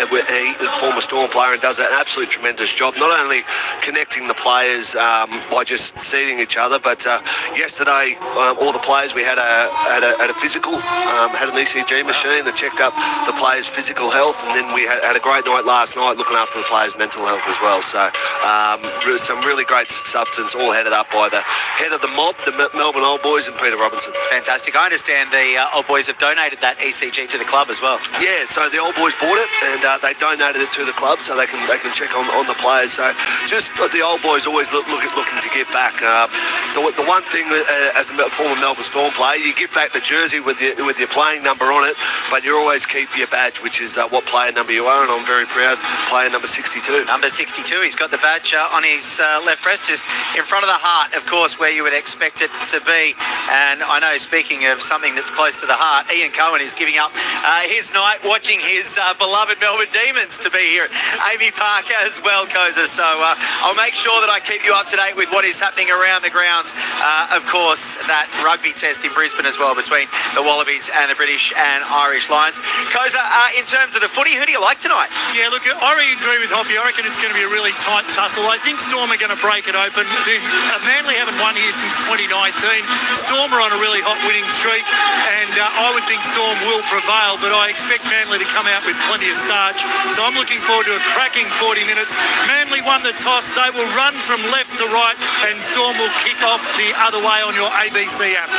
He, the former Storm player, and does an absolute tremendous job, not only connecting the players by just seeing each other, but yesterday all the players, we had a physical, had an ECG machine that checked up the players' physical health, and then we had a great night last night looking after the players' mental health as well. So some really great substance, all headed up by the head of the mob, the Melbourne Old Boys, and Peter Robinson. Fantastic. I understand the Old Boys have donated that ECG to the club as well. Yeah, so the Old Boys bought it and they donated it to the club so they can check on the players. So just the Old Boys always looking to give back. The one thing as a former Melbourne Storm player, you give back the jersey with your playing number on it, but you always keep your badge, which is what player number you are, and I'm very proud, player number 62. Number 62, he's got the badge on his left breast, just in front of the heart, of course, where you would expect it to be. And I know, speaking of something that's close to the heart, Ian Cohen is giving up his night watching his beloved Melbourne Demons to be here at Amy Park as well, Koza. So I'll make sure that I keep you up to date with what is happening around the grounds. Of course, that rugby test in Brisbane as well between the Wallabies and the British and Irish Lions. Koza, in terms of the footy, who do you like tonight? Yeah, look, I really agree with Hoffy. I reckon it's going to be a really tight tussle. I think Storm are going to break it open. Manly haven't won here since 2019. Storm are on a really hot winning streak, and I would think Storm will prevail, but I expect Manly to come out with plenty of starch. So I'm looking forward to a cracking 40 minutes. Manly won the toss. They will run from left to right, and Storm will kick off the other way on your ABC app.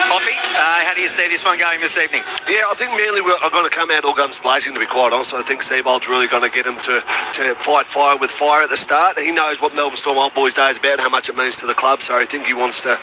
Hoffy, how do you see this one going this evening? Yeah, I think Manly are going to come out all guns blazing, to be quite honest. I think Seabold's really going to get him to fight fire with fire at the start. He knows what Melbourne Storm Old Boys Day is about, how much it means to the club, so I think he wants to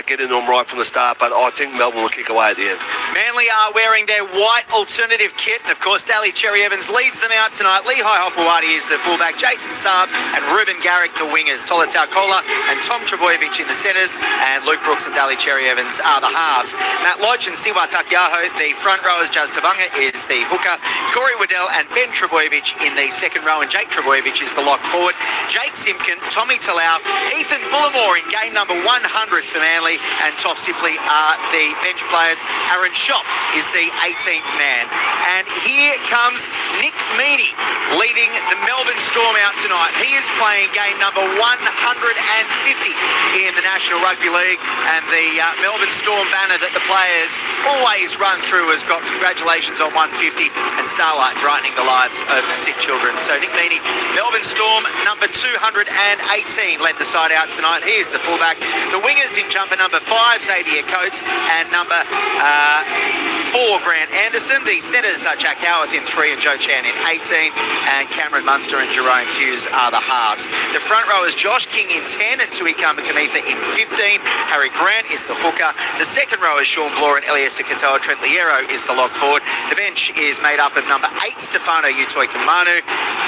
get in on right from the start, but I think Melbourne will kick away at the end. Manly are wearing their white alternative kit, and of course Daly Cherry-Evans leads them out tonight. Lehigh Hopewadi is the fullback, Jason Saab and Ruben Garrick the wingers, Tolutau Kola and Tom Trebojevic in the centres, and Luke Brooks and Daly Cherry-Evans are the halves. Matt Lodge and Siwa Takiaho, the front rowers. Jazz Tavanga is the hooker, Corey Waddell and Ben Trebojevic in the second row, and Jake Trebojevic is the lock forward. Jake Simpkin, Tommy Talau, Ethan Bullimore in game number 100 for Manly, and Toff Sipley are the bench players. Aaron Schopp is the 18th man. And here comes Nick Meaney leading the Melbourne Storm out tonight. He is playing game number 150 in the National Rugby League, and the Melbourne Storm banner that the players always run through has got congratulations on 150 and Starlight brightening the lives of sick children. So Nick Meaney, Melbourne Storm number 218, led the side out tonight. He is the fullback. The wingers in jumper number 5, Xavier Coates, and number 4, Grant Anderson. The centres are Jack Howarth in 3 and Joe Chan in 18, and Cameron Munster and Jerome Hughes are the halves. The front row is Josh King in 10 and Tui Kamakamitha in 15. Harry Grant is the hooker. The second row is Sean Bloor and Elias Katoa. Trent Liero is the lock forward. The bench is made up of number 8, Stefano Utoi Kamanu,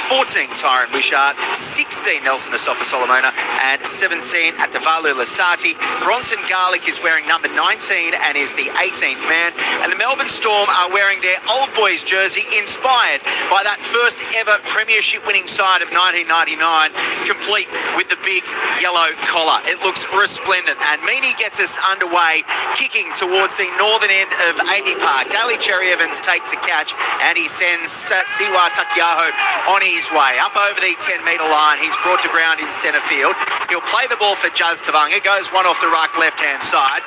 14, Tyron Wishart, 16, Nelson Asafa Solomona, and 17, Atavalu Lasati. Bronson Garlick is wearing number 19 and is the 18th man. And the Melbourne Storm are wearing their Old Boys jersey, inspired by that first ever premiership winning side of 1999, complete with the big yellow collar. It looks resplendent, and Meaney gets us underway, kicking towards the northern end of Amy Park. Daly Cherry-Evans takes the catch, and he sends Siwa Takiaho on his way up over the 10-metre line. He's brought to ground in centre field. He'll play the ball for Jazz Tavanga, goes one off the ruck left-hand side,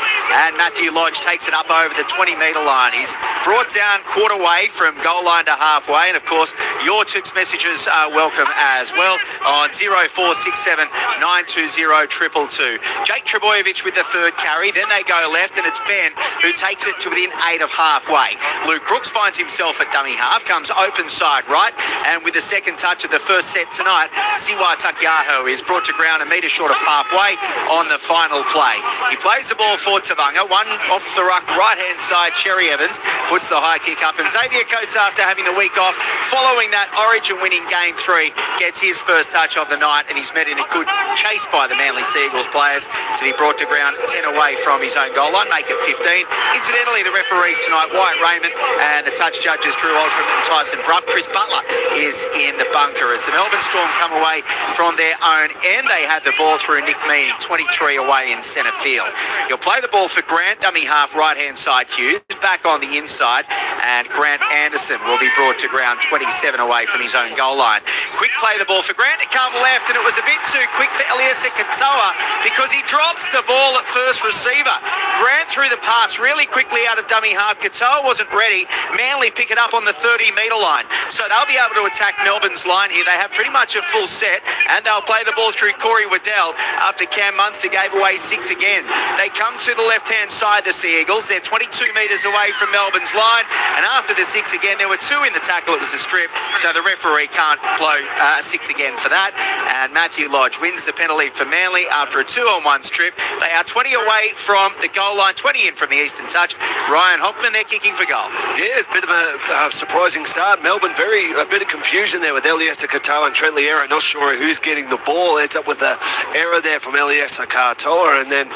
and Matthew Lodge takes it up over the 20-metre line. He's brought down quarter way from goal line to halfway, and of course your text messages are welcome as well on 0467 920 222. Jake Trebojevic with the third carry, then they go left, and it's Ben who takes it to within 8 of halfway. Luke Brooks finds himself at dummy half, comes open side right, and with the second touch of the first set tonight, Siwa Takiaho is brought to ground a metre short of halfway on the final play. He plays the ball for Tavanga, one off the ruck right-hand side. Cherry-Evans puts the high kick up, and Xavier Coates, after having the week off following that Origin winning game 3, gets his first touch of the night, and he's met in a good chase by the Manly Seagulls players to be brought to ground 10 away from his own goal line, make it 15. Incidentally, the referees tonight, Wyatt Raymond, and the touch judges Drew Aldrin and Tyson Bruff. Chris Butler is in the bunker as the Melbourne Storm come away from their own end. They have the ball through Nick Meaney, 23 away in centre field. He'll play the ball for Grant, dummy half right-hand side Hughes. Back on the inside, and Grant Anderson will be brought to ground 27 away from his own goal line. Quick play the ball for Grant to come left, and it was a bit too quick for Eliesa Katoa because he drops the ball at first receiver. Grant threw the pass really quickly out of dummy half. Katoa wasn't ready. Manly pick it up on the 30-metre line. So they'll be able to attack Melbourne's line here. They have pretty much a full set, and they'll play the ball through Corey Waddell after Cam Munster gave away 6 again. They come to the left-hand side, the Sea Eagles. They're 22 metres away from Melbourne's line, and after the 6 again, there were 2 in the tackle. It was a strip, so the referee can't blow 6 again for that. And Matthew Lodge wins the penalty for Manly after a 2-on-1 strip. They are 20 away from the goal line, 20 in from the Eastern touch. Ryan Hoffman, they're kicking for goal. Yeah, it's a bit of a surprising start. Melbourne, a bit of confusion there with Eliesa Katoa and Trent Liera. Not sure who's getting the ball. Ends up with an error there from Eliesa Katoa, and then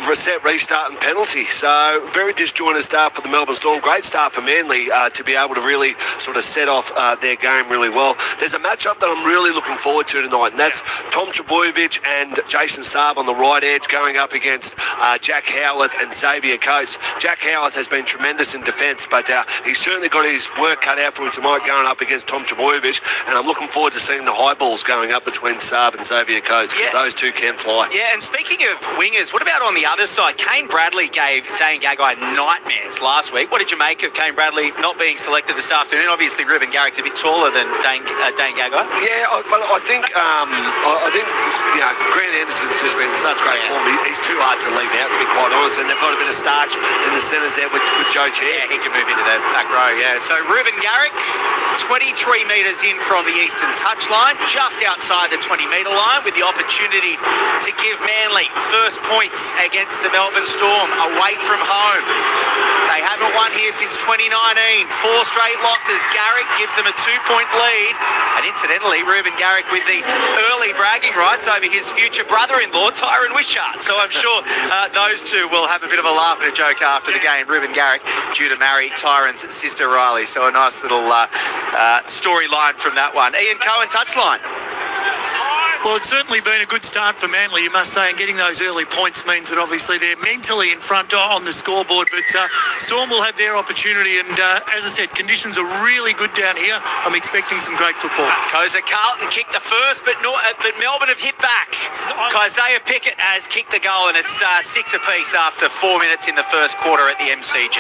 reset, restart and penalty. So very disjointed start for the Melbourne Storm. Great start for Manly to be able to really sort of set off their game really well. There's a matchup that I'm really looking forward to tonight, and that's Tom Trbojevic and Jason Saab on the right edge going up against Jack Howarth and Xavier Coates. Jack Howarth has been tremendous in defence, but he's certainly got his work cut out for him tonight going up against Tom Trbojevic, and I'm looking forward to seeing the high balls going up between Saab and Xavier Coates, because those two can fly. Yeah, and speaking of wingers, what about on the other side? Kane Bradley gave Dane Gagai nightmares last week. What did you make of Kane Bradley not being selected this afternoon? Obviously, Ruben Garrick's a bit taller than Dane Gagai. Yeah, but I think you know, Grant Anderson's just been in such great form. He's too hard to leave out, to be quite honest, and they've got a bit of starch in the centres there with Joe Chair. Yeah, he can move into the back row, yeah. So Ruben Garrick, 23 metres in from the Eastern touchline, just outside the 20-metre line, with the opportunity to give Manly first points against the Melbourne Storm away from home. They haven't won here since 2019. 4 straight losses. Garrick gives them a 2-point lead. And incidentally, Ruben Garrick with the early bragging rights over his future brother-in-law, Tyron Wishart. So I'm sure those two will have a bit of a laugh and a joke after the game. Ruben Garrick due to marry Tyron's sister Riley. So a nice little storyline from that one. Ian Cohen, touchline. Well, it's certainly been a good start for Manly, you must say, and getting those early points means that obviously they're mentally in front on the scoreboard, but Storm will have their opportunity, and as I said, conditions are really good down here. I'm expecting some great football. Koza Carlton kicked the first, but Melbourne have hit back. Isaiah Pickett has kicked the goal, and it's 6 apiece after 4 minutes in the first quarter at the MCG.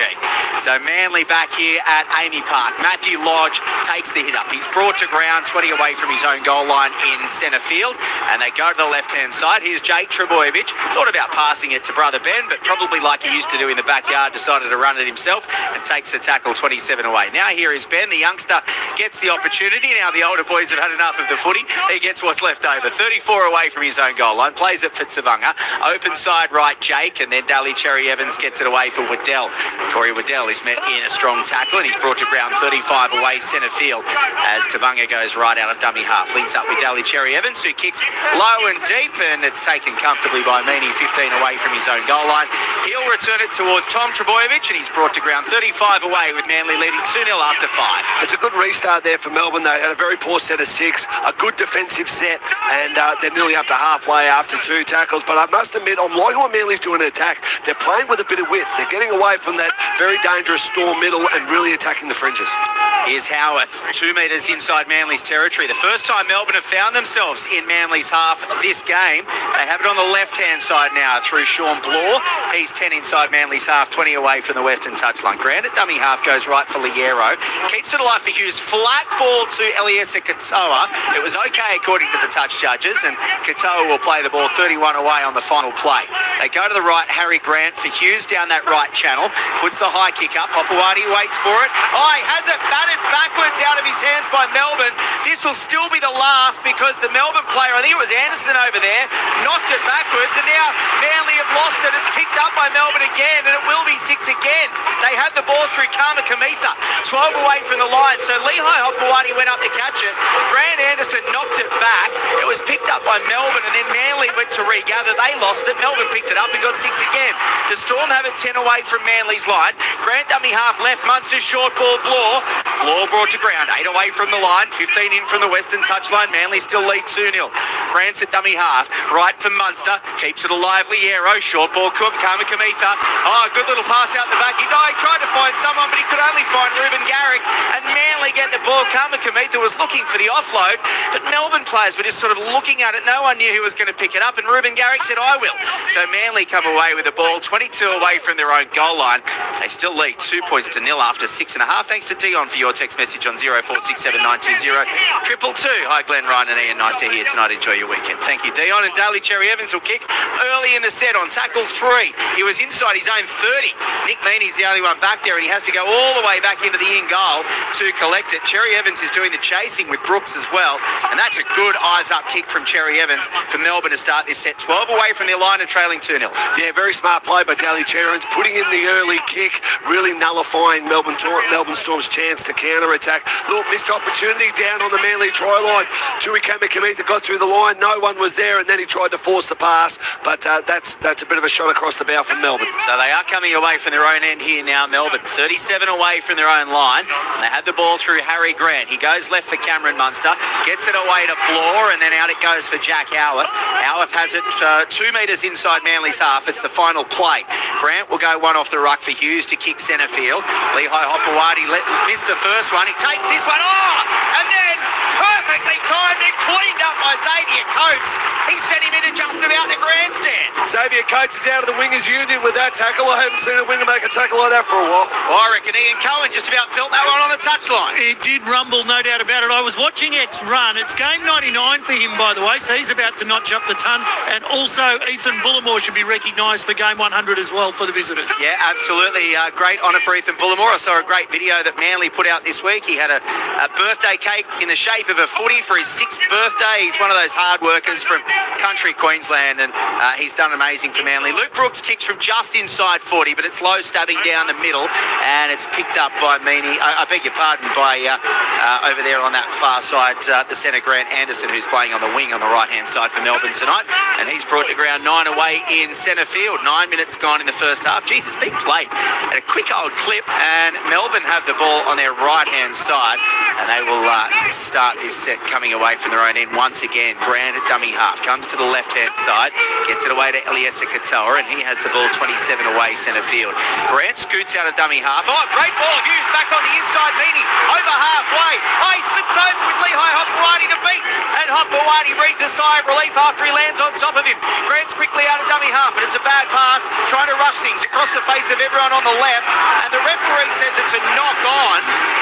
So Manly back here at Amy Park. Matthew Lodge takes the hit up. He's brought to ground 20 away from his own goal line in centre field, and they go to the left-hand side. Here's Jake Trbojevic. Thought about passing it to brother Ben, but probably like he used to do in the backyard, decided to run it himself and takes the tackle 27 away. Now here is Ben. The youngster gets the opportunity. Now the older boys have had enough of the footy. He gets what's left over. 34 away from his own goal line. Plays it for Tavanga. Open side right, Jake, and then Daly Cherry Evans gets it away for Waddell. Corey Waddell is met in a strong tackle, and he's brought to ground 35 away centre field as Tavanga goes right out of dummy half. Links up with Daly Cherry Evans, who kicks low and deep, and it's taken comfortably by Mini, 15 away from his own goal line. He'll return it towards Tom Trbojevic, and he's brought to ground 35 away with Manly leading 2-0 after 5. It's a good restart there for Melbourne. They had a very poor set of 6, a good defensive set, and they're nearly up to halfway after 2 tackles. But I must admit, I'm liking what Manly's doing in attack. They're playing with a bit of width. They're getting away from that very dangerous Storm middle and really attacking the fringes. Here's Howarth, 2 metres inside Manly's territory. The first time Melbourne have found themselves in Manly's half this game. They have it on the left-hand side now through Sean Blore. He's 10 inside Manly's half, 20 away from the Western touchline. Grant at dummy half goes right for Liero. Keeps it alive for Hughes. Flat ball to Eliesa Katoa. It was okay according to the touch judges, and Katoa will play the ball 31 away on the final play. They go to the right, Harry Grant for Hughes down that right channel. Puts the high kick up. Popawati waits for it. Oh, he has it batted backwards out of his hands by Melbourne. This will still be the last because the Melbourne player, I think it was Anderson over there, knocked it backwards, and now Manly have lost it. It's picked up by Melbourne again, and it will be 6 again. They have the ball through Kama Kamitha, 12 away from the line. So Lehigh Hopewadi went up to catch it. Grant Anderson knocked it back. It was picked up by Melbourne, and then Manly went to regather. They lost it. Melbourne picked it up and got 6 again. The Storm have it 10 away from Manly's line. Grant dummy half left. Munster short ball. Blore brought to ground. 8 away from the line, 15 in from the western touchline. Manly still lead 2-0. Grant's at dummy half, right for Munster, keeps it a lively arrow, short ball, Kamikamitha. Oh, good little pass out the back. He tried to find someone, but he could only find Ruben Garrick, and Manly get the ball. Kamikamitha was looking for the offload, but Melbourne players were just sort of looking at it. No one knew who was going to pick it up, and Ruben Garrick said, I will. So Manly come away with the ball, 22 away from their own goal line. They still lead 2 points to nil after 6.5. Thanks to Dion for your text message on 0467920222. Hi, Glenn, Ryan and Ian. Nice to hear tonight. Enjoy your weekend. Thank you, Dion. And Daly Cherry Evans will kick early in the set on tackle 3. He was inside his own 30. Nick Meaney's the only one back there, and he has to go all the way back into the in goal to collect it. Cherry Evans is doing the chasing with Brooks as well, and that's a good eyes-up kick from Cherry Evans for Melbourne to start this set. 12 away from their line and trailing 2-0. Yeah, very smart play by Daly Cherry Evans, putting in the early kick, really nullifying Melbourne Storm's chance to counter-attack. Little missed opportunity down on the Manly try line. Tui Kamikamitha got through the line, no one was there, and then he tried to force the pass, but that's a bit of a shot across the bow from Melbourne. So they are coming away from their own end here now, Melbourne. 37 away from their own line. And they had the ball through Harry Grant. He goes left for Cameron Munster, gets it away to Blore, and then out it goes for Jack Howarth. Howarth has it 2 metres inside Manly's half. It's the final play. Grant will go one off the ruck for Hughes to kick centre field. Lehigh Hopewadi missed the first one. He takes this one. And then perfectly timed and cleaned up by Xavier Coates. He sent him into just about the grandstand. Xavier Coates is out of the wingers union with that tackle. I haven't seen a winger make a tackle like that for a while. I reckon Ian Cohen just about felt that one on the touchline. It did rumble, no doubt about it. I was watching X run. It's game 99 for him, by the way, so he's about to notch up the ton. And also, Ethan Bullimore should be recognised for game 100 as well for the visitors. Yeah, absolutely. Great honour for Ethan Bullimore. I saw a great video that Manly put out this week. He had a birthday cake in the shape of a footy for his 6th birthday. He's one of those hard workers from country Queensland, and he's done amazing for Manly. Luke Brooks kicks from just inside 40, but it's low, stabbing down the middle, and it's picked up by Meaney. I beg your pardon, by over there on that far side, the centre, Grant Anderson, who's playing on the wing on the right-hand side for Melbourne tonight, and he's brought to ground 9 away in centre field. 9 minutes gone in the first half. Jesus, been played at a quick old clip, and Melbourne have the ball on their right-hand side, and they will start this set coming away from their own end once again. Grant at dummy half comes to the left-hand side, gets it away to Eliesa Katoa, and he has the ball 27 away centre field. Grant scoots out of dummy half. Oh, great ball. Hughes back on the inside. Meaney over halfway. Oh, he slips over with Lehigh Hopewadi to beat, and Hopewadi breathes a sigh of relief after he lands on top of him. Grant's quickly out of dummy half, but it's a bad pass, trying to rush things across the face of everyone on the left, and the referee says it's a knock on.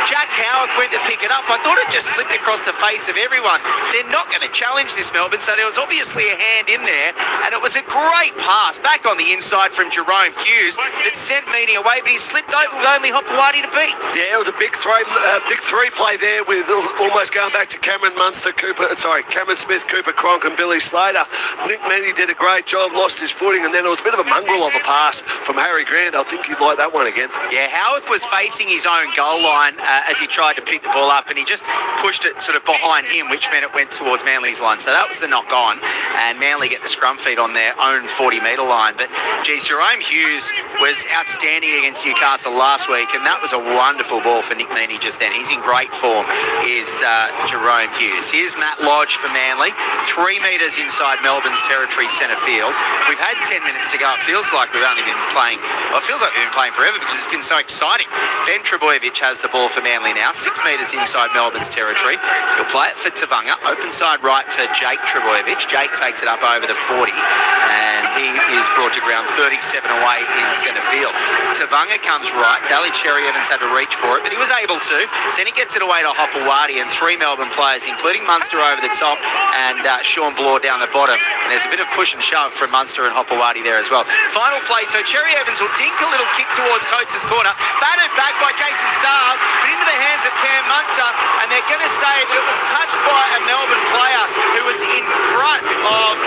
Jack Howard went to pick it up. I thought it just slipped across the face of everyone. They're not going to challenge this, Melbourne, so there was obviously a hand in there, and it was a great pass back on the inside from Jerome Hughes that sent Meaney away, but he slipped over with only Hopewadi to beat. Yeah, it was a big three play there with almost going back to Cameron Smith, Cooper Cronk and Billy Slater. Nick Meaney did a great job, lost his footing, and then it was a bit of a mongrel of a pass from Harry Grant. I think you'd like that one again. Yeah, Howarth was facing his own goal line as he tried to pick the ball up, and he just pushed it sort of behind him, which meant it went towards Manly's line. So that was the knock on, and Manly get the scrum feed on their own 40-metre line. But, geez, Jerome Hughes was outstanding against Newcastle last week, and that was a wonderful ball for Nick Meaney just then. He's in great form, is Jerome Hughes. Here's Matt Lodge for Manly, 3 metres inside Melbourne's territory centre field. We've had 10 minutes to go. It feels like we've only been playing, well, it feels like we've been playing forever because it's been so exciting. Ben Trebojevic has the ball for Manly now, 6 metres inside Melbourne's territory. He'll play it for Tavanga, open side right for Jake Trebojevic. Jake takes it up over the 40, and he is brought to ground 37 away in centre field. Tavanga comes right. Daly Cherry Evans had to reach for it, but he was able to. Then he gets it away to Hopewadi, and 3 Melbourne players, including Munster over the top and Sean Blore down the bottom. And there's a bit of push and shove from Munster and Hopewadi there as well. Final play, so Cherry Evans will dink a little kick towards Coates' corner. Battered back by Jason Saab, but into the hands of Cam Munster, and they're going to say that it was touched by a Melbourne player who was in front of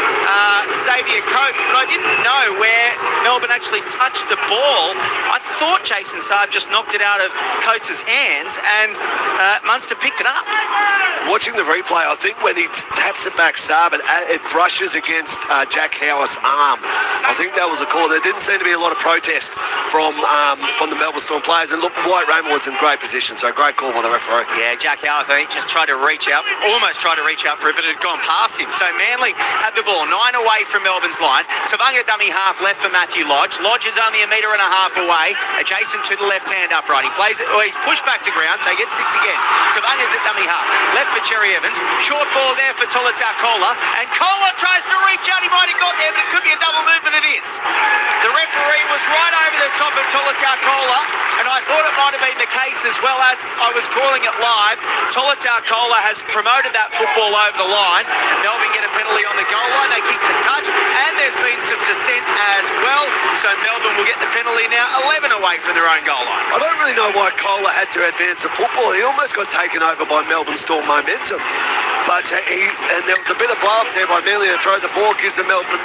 Xavier Coates, but I didn't know where Melbourne actually touched the ball. I thought Jason Saab just knocked it out of Coates' hands, and Munster picked it up. Watching the replay, I think when he taps it back, Saab, it brushes against Jack Howarth's arm. I think that was a call. There didn't seem to be a lot of protest from the Melbourne Storm players, and look, White Raymond was in great position, so great call by the referee. Yeah, Jack Howarth, I think, just tried to reach out, almost tried to reach out for it, but it had gone past him. So Manly had the ball 9 away from Melbourne's line. Tavanga dummy half left for Matthew Lodge. Lodge is only 1.5 metres away, adjacent to the left-hand upright. He plays it, or he's pushed back to ground, so he gets 6 again. Tavanga's at dummy half. Left for Cherry Evans. Short ball there for Tolutau Kola. And Kola tries to reach out. He might have got there, but it could be a double movement. It is. The referee was right over the top of Tolutau Kola, and I thought it might have been the case as well as I was calling it live. Tolutau Kola has promoted that football over the line. Melbourne get a penalty on the goal line. They kick the touch, and there's been some dissent as well. So Melbourne will get the penalty now, 11 away from their own goal line. I don't really know why Kola had to advance the football. He almost got taken over by Melbourne Storm momentum. But there was a bit of blow-ups there by Manly to throw the ball, gives the Melbourne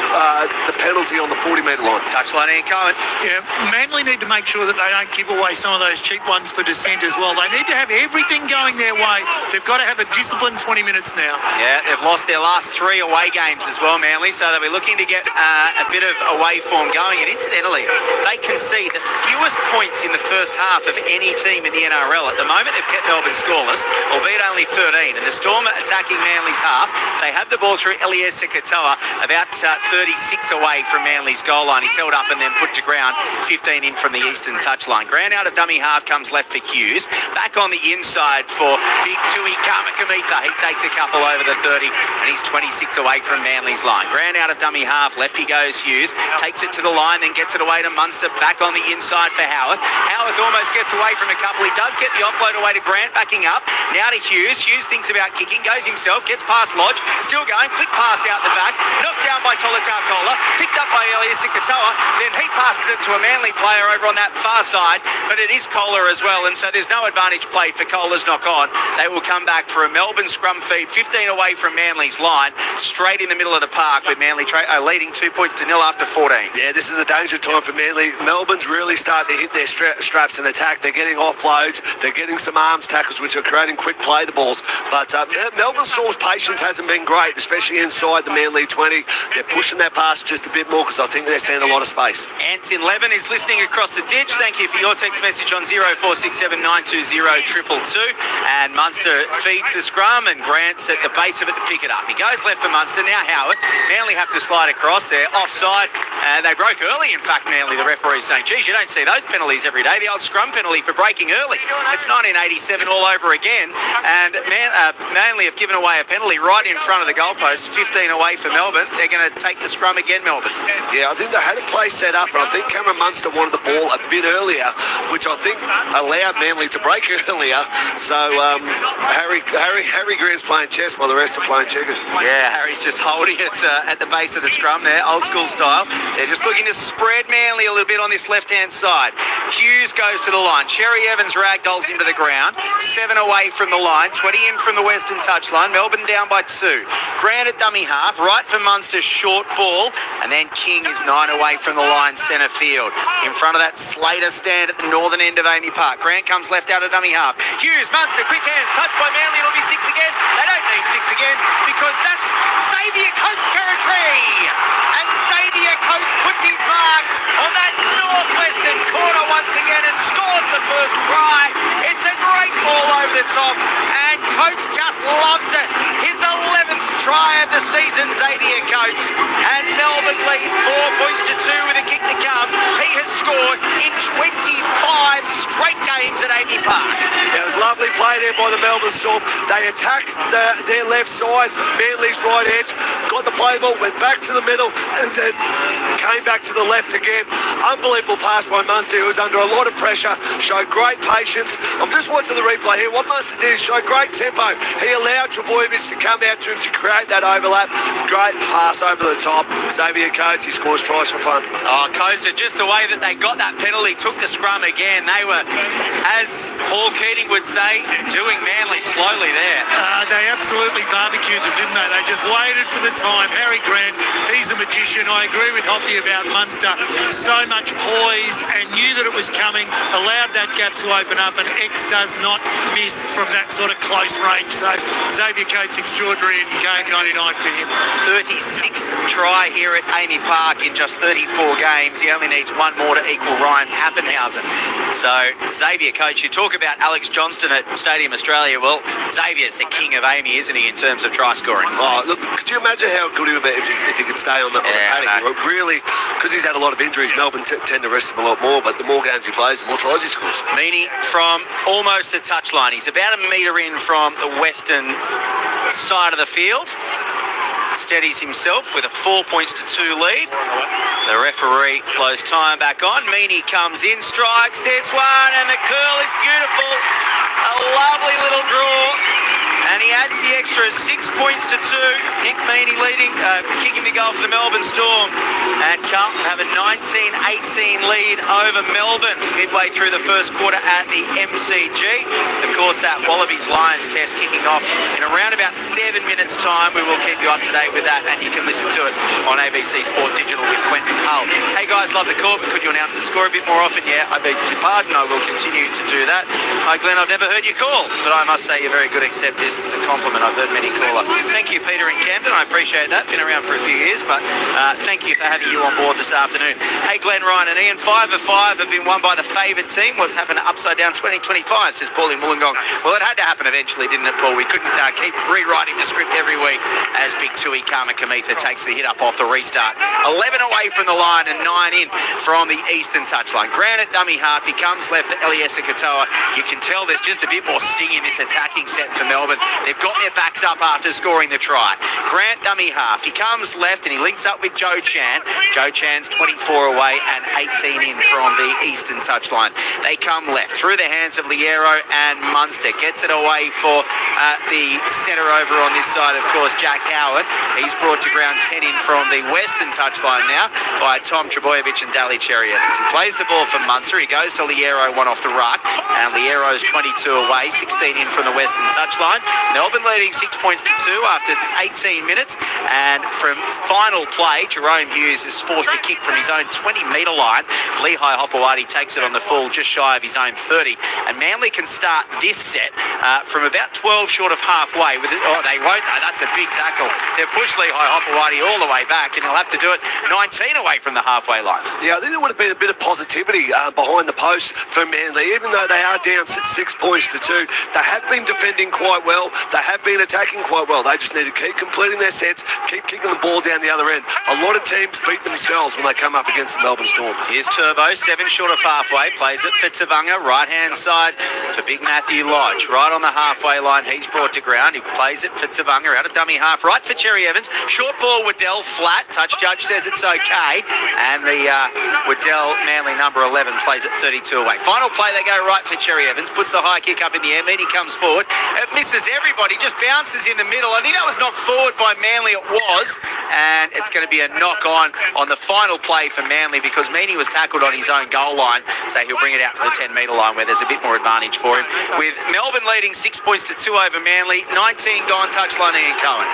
the penalty on the 40-metre line. Touchline and Cohen. Yeah, Manly need to make sure that they don't give away some of those cheap ones for dissent as well. They need to have everything going their way. They've got to have a disciplined 20 minutes now. Yeah, they've lost their last 3 away games as well, Manly, so they'll be looking to get a bit of away form going. And incidentally, they concede the fewest points in the first half of any team in the NRL. At the moment, they've kept Melbourne scoreless, albeit only 13. And the Storm are attacking Manly's half. They have the ball through Eliezer Katoa, about 36 away from Manly's goal line. He's held up and then put to ground, 15 in from the eastern touchline. Grant out of dummy half comes left for Hughes. Back on the inside for Big Tui Kamikamitha. He takes a couple over the 30 and he's 26 away from Manly's line. Grant out of dummy half, left he goes Hughes. Takes it to the line, then gets it away to Munster. Back on the inside for Howarth. Howarth almost gets away from a couple. He does get the offload away to Grant, backing up. Now to Hughes. Hughes thinks about kicking, goes himself, gets past Lodge, still going, flick pass out the back, knocked down by Tolutau Kola, picked up by Eliezer Katoa, then he passes it to a Manly player over on that far side, but it is Kola as well, and so there's no advantage played for Kola's knock on. They will come back for a Melbourne scrum feed, 15 away from Manly's line, straight in the middle of the park, with Manly leading 2 points to 0 after 14. Yeah, this is a danger time for Manly. Melbourne's really starting to hit their straps and attack. They're getting offloads, they're getting some arms tackles, which are creating quick play the balls. But Melbourne Storm's patience hasn't been great, especially inside the Manly 20. They're pushing their pass just a bit more because I think they're seeing a lot of space. Ants in Levin is listening across the ditch. Thank you for your text message on 0467 920 222. And Munster feeds the scrum and Grant's at the base of it to pick it up. He goes left for Munster. Now Howard. Manly have to slide across there. Offside. And they broke early, in fact, Manly. The referee is saying, geez, you don't see those penalties every day. The old scrum penalty for breaking early. It's 1987 all over again. And Manly have given away a penalty right in front of the goalpost. 15 away for Melbourne. They're going to take the scrum again, Melbourne. Yeah, I think they had a play set up, and I think Cameron Munster wanted the ball a bit earlier, which I think allowed Manly to break earlier. So Harry Green's playing chess while the rest are playing checkers. Yeah, Harry's just holding it at the base of the scrum there, old school style. They're just looking to spread Manly a little bit on this left-hand side. Hughes goes to the line. Cherry Evans ragdolls into the ground. 7 away from the line, 20 in from the western touchline. Melbourne down by 2. Grant at dummy half, right for Munster's short ball, and then King is 9 away from the line, centre field. In front of that Slater stand at the northern end of Amy Park. Grant comes left out of dummy half. Hughes, Munster, quick hands, touched by Manly. It'll be 6 again. They don't need 6 again because that's Xavier Coates territory. And Xavier Coates puts his mark on that northwestern corner once again and scores the first try. It's a great ball over the top, and Coates just loves it. His 11th try of the season, Xavier Coates, and Melbourne lead 4 points to 2 with a kick to come. He has scored in 25 straight games at Amy Park. Yeah, it was lovely play there by the Melbourne Storm. They attacked their left side, Manly's right edge, got the play ball, went back to the middle, and then came back to the left again. Unbelievable pass by Munster, who was under a lot of pressure, showed great patience. I'm just watching the replay here. What Munster did is show great tempo. He allowed Trbojevic to come out to him to create that overlap. Great pass over the top. Xavier Coates, he scores tries for fun. Oh, Coates, just the way that they got that penalty, took the scrum again. They were, as Paul Keating would say, doing Manly slowly there. They absolutely barbecued them, didn't they? They just waited for the time. Harry Grant, he's a magician. I agree with Hoffy about Munster. So much poise and knew that it was coming, allowed that gap to open up, and X does not miss from that sort of close range. So Xavier Coates extraordinary in game. game 99 for him. 36th try here at Amy Park in just 34 games. He only needs one more to equal Ryan Pappenhausen. So, Xavier, coach, you talk about Alex Johnston at Stadium Australia. Well, Xavier's the king of Amy, isn't he, in terms of try scoring? Oh, look, could you imagine how good he would be if he could stay on the paddock? Really, because he's had a lot of injuries, Melbourne tend to rest him a lot more, but the more games he plays, the more tries he scores. Meany from almost the touchline. He's about a metre in from the western side of the field. Steadies himself with a 4 points to 2 lead. The referee blows time back on. Meany comes in, strikes. There's one, and the curl is beautiful. A lovely little draw. And he adds the extra 6 points to 2. Nick Meany leading, kicking the goal for the Melbourne Storm. And Carlton have a 19-18 lead over Melbourne midway through the first quarter at the MCG. Of course, that Wallabies-Lions test kicking off in around about 7 minutes' time. We will keep you up to date with that, and you can listen to it on ABC Sport Digital with Quentin Hull. Hey guys, love the call, but could you announce the score a bit more often? Yeah, I beg your pardon, I will continue to do that. Hi Glenn, I've never heard you call, but I must say you're very good, accept this. It's a compliment. I've heard many caller. Thank you, Peter in Camden. I appreciate that. Been around for a few years, but thank you for having you on board this afternoon. Hey, Glenn, Ryan and Ian, 5 of 5 have been won by the favoured team. What's happened to Upside Down 2025, says Paulie Wollongong. Well, it had to happen eventually, didn't it, Paul? We couldn't keep rewriting the script every week as Big Tui Kamikamitha takes the hit up off the restart. 11 away from the line and 9 in from the eastern touchline. Grant at dummy half. He comes left for Eliesa Katoa. You can tell there's just a bit more sting in this attacking set for Melbourne. They've got their backs up after scoring the try. Grant dummy half. He comes left and he links up with Joe Chan. Joe Chan's 24 away and 18 in from the eastern touchline. They come left through the hands of Liero and Munster. Gets it away for the centre over on this side, of course, Jack Howard. He's brought to ground 10 in from the western touchline now by Tom Trebojevic and Daly Cherry Evans. He plays the ball for Munster. He goes to Liero, one off the ruck, and Liero's 22 away, 16 in from the western touchline. Melbourne leading 6 points to 2 after 18 minutes, and from final play, Jerome Hughes is forced to kick from his own 20-metre line. Lehigh Hopewadi takes it on the full, just shy of his own 30, and Manly can start this set from about 12 short of halfway. With it. Oh, they won't. No, that's a big tackle. They've pushed Lehigh Hopewadi all the way back, and he'll have to do it 19 away from the halfway line. Yeah, I think there would have been a bit of positivity behind the post for Manly, even though they are down 6 points to 2. They have been defending quite well. They have been attacking quite well. They just need to keep completing their sets, keep kicking the ball down the other end. A lot of teams beat themselves when they come up against the Melbourne Storm. Here's Turbo, 7 short of halfway, plays it for Tavanga, right-hand side for Big Matthew Lodge. Right on the halfway line, he's brought to ground. He plays it for Tavanga, out of dummy half, right for Cherry Evans. Short ball, Waddell, flat. Touch judge says it's okay. And the Waddell, Manly number 11, plays it 32 away. Final play, they go right for Cherry Evans, puts the high kick up in the air. Meany comes forward. It misses everybody, just bounces in the middle. I think that was knocked forward by Manly, it was. And it's going to be a knock-on the final play for Manly because Meany was tackled on his own goal line, so he'll bring it out to the 10-metre line where there's a bit more advantage for him. With Melbourne leading 6 points to 2 over Manly, 19 gone, touchline Ian Cohen.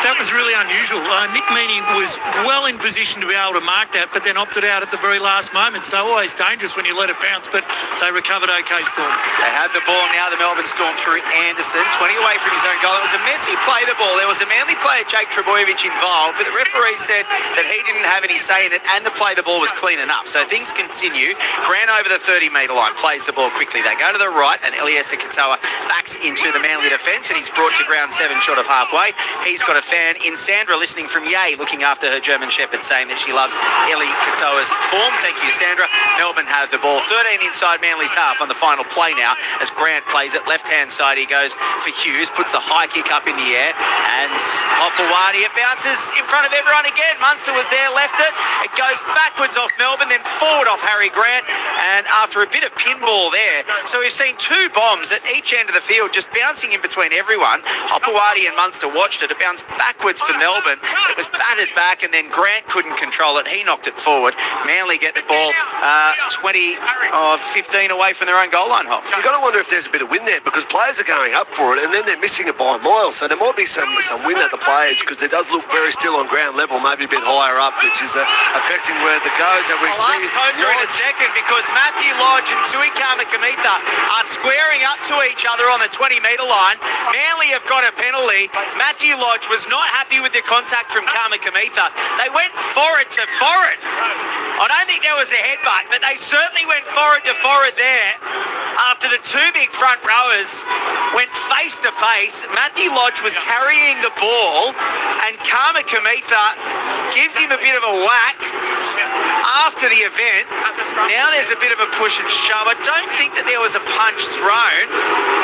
That was really unusual. Nick Meany was well in position to be able to mark that, but then opted out at the very last moment. So always dangerous when you let it bounce, but they recovered okay, Storm. They have the ball now, the Melbourne Storm through Anderson, 20 away from his own goal. It was a messy play, the ball. There was a Manly player, Jake Trebojevic, involved, but the referee said that he didn't have any say in it and the play, the ball was clean enough. So things continue. Grant over the 30-metre line, plays the ball quickly. They go to the right, and Eliesa Katoa backs into the Manly defence, and he's brought to ground 7 short of halfway. He's got a fan in Sandra listening from Yay, looking after her German Shepherd, saying that she loves Ellie Katoa's form. Thank you, Sandra. Melbourne have the ball 13 inside Manly's half on the final play now as Grant plays it left-hand side. He goes for Hughes, puts the high kick up in the air, and Hopewadi, it bounces in front of everyone again. Munster was there, left it. It goes backwards off Melbourne, then forward off Harry Grant, and after a bit of pinball there. So we've seen 2 bombs at each end of the field just bouncing in between everyone. Hopewadi and Munster watched it. It bounced backwards for Melbourne. It was batted back, and then Grant couldn't control it. He knocked it forward. Manly get the ball 20 or 15 away from their own goal line, Hop. You've got to wonder if there's a bit of wind there because players are going up for it, and then and they're missing it by a mile. So there might be some wind at the players because it does look very still on ground level, maybe a bit higher up, which is affecting where the goes. And I'll ask Koza in a second because Matthew Lodge and Tui Kamikamica are squaring up to each other on the 20-metre line. Manly have got a penalty. Matthew Lodge was not happy with the contact from Kamikamica. They went forward to forward. I don't think there was a headbutt, but they certainly went forward to forward there after the two big front rowers went face to face. Matthew Lodge was carrying the ball and Kamikamica gives him a bit of a whack after the event. Now there's a bit of a push and shove. I don't think that there was a punch thrown,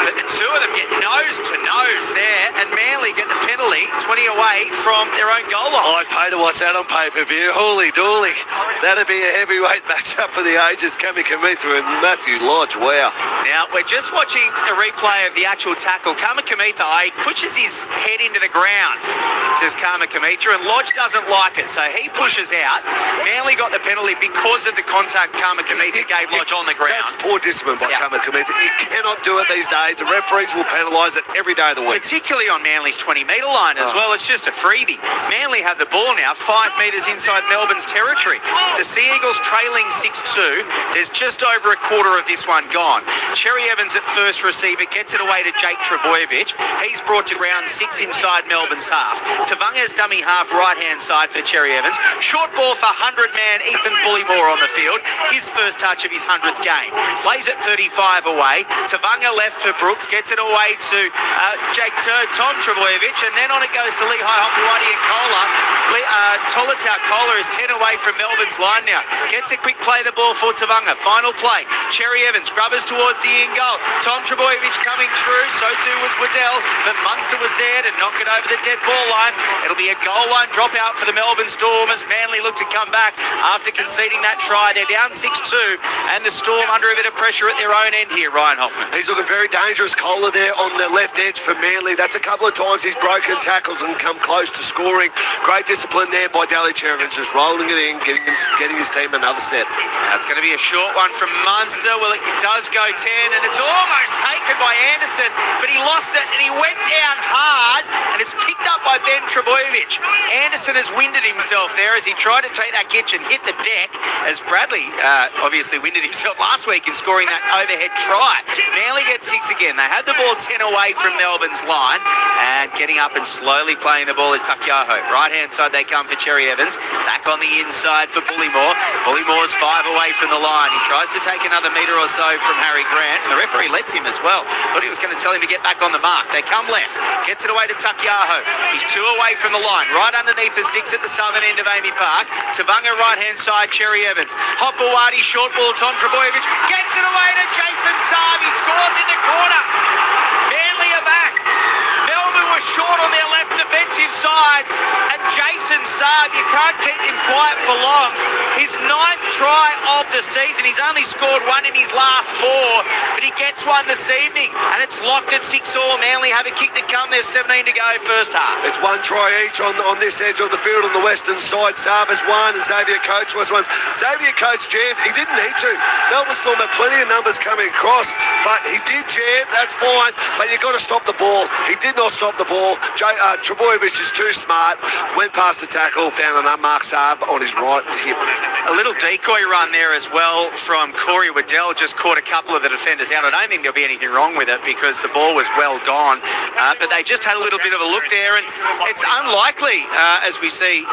but the two of them get nose to nose there and Manly get the penalty 20 away from their own goal line. I'd pay to watch that on pay-per-view. Holy dooly. That'd be a heavyweight matchup for the ages. Kamikamica and Matthew Lodge. Wow. Now, we're just watching a replay of the actual tackle. Kamikamica pushes his head into the ground, does Kamikamica, and Lodge doesn't like it, so he pushes out. Manly got the penalty because of the contact Kamikamica gave Lodge on the ground. That's poor discipline by Kamikamica. You cannot do it these days. The referees will penalise it every day of the week. Particularly on Manly's 20-metre line as well. It's just a freebie. Manly have the ball now 5 metres inside Melbourne's territory. The Sea Eagles trailing 6-2. There's just over a quarter of this one gone. Cherry Evans at first receiver gets it away to Jake Trebojevic. He's brought to ground 6 inside Melbourne's half. Tavanga's dummy half right-hand side for Cherry Evans. Short ball for 100-man Ethan Bullymore on the field. His first touch of his 100th game. Plays it 35 away. Tavanga left for Brooks. Gets it away to Tom Trebojevic. And then on it goes to Lehigh Hopuati and Kohler. Tolotau Kohler is 10 away from Melbourne's line now. Gets a quick play the ball for Tavanga. Final play. Cherry Evans grubbers towards the in goal. Tom Trebojevic coming through. So too was Waddell. But Munster was there to knock it over the dead ball line. It'll be a goal line dropout for the Melbourne Storm as Manly look to come back after conceding that try. They're down 6-2 and the Storm under a bit of pressure at their own end here. Ryan Hoffman. He's looking very dangerous. Kohler there on the left edge for Manly. That's a couple of times he's broken tackles and come close to scoring. Great discipline there by Daly Cherry Evans, just rolling it in, getting his team another set. Now it's going to be a short one from Munster. Well, it does go 10 and it's almost taken by Anderson, but he lost it and he went down hard and it's picked up by Ben Trebojevic. Anderson has winded himself there as he tried to take that catch and hit the deck, as Bradley obviously winded himself last week in scoring that overhead try. Manly get 6 again. They had the ball 10 away from Melbourne's line and getting up and slowly playing the ball is Takiaho. Right hand side they come for Cherry Evans. Back on the inside for Bullymore. Bullymore's 5 away from the line. He tries to take another metre or so from Harry Grant and the referee lets him as well. Thought he was going to tell him to get back on the mark. They come left. Gets it away to Takiaho. He's 2 away from the line. Right underneath the sticks at the southern end of Amy Park. Tavanga right hand side Cherry Evans. Hopewadi short ball. Tom Trebojevic gets it away to Jason Saab. He scores in the corner. Manly are back. Melbourne was short on their left defensive side and Jason Saab, you can't keep him quiet for long. His 9th try of the season. He's only scored 1 in his last 4, but he gets 1 this evening and it's locked at 6-all. Manly have a kick to come. There's 17 to go first half. It's 1 try each on this edge of the field on the western side. Saab has 1 and Xavier Coates was 1. Xavier Coates jammed. He didn't need to. Melbourne Storm had plenty of numbers coming across, but he did jam. That's fine, but you've got to stop the ball. He did not stop the ball. Trebojevic is too smart. Went past the tackle, found an unmarked Saab on his right hip. A little decoy run there as well from Corey Waddell. Just caught a couple of the defenders out. I don't think there'll be anything wrong with it because the ball was well gone. But they just had a little bit of a look there, and it's unlikely, as we see.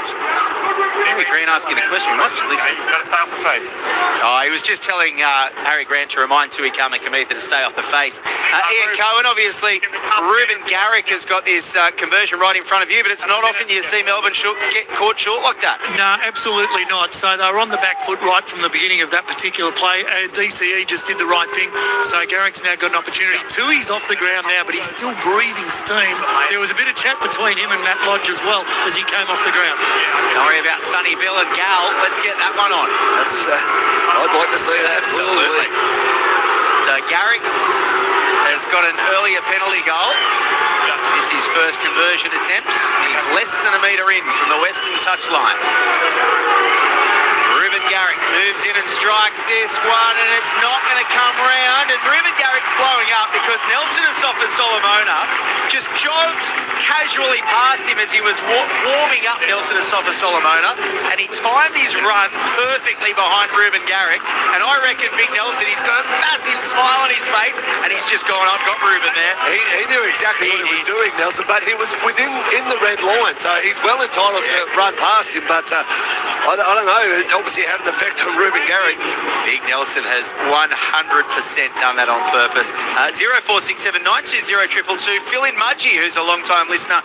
Harry Grant asking the question. We might just listen. You've got to stay off the face. Oh, he was just telling Harry Grant to remind Tui Kamikamica to stay off the face. Ian Cohen, obviously, Ruben Garrick has got this conversion right in front of you, but it's not often you see Melbourne get caught short like that. No, absolutely not. So they were on the back foot right from the beginning of that particular play. DCE just did the right thing. So Garrick's now got an opportunity. Tui's off the ground now, but he's still breathing steam. There was a bit of chat between him and Matt Lodge as well as he came off the ground. Don't worry about Sonny Bill and Gal. Let's get that one on. I'd like to see that. Absolutely. So Garrick has got an earlier penalty goal. This is his first conversion attempt. He's less than a metre in from the western touchline. Ruben Garrick moves in and strikes this one, and it's not going to come round. And Ruben Garrick's blowing up because Nelson Asafa Solomona just jogged casually past him as he was warming up Nelson Asafa-Solomona, and he timed his run perfectly behind Ruben Garrick. And I reckon Big Nelson, he's got a massive smile on his face, and he's just gone, I've got Ruben there. He knew exactly what he was doing, Nelson, but he was in the red line, so he's well entitled to run past him. But I don't know, it obviously had an effect on Ruben Garrick. Big Nelson has 100% done that on purpose. 0467920222. Phil in Mudgee, who's a long-time listener,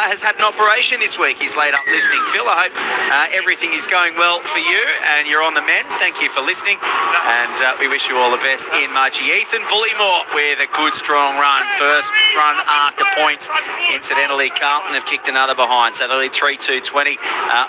has had an operation this week. He's laid up listening. Phil, I hope everything is going well for you and you're on the mend. Thank you for listening, and we wish you all the best in Mudgee. Ethan Bullymore with a good, strong run. First run after points. Incidentally, Carlton have kicked another behind, so they lead 3-2-20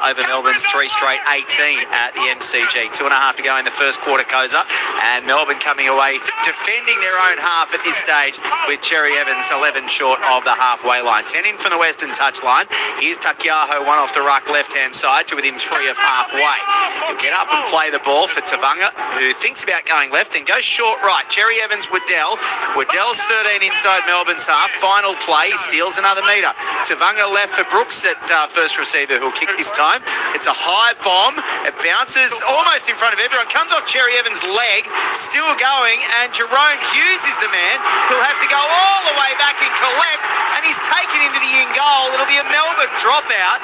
over Melbourne's 3 straight 18 at the MCG. 2.5 to go in the first quarter, Koza, and Melbourne coming away defending their own half at this stage with Cherry Evans 11 short of the halfway line. 10 in from the western touchline. Here's Takiaho, one off the ruck left-hand side to within 3 of halfway. He'll get up and play the ball for Tavanga, who thinks about going left and goes short right. Cherry Evans, Waddell. Waddell's 13 inside Melbourne's half. Final play, steals another metre. Tavanga left for Brooks at first receiver, who'll kick this time. It's a high bomb. It bounces almost in front of everyone. Comes off Cherry Evans' leg. Still going, and Jerome Hughes is the man who'll have to go all the way back and collect, and he's taken into the in goal. It'll be a Melbourne dropout.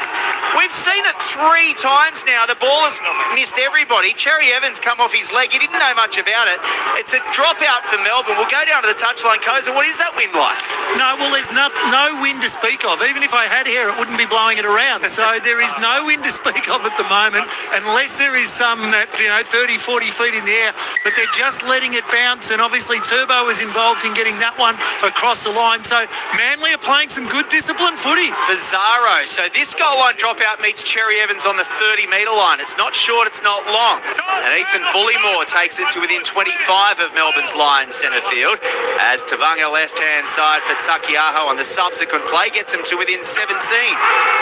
We've seen it 3 times now. The ball has missed everybody. Cherry Evans come off his leg. He didn't know much about it. It's a dropout for Melbourne. We'll go down to the touchline. Koza, what is that wind like? No, well, there's no wind to speak of. Even if I had hair, it wouldn't be blowing it around. So there is no wind to speak of at the moment, unless there is some that, 30, 40 feet in the air. But they're just letting it bounce, and obviously Turbo is involved in getting that one across the line. So Manly are playing some good disciplined footy. Bizarro. So this goal line dropout meets Cherry Evans on the 30-metre line. It's not short, it's not long. And Ethan Bullymore takes it to within 25 of Melbourne's line centre field, as Tavanga left-hand side for Takiaho on the subsequent play gets him to within 17.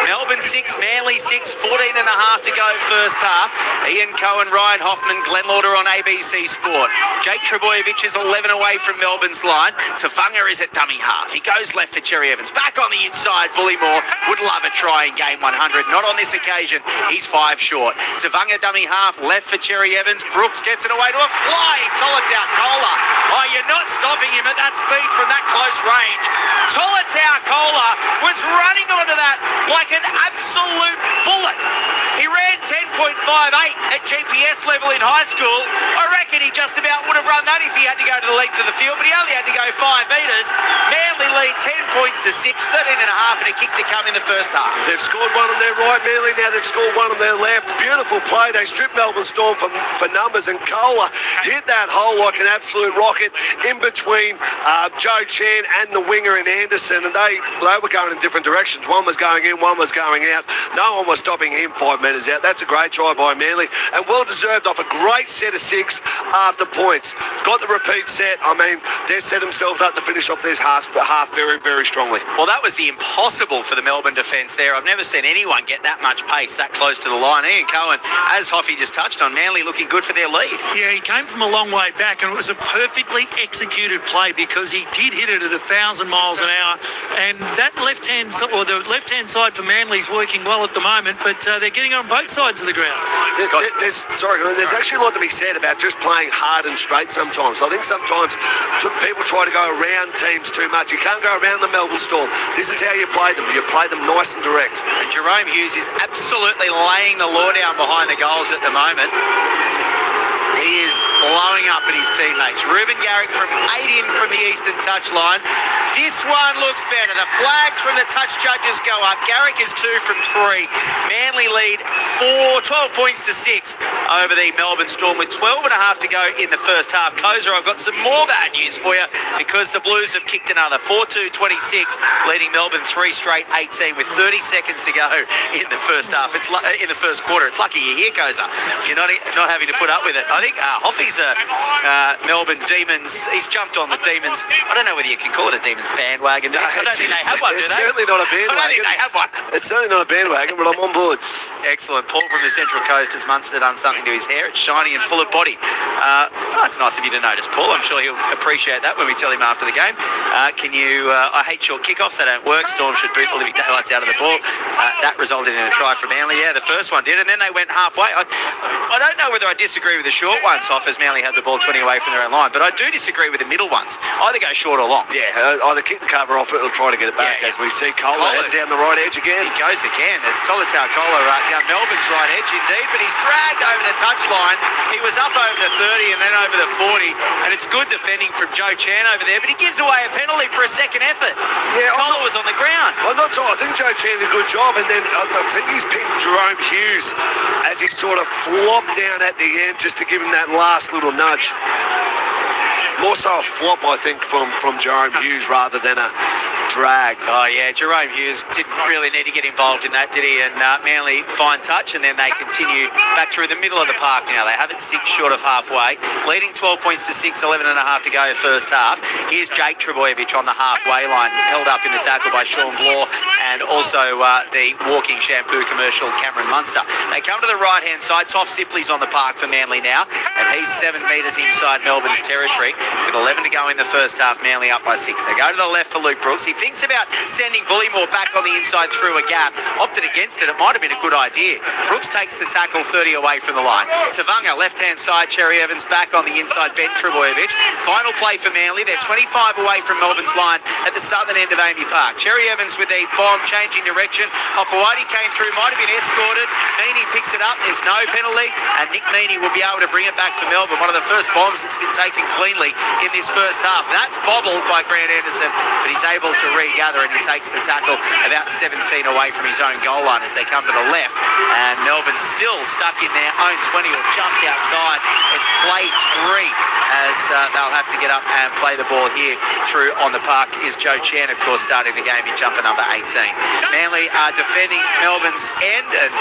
Melbourne 6, Manly 6, 14 and a half to go first half. Ian Cohen, Ryan Hoffman, Glenn Lauder on ABC Sport. Jake Trebojevic is 11 away from Melbourne's line. Tavanga is at dummy half. He goes left for Cherry Evans. Back on the inside, Bullymore would love a try in game 100. Not on this occasion. He's 5 short. Tavanga dummy half, left for Cherry Evans. Brooks gets it away to a flying Tolotau Kola. Oh, you're not stopping him at that speed from that close range. Tolotau Kola was running onto that like an absolute bullet. He ran 10.58 at GPS level in high school. I reckon he just about would have run that if he had to go to the length of the field, but he only had to go 5 metres. Manly lead 10 points to 6, 13 and a half, and a kick to come in the first half. They've scored one on their right, Manly. Now they've scored one on their left. Beautiful play. They stripped Melbourne Storm for numbers, and Kola hit that hole like an absolute rocket in between Joe Chan and the winger in Anderson, and they were going in different directions. One was going in, one was going out. No one was stopping him 5 metres out. That's a great try by Manly, and well deserved off a great set of 6 after points. Got the repeat set. I mean, they set themselves up to finish off this half very, very strongly. Well, that was the impossible for the Melbourne defence there. I've never seen anyone get that much pace that close to the line. Ian Cohen, as Hoffy just touched on, Manly looking good for their lead. Yeah, he came from a long way back, and it was a perfectly executed play because he did hit it at 1,000 miles an hour. And that left-hand side for Manly is working well at the moment, but they're getting on both sides of the ground. There's actually a lot to be said about just playing hard and straight sometimes. I think sometimes people try to go around teams too much. You can't go around the Melbourne Storm. This is how you play them. You play them nice and direct. And Jerome Hughes is absolutely laying the law down behind the goals at the moment. He is blowing up at his teammates. Ruben Garrick from 8 in from the eastern touchline. This one looks better. The flags from the touch judges go up. Garrick is 2 from 3. Manly lead 12 points to 6 over the Melbourne Storm with 12 and a half to go in the first half. Koza, I've got some more bad news for you because the Blues have kicked another 4-2-26, leading Melbourne 3 straight 18 with 30 seconds to go in the first half. It's in the first quarter. It's lucky you're here, Koza. You're not having to put up with it. I think Hoffy's a Melbourne Demons. He's jumped on the Demons. I don't know whether you can call it a Demons bandwagon. I don't think they have one, do they? It's certainly not a bandwagon. I don't think they have one. It's certainly not a bandwagon, but I'm on board. Excellent. Paul from the Central Coast has Munster done something to his hair. It's shiny and full of body. It's nice of you to notice, Paul. I'm sure he'll appreciate that when we tell him after the game. I hate short kickoffs. They don't work. Storm should boot the living daylights out of the ball. That resulted in a try from Manly. Yeah, the first one did, and then they went halfway. I don't know whether I disagree with the short ones off as Manly had the ball 20 away from their own line, but I do disagree with the middle ones. Either go short or long. Yeah, either kick the cover off it or try to get it back, as we see Kohler heading down the right edge again. He goes again as Tolitau Kohler down Melbourne's right edge indeed, but he's dragged over the touchline. He was up over the 30 and then over the 40, and it's good defending from Joe Chan over there, but he gives away a penalty for a second effort. Yeah, Kohler was on the ground. I'm not sure. I think Joe Chan did a good job, and then I think he's picked Jerome Hughes as he sort of flopped down at the end just to give him that last little nudge. More so a flop, I think, from Jerome Hughes rather than a drag. Oh, yeah, Jerome Hughes didn't really need to get involved in that, did he? And Manly fine touch, and then they continue back through the middle of the park now. They have it 6 short of halfway, leading 12 points to 6, 11 and a half to go first half. Here's Jake Trbojevic on the halfway line, held up in the tackle by Sean Bloor, and also the walking shampoo commercial Cameron Munster. They come to the right-hand side. Toff Sipley's on the park for Manly now, and he's 7 metres inside Melbourne's territory. With 11 to go in the first half, Manly up by 6. They go to the left for Luke Brooks. He thinks about sending Bullymore back on the inside through a gap. Opted against it. It might have been a good idea. Brooks takes the tackle 30 away from the line. Tavanga, left-hand side. Cherry Evans back on the inside. Ben Trbojevic. Final play for Manly. They're 25 away from Melbourne's line at the southern end of Amy Park. Cherry Evans with a bomb changing direction. Hopewadi came through. Might have been escorted. Meany picks it up. There's no penalty. And Nick Meany will be able to bring it back for Melbourne. One of the first bombs that's been taken cleanly in this first half. That's bobbled by Grant Anderson, but he's able to regather, and he takes the tackle about 17 away from his own goal line as they come to the left, and Melbourne still stuck in their own 20 or just outside. It's play 3 as they'll have to get up and play the ball here through on the park is Joe Chan, of course, starting the game in jumper number 18. Manly are defending Melbourne's end, and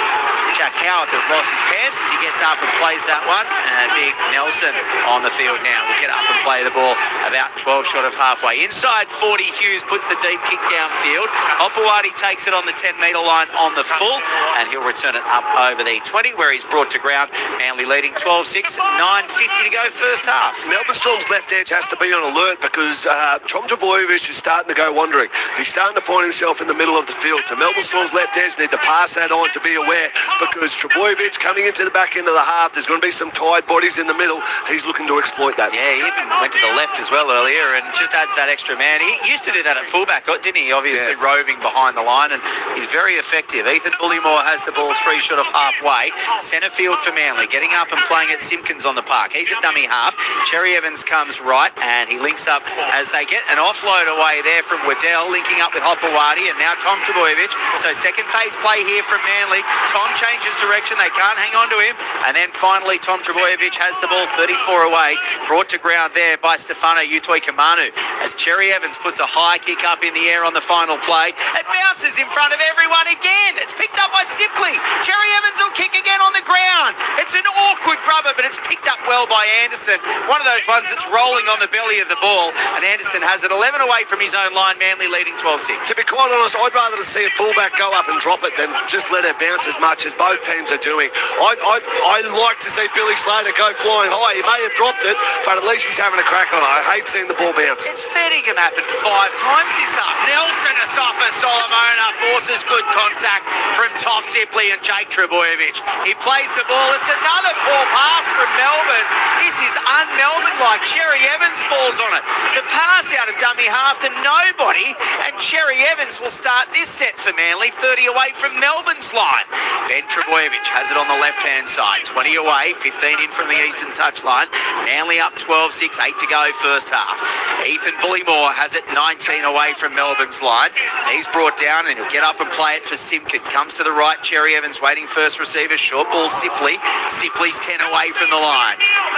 Jack Howarth has lost his pants as he gets up and plays that one, and Big Nelson on the field now will get up and play the ball about 12 short of halfway. Inside 40, Hughes puts the deep kick downfield. Hopewadi takes it on the 10-metre line on the full, and he'll return it up over the 20 where he's brought to ground. Manly leading 12-6, 9:50 to go first half. Melbourne Storm's left edge has to be on alert because Tom Trbojevic is starting to go wandering. He's starting to find himself in the middle of the field. So Melbourne Storm's left edge need to pass that on to be aware, because Trbojevic coming into the back end of the half, there's going to be some tired bodies in the middle. He's looking to exploit that. Yeah, he even went to the left as well earlier and just adds that extra man. He used to do that at fullback, didn't he? Obviously roving behind the line, and he's very effective. Ethan Bullymore has the ball 3 short of halfway. Centre field for Manly, getting up and playing at Simpkins on the park. He's a dummy half. Cherry Evans comes right, and he links up as they get an offload away there from Waddell, linking up with Hopewadi, and now Tom Trbojevic. So second phase play here from Manly. Tom changes direction. They can't hang on to him. And then finally, Tom Trbojevic has the ball 34 away, brought to ground there by Stefano Utoi-Kamanu as Cherry Evans puts a high kick up in the air on the final play. It bounces in front of everyone again. It's picked up by Sipley. Cherry Evans will kick again on the ground. It's an awkward grubber, but it's picked up well by Anderson. One of those ones that's rolling on the belly of the ball, and Anderson has it 11 away from his own line. Manly leading 12-6. To be quite honest, I'd rather see a fullback go up and drop it than just let it bounce as much as both teams are doing. I like to see Billy Slater go flying high. He may have dropped it, but at least he's having a crack on it. I hate seeing the ball bounce. It's Fettingham happened 5 times this half. Nelson Asafa Solomona forces good contact from Toff Sipley and Jake Trbojevic. He plays the ball. It's another poor pass from Melbourne. This is un-Melbourne-like. Cherry Evans falls on it. The pass out of dummy half to nobody, and Cherry Evans will start this set for Manly, 30 away from Melbourne's line. Ben Trbojevic has it on the left-hand side, 20 away, 15 in from the eastern touchline. Manly up 12-6, 8 to go first half. Ethan Bullymore has it 19 away from Melbourne's line. He's brought down and he'll get up and play it for Simpkin. Comes to the right, Cherry Evans waiting first receiver, short ball Sipley. Sipley's 10 away from the line.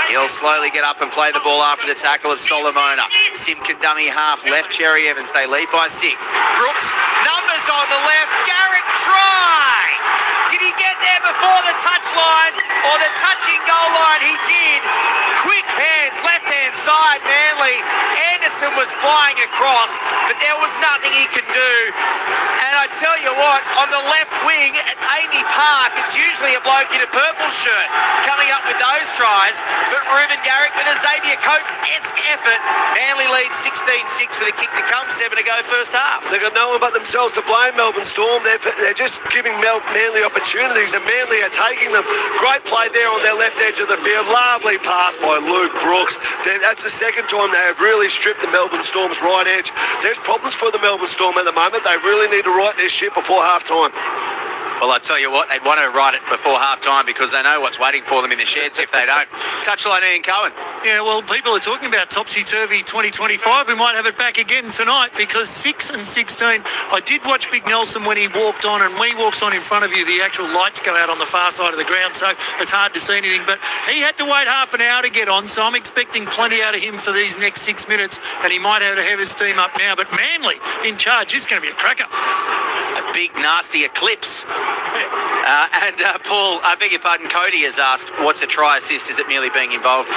He'll slowly get up and play the ball after the tackle of Solomona. Simpkin dummy half left, Cherry Evans. They lead by 6. Brooks, numbers on the left. Garrett try. Did he get there before the touchline or the touching goal line? He did. Anderson was flying across, but there was nothing he could do. And I tell you what, on the left wing at Amy Park, it's usually a bloke in a purple shirt coming up with those tries, but Ruben Garrick with a Xavier Coates-esque effort. Manly leads 16-6 with a kick to come, 7 to go first half. They've got no one but themselves to blame, Melbourne Storm. They're just giving Manly opportunities, and Manly are taking them. Great play there on their left edge of the field. Lovely pass by Luke Brooks. That's the second time they have really stripped the Melbourne Storm's right edge. There's problems for the Melbourne Storm at the moment. They really need to right their ship before half-time. Well, I tell you what, they'd want to write it before half-time because they know what's waiting for them in the sheds if they don't. Touchline, Ian Cohen. Yeah, well, people are talking about topsy-turvy 2025. We might have it back again tonight because 6 and 16. I did watch Big Nelson when he walked on, and when he walks on in front of you, the actual lights go out on the far side of the ground, so it's hard to see anything. But he had to wait half an hour to get on, so I'm expecting plenty out of him for these next 6 minutes, and he might have to have his steam up now. But Manly in charge, it's going to be a cracker. A big, nasty eclipse. Paul, I beg your pardon, Cody has asked, what's a try assist? Is it merely being involved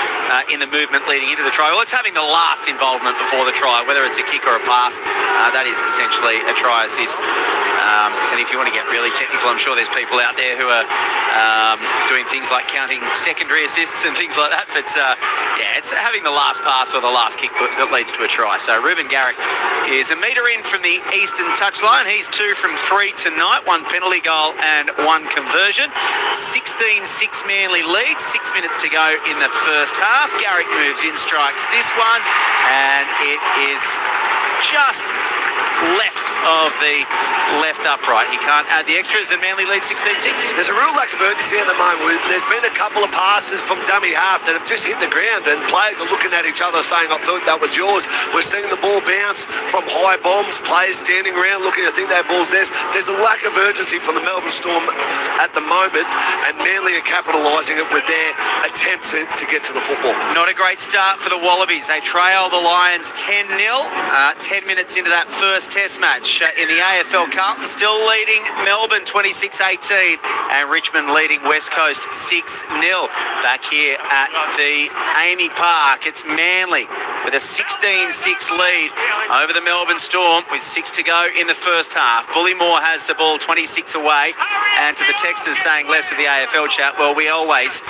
in the movement leading into the try? Well, it's having the last involvement before the try, whether it's a kick or a pass. That is essentially a try assist. And if you want to get really technical, I'm sure there's people out there who are doing things like counting secondary assists and things like that. But yeah, it's having the last pass or the last kick that leads to a try. So Ruben Garrick is a metre in from the eastern touchline. He's 2 from 3 tonight, 1 penalty goal and 1 conversion. 16-6 Manly lead, 6 minutes to go in the first half. Garrick moves in, strikes this one, and it is just left of the left upright. He can't add the extras, and Manly lead 16-6. There's a real lack of urgency at the moment. There's been a couple of passes from dummy half that have just hit the ground, and players are looking at each other saying, I thought that was yours. We're seeing the ball bounce from high bombs, players standing around looking, I think that ball's theirs. There's a lack of urgency from the Melbourne Storm at the moment, and Manly are capitalising it with their attempts to get to the football. Not a great start for the Wallabies. They trail the Lions 10-0, 10 minutes into that first test match. In the AFL, Carlton still leading Melbourne 26-18, and Richmond leading West Coast 6-0. Back here at the Amy Park, it's Manly with a 16-6 lead over the Melbourne Storm with 6 to go in the first half. Bullymore has the ball 26 away, and to the texters saying less of the AFL chat, well, we always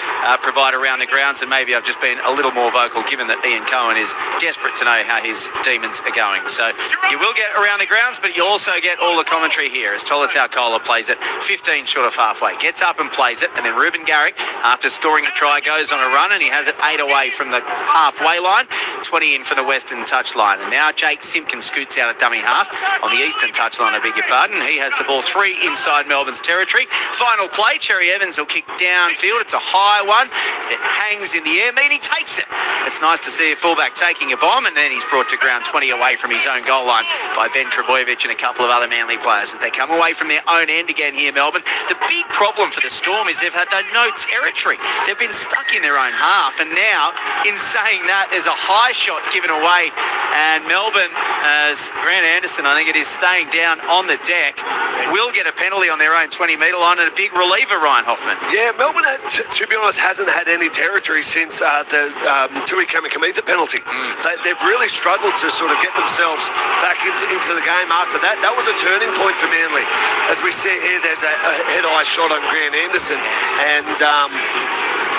provide around the grounds, and maybe I've just been a little more vocal given that Ian Cohen is desperate to know how his Demons are going. So you will get around the grounds, but you'll also get all the commentary here as Tolotau Kola plays it 15 short of halfway, gets up and plays it, and then Ruben Garrick, after scoring a try, goes on a run, and he has it 8 away from the halfway line, 20 in from the western touchline. And now Jake Simpkin scoots out at dummy half on the eastern touchline, I beg your pardon. He has the ball 3 inside Melbourne's territory. Final play, Cherry Evans will kick downfield. It's a high one. It hangs in the air. Meany takes it. It's nice to see a fullback taking a bomb, and then he's brought to ground 20 away from his own goal line by Ben Trebojevic and a couple of other Manly players as they come away from their own end again here, Melbourne. The big problem for the Storm is they've had no territory. They've been stuck in their own half, and now, in saying that, there's a high shot given away, and Melbourne, as Grant Anderson, I think it is, staying down on the deck, will get a penalty on their own 20-metre line, and a big reliever, Ryan Hoffman. Yeah, Melbourne, to be honest, hasn't had any territory since the Tui Kamikamica penalty. They've really struggled to sort of get themselves back into the game after that. That was a turning point for Manly. As we see here, there's a head-eye shot on Grant Anderson, and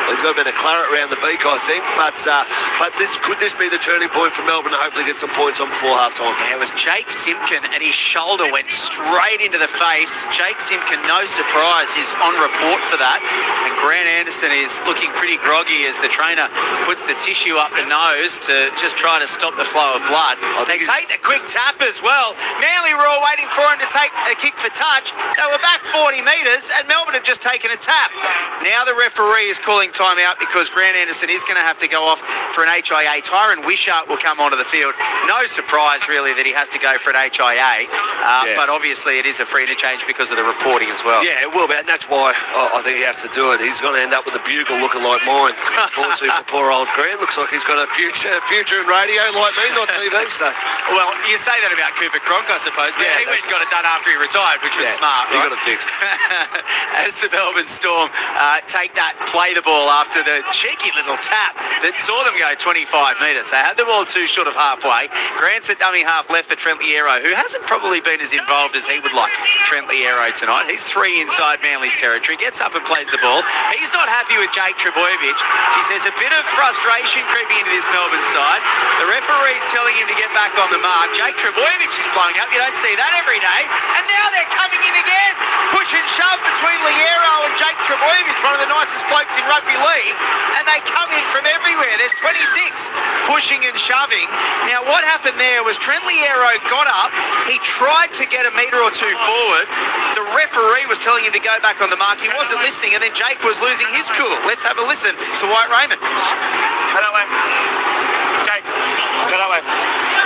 he's got a bit of claret around the beak, I think. But could this be the turning point for Melbourne to hopefully get some points on before half-time? Yeah, it was Jake Simpkin, and his shoulder went straight into the face. Jake Simpkin, no surprise, is on report for that. And Grant Anderson is looking pretty groggy as the trainer puts the tissue up the nose to just try to stop the flow of blood. They take the quick tap as well. Manly were all waiting for him to take a kick for touch. They were back 40 metres, and Melbourne have just taken a tap. Now the referee is calling time out because Grant Anderson is going to have to go off for an HIA. Tyron Wishart will come onto the field. No surprise, really, that he has to go for an HIA. But obviously it is a free interchange because of the reporting as well. Yeah, it will be, and that's why I think he has to do it. He's going to end up with a bugle looking like mine. Unfortunately for poor old Grant, looks like he's got a future in radio like me, not TV. So, well, you say that about Cooper Cronk, I suppose. But he went and got it done after he retired, which was smart. mark. You Right? got it fixed. As the Melbourne Storm take that, play the ball after the cheeky little tap that saw them go 25 metres. They had the ball too short of halfway. Grant's at dummy half left for Trent Liero, who hasn't probably been as involved as he would like. Trent Liero tonight. He's 3 inside Manly's territory. Gets up and plays the ball. He's not happy with Jake Trbojevic. There's a bit of frustration creeping into this Melbourne side. The referee's telling him to get back on the mark. Jake Trbojevic is blowing up. You don't see that every day. And now they're coming in again. Push and shove between Liero and Jake Trbojevic, one of the nicest blokes in rugby league. And they come in from everywhere. There's 26 pushing and shoving. Now, what happened there was Trent Liero got up. He tried to get a metre or two forward. The referee was telling him to go back on the mark. He wasn't listening, and then Jake was losing his cool. Let's have a listen to White Raymond. Go that way. Jake, go that way.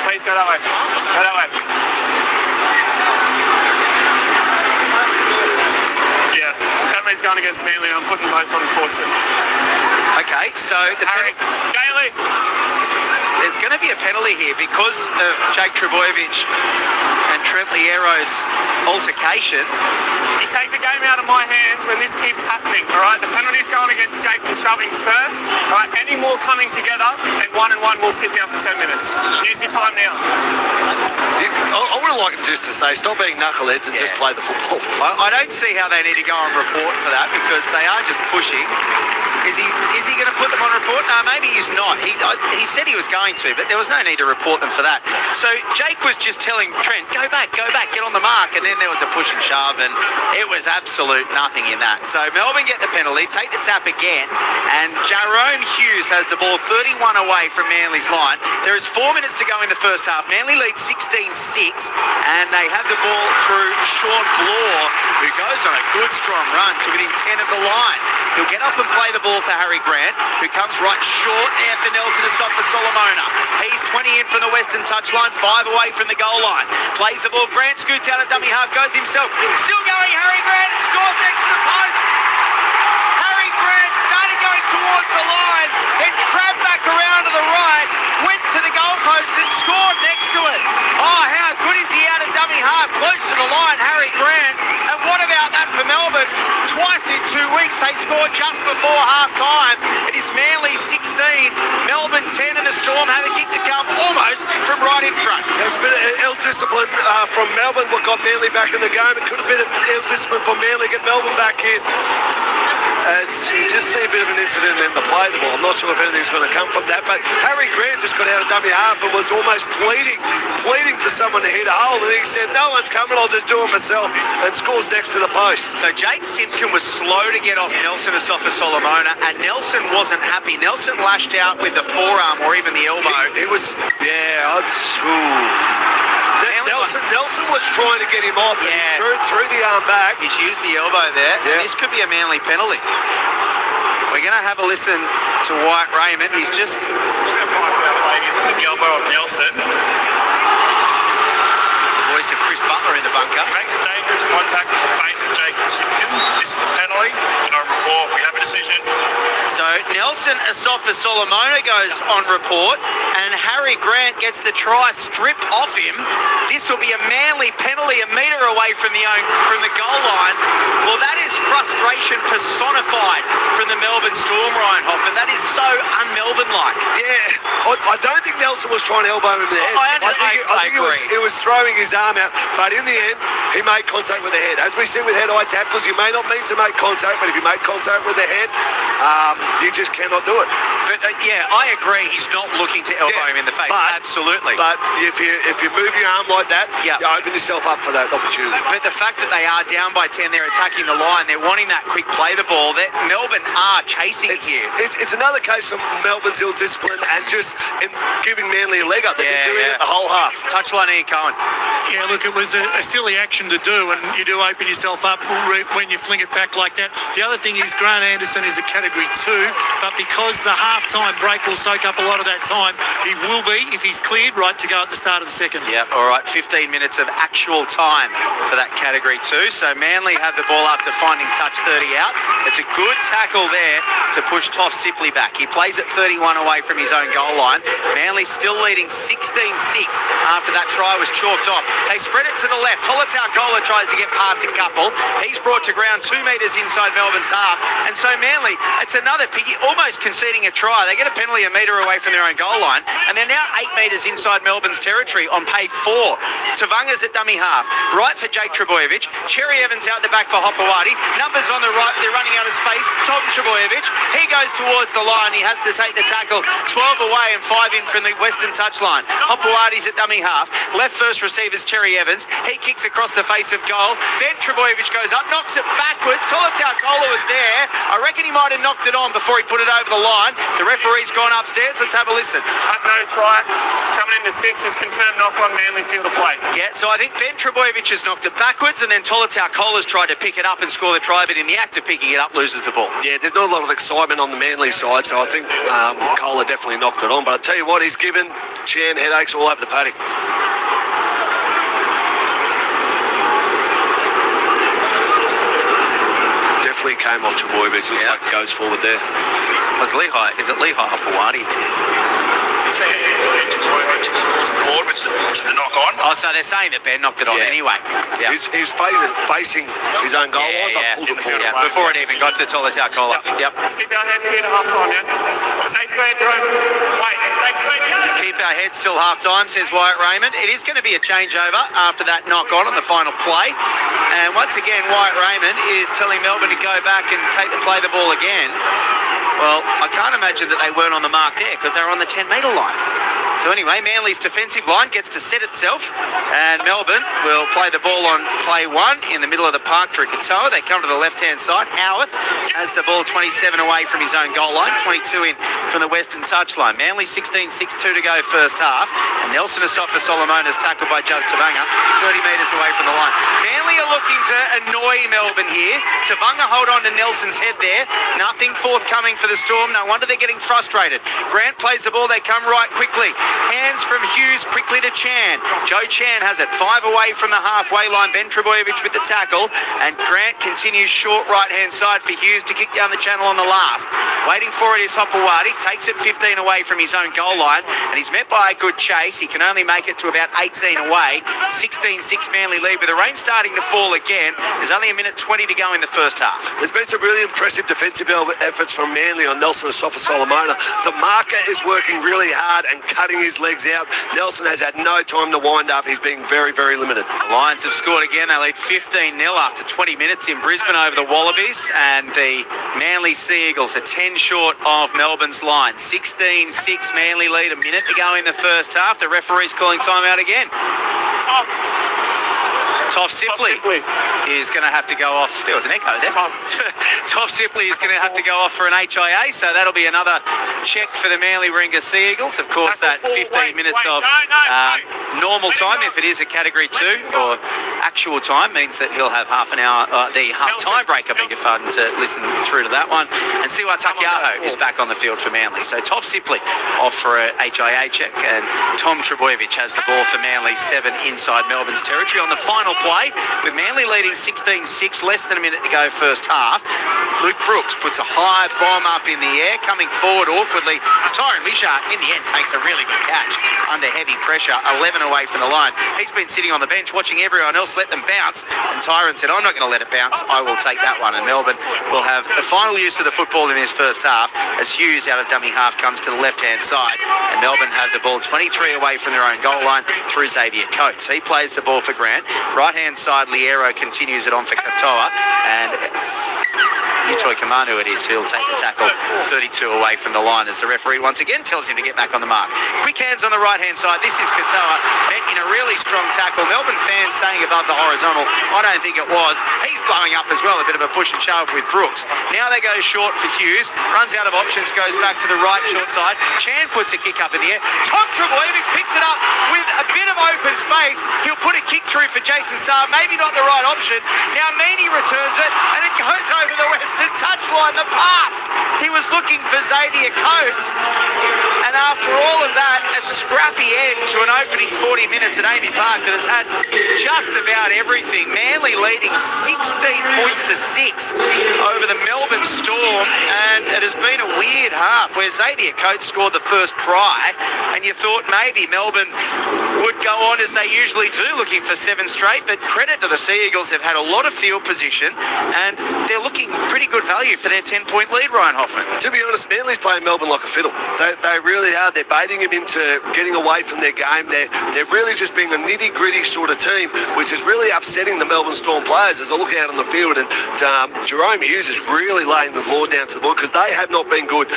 Please go that way. Go that way. Yeah, that means going against Manly. I'm putting both on course. Okay, so the Harry, Daly. There's going to be a penalty here because of Jake Trbojevic and Trent Liero's altercation. You take the game out of my hands when this keeps happening, all right? The penalty's going against Jake for shoving first, all right? Any more coming together, and one will sit down for 10 minutes. Use your time now. I would have liked him just to say, stop being knuckleheads and just play the football. I don't see how they need to go on report for that because they are just pushing. Is he going to put them on report? No, maybe he's not. He said he was going to, but there was no need to report them for that. So Jake was just telling Trent, go back, get on the mark, and then there was a push and shove, and it was absolute nothing in that. So Melbourne get the penalty, take the tap again, and Jarome Hughes has the ball 31 away from Manly's line. There is 4 minutes to go in the first half. Manly leads 16-6, and they have the ball through Sean Blore, who goes on a good strong run to within 10 of the line. He'll get up and play the ball for Harry Grant, who comes right short there for Nelson Asafa-Solomona. He's 20 in from the western touchline, 5 away from the goal line. Plays the ball, Grant scoots out of dummy half, goes himself. Still going, Harry Grant, and scores next to the post. Harry Grant started going towards the line, then crabbed back around to the right, went to the goalpost and scored next to it. Oh, how good is he out of dummy half, close to the line, Harry Grant. And what about that for Melbourne? Twice in 2 weeks they scored just before half-time. It is Manly 16, Melbourne 10, and the Storm have a kick to come almost from right in front. There's a bit of ill-discipline from Melbourne, what got Manly back in the game. It could have been ill-discipline from Manly, get Melbourne back in. As you just see a bit of an incident in the play the ball. I'm not sure if anything's going to come from that, but Harry Grant just got out of dummy half and was almost pleading for someone to hit a hole, and he said, no one's coming, I'll just do it myself, and scores next to the post. So Jake Simpkin was slow to get off Nelson Asafa-Solomona, and Nelson wasn't happy. Nelson lashed out with the forearm or even the elbow. It was, Nelson was trying to get him off, and he threw the arm back. He's used the elbow there. Yeah. This could be a Manly penalty. We're going to have a listen to White Raymond. He's just... The elbow of Nelson. It's the voice of Chris Butler in the bunker. Makes dangerous contact with the face of Jake Simpkin. This is a penalty. No report. We have a decision. So Nelson Asafa-Solomona goes on report, and Harry Grant gets the try stripped off him. This will be a Manly penalty, a metre away from the goal line. Well, that is frustration personified from the Melbourne Storm, Ryan Hoffman. That is so un-Melbourne-like. Yeah, I don't think Nelson was trying to elbow him in the head. I think he was throwing his arm out, but in the end, he made contact with the head. As we see with head-eye tackles, you may not mean to make contact, but if you make contact with the head, you just cannot do it. But I agree. He's not looking to elbow him in the face. Absolutely. But if you move your arm like that, you open yourself up for that opportunity. But the fact that they are down by 10, they're attacking the line, they're wanting that quick play the ball. Melbourne are chasing here. It's another case of Melbourne's ill-discipline and just giving Manly a leg up. They've been doing it the whole half. Touchline Ian Cohen. Yeah, look, it was a silly action to do, and you do open yourself up when you fling it back like that. The other thing is Grant Anderson is a Category 2. but because the half-time break will soak up a lot of that time, he will be, if he's cleared, right to go at the start of the second. Yeah, all right, 15 minutes of actual time for that category 2. So Manly have the ball after finding touch 30 out. It's a good tackle there to push Toff Sipley back. He plays at 31 away from his own goal line. Manly still leading 16-6 after that try was chalked off. They spread it to the left. Tolutau tries to get past a couple. He's brought to ground 2 metres inside Melbourne's half. And so Manly, it's another piggy, almost conceding a try. They get a penalty a metre away from their own goal line. And they're now 8 metres inside Melbourne's territory on pay 4. Tavanga's at dummy half. Right for Jake Trebojevic. Cherry Evans out the back for Hopewadi. Numbers on the right. They're running out of space. Tom Trebojevic. He goes towards the line. He has to take the tackle 12 away and 5 in from the western touchline. Hopewadi's at dummy half. Left first receiver's Cherry Evans. He kicks across the face of goal. Then Trebojevic goes up, knocks it backwards. Tolutau was there. I reckon he might have knocked it on before he put it over the line. The referee's gone upstairs. Let's have a listen. No try. Coming into 6 is confirmed knock on Manly field of play. Yeah, so I think Ben Trebojevic has knocked it backwards, and then Tolutau tried to pick it up and score the try, but in the act of picking it up, loses the ball. Yeah, there's not a lot of excitement on the Manly side, so I think Kohler definitely knocked it on. But I tell you what, he's given Chan headaches all over the paddock. Definitely came off Trebojevic. Looks like it goes forward there. Was Lehigh? Is it Lehigh Hopewadi? Forward, which is a knock on. Oh, so they're saying that Ben knocked it on anyway. Yeah. He's facing his own goal line, but pulled it forward. Yeah, before it even got to Tolutau. Yep. Let's keep our heads here to half time, yeah? Stay square, Jerome. Wait, stay square, Jerome. Keep our heads till half time, says Wyatt Raymond. It is going to be a changeover after that knock on the final play. And once again, Wyatt Raymond is telling Melbourne to go back and play the ball again. Well, I can't imagine that they weren't on the mark there because they were on the 10-metre line. So anyway, Manly's defensive line gets to set itself, and Melbourne will play the ball on play 1 in the middle of the park to Katoa. They come to the left-hand side. Howarth has the ball 27 away from his own goal line, 22 in from the western touchline. Manly 16-6, 2 to go first half, and Nelson Asafa Solomon is tackled by Juz Tavanga, 30 metres away from the line. Manly are looking to annoy Melbourne here. Tavanga hold on to Nelson's head there. Nothing forthcoming for the Storm. No wonder they're getting frustrated. Grant plays the ball. They come right quickly. Hands from Hughes quickly to Chan. Joe Chan has it 5 away from the halfway line. Ben Trebojevic with the tackle, and Grant continues short right-hand side for Hughes to kick down the channel on the last. Waiting for it is Hopewadi. Takes it 15 away from his own goal line, and he's met by a good chase. He can only make it to about 18 away. 16-6 Manly lead with the rain starting to fall again. There's only a minute 20 to go in the first half. There's been some really impressive defensive efforts from Manly on Nelson Asafa Solomona. The marker is working really hard and cutting his legs out. Nelson has had no time to wind up. He's being very, very limited. The Lions have scored again. They lead 15-0 after 20 minutes in Brisbane over the Wallabies, and the Manly Sea Eagles are 10 short of Melbourne's line. 16-6 Manly lead, a minute to go in the first half. The referee's calling time out again. Toff Sipley is going to have to go off. There was an echo there. Toff Sipley is going to have to go off for an HIA, so that'll be another check for the Manly Warringah Sea Eagles. Of course, that 15 minutes of normal time, if it is a Category 2 or actual time, means that he'll have half an hour, the half-time break, I beg your pardon, to listen through to that one. And Siwa Takiaho is back on the field for Manly. So Toff Sipley off for a HIA check, and Tom Trebojevic has the ball for Manly, 7 inside Melbourne's territory on the final play, with Manly leading 16-6, less than a minute to go first half. Luke Brooks puts a high bomb up in the air, coming forward awkwardly. Tyron Mishar, in the end, takes a really good catch under heavy pressure, 11 away from the line. He's been sitting on the bench watching everyone else let them bounce, and Tyron said, I'm not going to let it bounce, I will take that one. And Melbourne will have the final use of the football in this first half, as Hughes out of dummy half comes to the left-hand side, and Melbourne have the ball 23 away from their own goal line through Xavier Coates. He plays the ball for Grant. Right-hand side, Liero continues it on for Katoa, and Utoi Kamanu it is who'll take the tackle 32 away from the line, as the referee once again tells him to get back on the mark. Quick hands on the right-hand side. This is Katoa, bent in a really strong tackle. Melbourne fans saying above the horizontal. I don't think it was. He's blowing up as well, a bit of a push and shove with Brooks. Now they go short for Hughes. Runs out of options, goes back to the right short side. Chan puts a kick up in the air. Tom Trebojevic picks it up with a bit of open space. He'll put a kick through for Jason Saab. Maybe not the right option. Now Mini returns it, and it goes over the western to touchline, the pass. He was looking for Xavier Coates. And after all of that, a scrappy end to an opening 40 minutes at Amy Park that has had just about everything. Manly leading 16 points to 6 over the Melbourne Storm. And it has been a weird half where Xavier Coates scored the first try. And you thought maybe Melbourne would go on as they usually do, looking for 7 straight. But credit to the Sea Eagles, they've had a lot of field position. And they're looking pretty good value for their 10-point lead, Ryan Hoffman. To be honest, Manly's playing Melbourne like a fiddle. They really are. They're baiting him into getting away from their game. They're really just being a nitty-gritty sort of team, which is really upsetting the Melbourne Storm players as I look out on the field. And Jerome Hughes is really laying the law down to the board because they have not been good.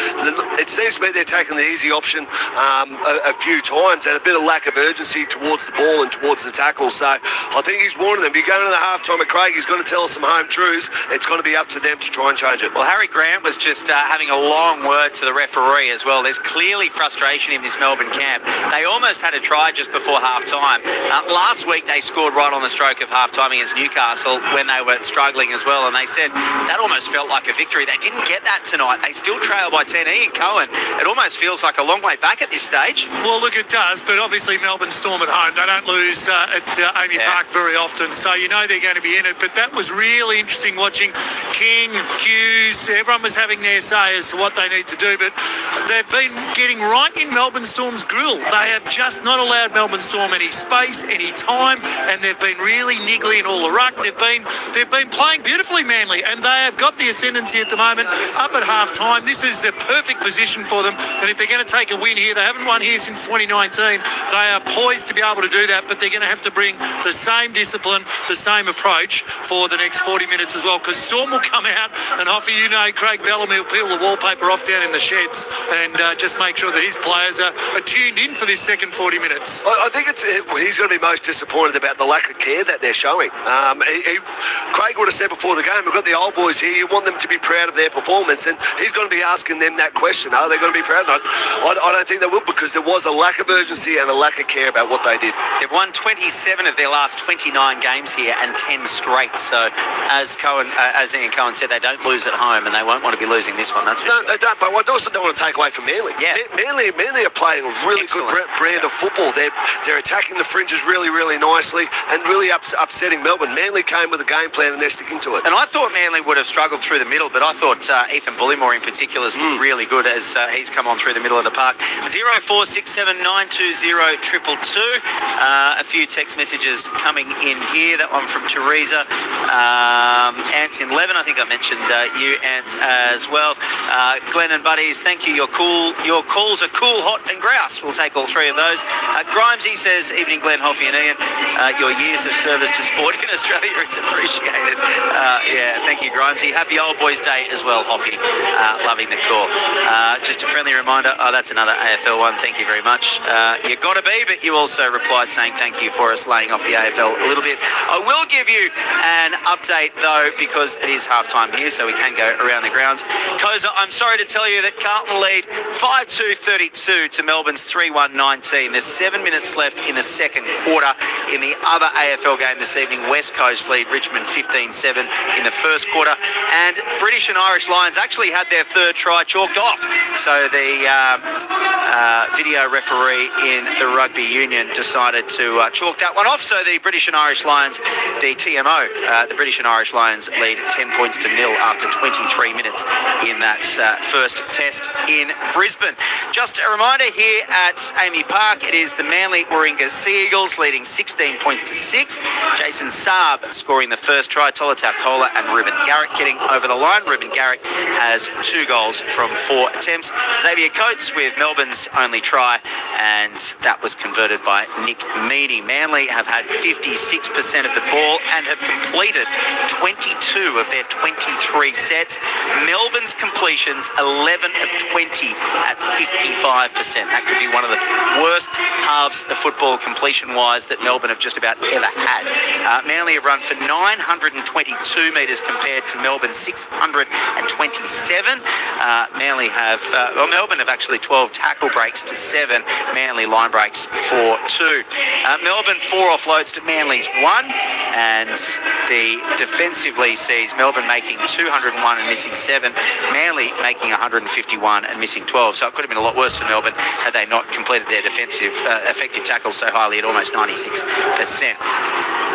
It seems to me they're taking the easy option a few times and a bit of lack of urgency towards the ball and towards the tackle. So I think he's warning them. You're going to the halftime at Craig, he's going to tell us some home truths. It's going to be up to them to try and change it. Well, Harry Grant was just having a long word to the referee as well. There's clearly frustration in this Melbourne camp. They almost had a try just before half-time. Last week they scored right on the stroke of half-time against Newcastle when they were struggling as well, and they said that almost felt like a victory. They didn't get that tonight. They still trail by 10. Ian Cohen, it almost feels like a long way back at this stage. Well, look, it does, but obviously Melbourne Storm at home, they don't lose at Amy Park very often, so you know they're going to be in it. But that was really interesting watching King, Hughes, everyone was having their say as to what they need to do, but they've been getting right in Melbourne Storm's grill. They have just not allowed Melbourne Storm any space, any time, and they've been really niggly in all the ruck. They've been playing beautifully, Manly, and they have got the ascendancy at the moment up at half-time. This is a perfect position for them, and if they're going to take a win here, they haven't won here since 2019, they are poised to be able to do that, but they're going to have to bring the same discipline, the same approach for the next 40 minutes as well, because Storm will come out and offer, Craig Bellamy will peel the wallpaper off down in the sheds and just make sure that his players are tuned in for this second 40 minutes. I think he's going to be most disappointed about the lack of care that they're showing. Craig would have said before the game, we've got the old boys here, you want them to be proud of their performance, and he's going to be asking them that question. Are they going to be proud? I don't think they will, because there was a lack of urgency and a lack of care about what they did. They've won 27 of their last 29 games here and 10 straight. So as Ian Cohen said, they don't lose at home, and they won't want to be losing this one. That's for sure. They don't. But I also don't want to take away from Manly. Yeah. Manly are playing a really Excellent. good brand of football. They're attacking the fringes really, really nicely and really upsetting Melbourne. Manly came with a game plan and they're sticking to it. And I thought Manly would have struggled through the middle, but I thought Ethan Bullymore in particular is really good as he's come on through the middle of the park. 0467920222. A few text messages coming in here. That one from Teresa. Ants in Leven, I think I mentioned you, Ants, as well. Glenn and Buddies, thank you. Your calls are cool, hot and grouse. We'll take all three of those. Grimesy says, evening Glenn, Hoffy and Ian. Your years of service to sport in Australia is appreciated. Thank you, Grimesy. Happy Old Boys Day as well, Hoffy. Loving the call. Just a friendly reminder, that's another AFL one. Thank you very much. You got to be, but you also replied saying thank you for us laying off the AFL a little bit. I will give you an update though, because it is half-time here, so we can go around the grounds. Koza, I'm sorry to tell you that Carlton lead 5-2-32 to Melbourne's 3-1-19. There's 7 minutes left in the second quarter. In the other AFL game this evening, West Coast lead Richmond 15-7 in the first quarter. And British and Irish Lions actually had their third try chalked off. So the video referee in the Rugby Union decided to chalk that one off. So the British and Irish Lions, the TMO, the British and Irish Lions lead 10 points to 0 after 23 minutes in that first test in Brisbane. Just a reminder here at Amy Park, it is the Manly Warringah Sea Eagles leading 16 points to 6. Jason Saab scoring the first try. Tolotau Kola and Ruben Garrick getting over the line. Ruben Garrick has 2 goals from 4 attempts. Xavier Coates with Melbourne's only try, and that was converted by Nick Meaney. Manly have had 56% of the ball and have completed 22 of their 23 sets. Melbourne's completions 11 of 20 at 55%. That could be one of the worst halves of football completion-wise that Melbourne have just about ever had. Manly have run for 900 622 metres compared to Melbourne's 627. Melbourne have actually 12 tackle breaks to 7. Manly line breaks for 2. Melbourne 4 offloads to Manly's 1, and the defensively sees Melbourne making 201 and missing 7. Manly making 151 and missing 12. So it could have been a lot worse for Melbourne had they not completed their defensive effective tackles so highly at almost 96%.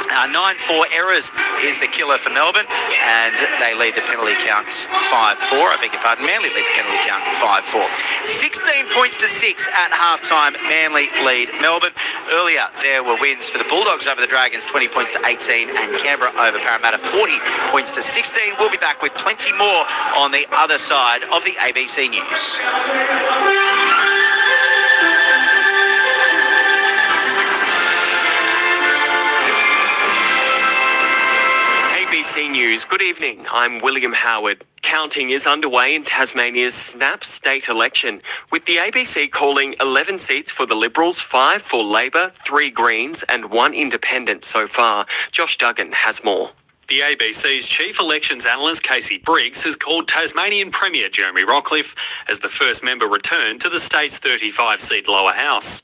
9-4 errors is the killer for Melbourne, and they lead the penalty count 5-4. I beg your pardon, Manly lead the penalty count 5-4. 16 points to 6 at halftime. Manly lead Melbourne. Earlier, there were wins for the Bulldogs over the Dragons, 20 points to 18, and Canberra over Parramatta, 40 points to 16. We'll be back with plenty more on the other side of the ABC News. ABC News. Good evening. I'm William Howard. Counting is underway in Tasmania's snap state election, with the ABC calling 11 seats for the Liberals, 5 for Labor, 3 Greens and 1 Independent so far. Josh Duggan has more. The ABC's chief elections analyst Casey Briggs has called Tasmanian Premier Jeremy Rockliff as the first member returned to the state's 35-seat lower house.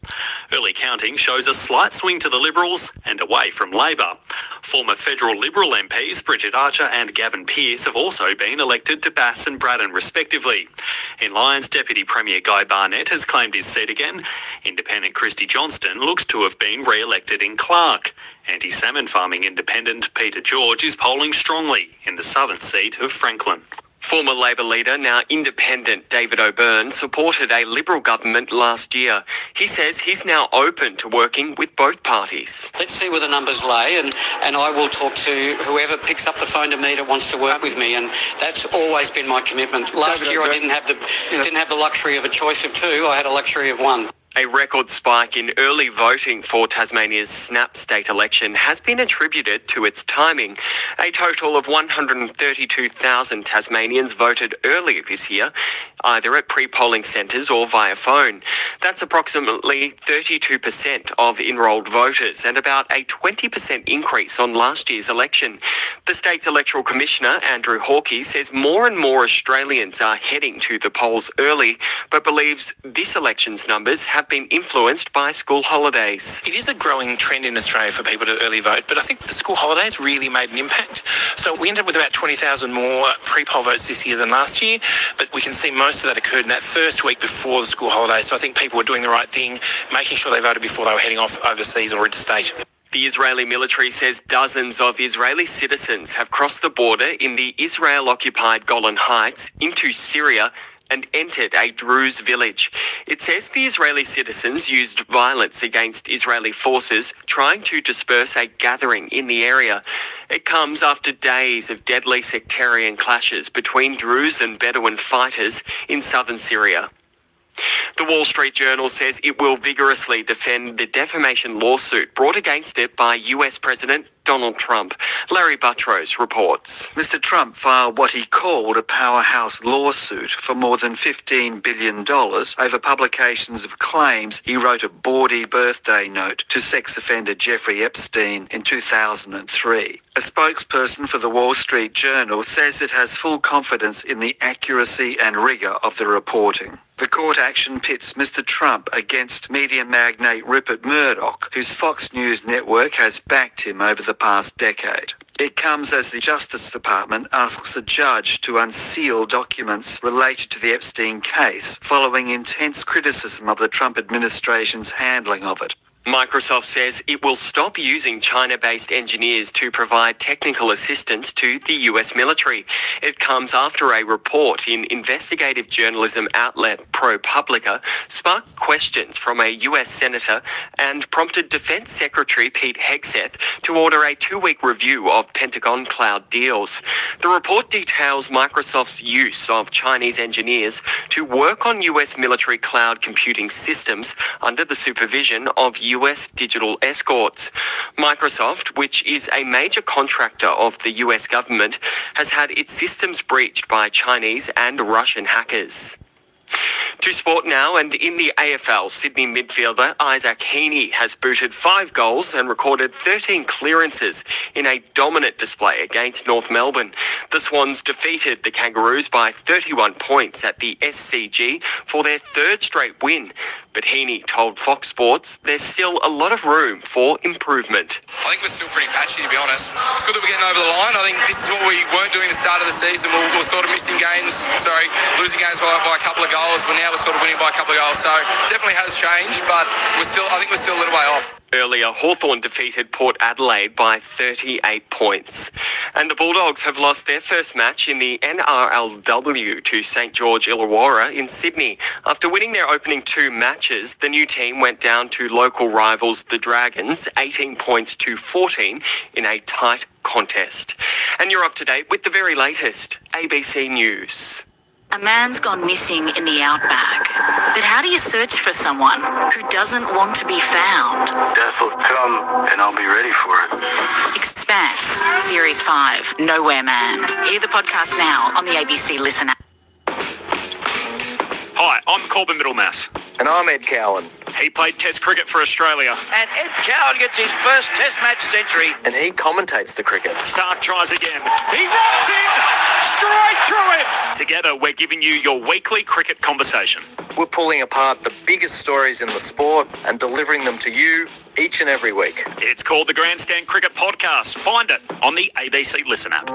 Early counting shows a slight swing to the Liberals and away from Labor. Former federal Liberal MPs Bridget Archer and Gavin Pearce have also been elected to Bass and Braddon respectively. In Lions, Deputy Premier Guy Barnett has claimed his seat again. Independent Christy Johnston looks to have been re-elected in Clark. Anti-salmon farming independent Peter George is polling strongly in the southern seat of Franklin. Former Labor leader, now Independent David O'Byrne, supported a Liberal government last year. He says he's now open to working with both parties. Let's see where the numbers lay, and I will talk to whoever picks up the phone to me that wants to work with me, and that's always been my commitment. Last year I didn't have the luxury of a choice of 2, I had a luxury of 1. A record spike in early voting for Tasmania's snap state election has been attributed to its timing. A total of 132,000 Tasmanians voted early this year, either at pre-polling centres or via phone. That's approximately 32% of enrolled voters and about a 20% increase on last year's election. The state's electoral commissioner, Andrew Hawkey, says more and more Australians are heading to the polls early, but believes this election's numbers have been influenced by school holidays. It is a growing trend in Australia for people to early vote, but I think the school holidays really made an impact. So we ended up with about 20,000 more pre-poll votes this year than last year, but we can see most of that occurred in that first week before the school holidays. So I think people were doing the right thing, making sure they voted before they were heading off overseas or interstate. The Israeli military says dozens of Israeli citizens have crossed the border in the Israel-occupied Golan Heights into Syria and entered a Druze village. It says the Israeli citizens used violence against Israeli forces trying to disperse a gathering in the area. It comes after days of deadly sectarian clashes between Druze and Bedouin fighters in southern Syria. The Wall Street Journal says it will vigorously defend the defamation lawsuit brought against it by US President Donald Trump. Larry Buttrose reports. Mr. Trump filed what he called a powerhouse lawsuit for more than $15 billion over publications of claims he wrote a bawdy birthday note to sex offender Jeffrey Epstein in 2003. A spokesperson for the Wall Street Journal says it has full confidence in the accuracy and rigour of the reporting. The court action pits Mr. Trump against media magnate Rupert Murdoch, whose Fox News network has backed him over the past decade. It comes as the Justice Department asks a judge to unseal documents related to the Epstein case, following intense criticism of the Trump administration's handling of it. Microsoft says it will stop using China-based engineers to provide technical assistance to the US military. It comes after a report in investigative journalism outlet ProPublica sparked questions from a US senator and prompted Defense Secretary Pete Hegseth to order a 2-week review of Pentagon cloud deals. The report details Microsoft's use of Chinese engineers to work on US military cloud computing systems under the supervision of US digital escorts. Microsoft, which is a major contractor of the US government, has had its systems breached by Chinese and Russian hackers. To sport now, and in the AFL, Sydney midfielder Isaac Heaney has booted 5 goals and recorded 13 clearances in a dominant display against North Melbourne. The Swans defeated the Kangaroos by 31 points at the SCG for their 3rd straight win. But Heaney told Fox Sports there's still a lot of room for improvement. I think we're still pretty patchy, to be honest. It's good that we're getting over the line. I think this is what we weren't doing at the start of the season. We're sort of losing games by a couple of goals, but now we're sort of winning by a couple of goals. So definitely has changed, but I think we're still a little way off. Earlier, Hawthorn defeated Port Adelaide by 38 points. And the Bulldogs have lost their first match in the NRLW to St George Illawarra in Sydney. After winning their opening 2 matches, the new team went down to local rivals the Dragons, 18 points to 14 in a tight contest. And you're up to date with the very latest ABC News. A man's gone missing in the outback. But how do you search for someone who doesn't want to be found? Death will come, and I'll be ready for it. Expanse, Series 5, Nowhere Man. Hear the podcast now on the ABC Listen app. Hi, I'm Corbin Middlemass. And I'm Ed Cowan. He played Test cricket for Australia. And Ed Cowan gets his first Test match century. And he commentates the cricket. Stark tries again. He runs in! Straight through it! Together, we're giving you your weekly cricket conversation. We're pulling apart the biggest stories in the sport and delivering them to you each and every week. It's called the Grandstand Cricket Podcast. Find it on the ABC Listen app.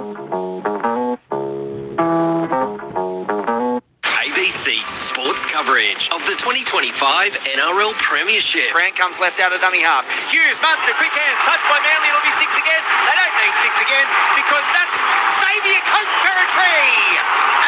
ABC Sports coverage of the 2025 NRL Premiership. Grant comes left out of dummy half. Hughes, Munster, quick hands, touched by Manly, it'll be 6 again. They don't need 6 again because that's Xavier Coates territory.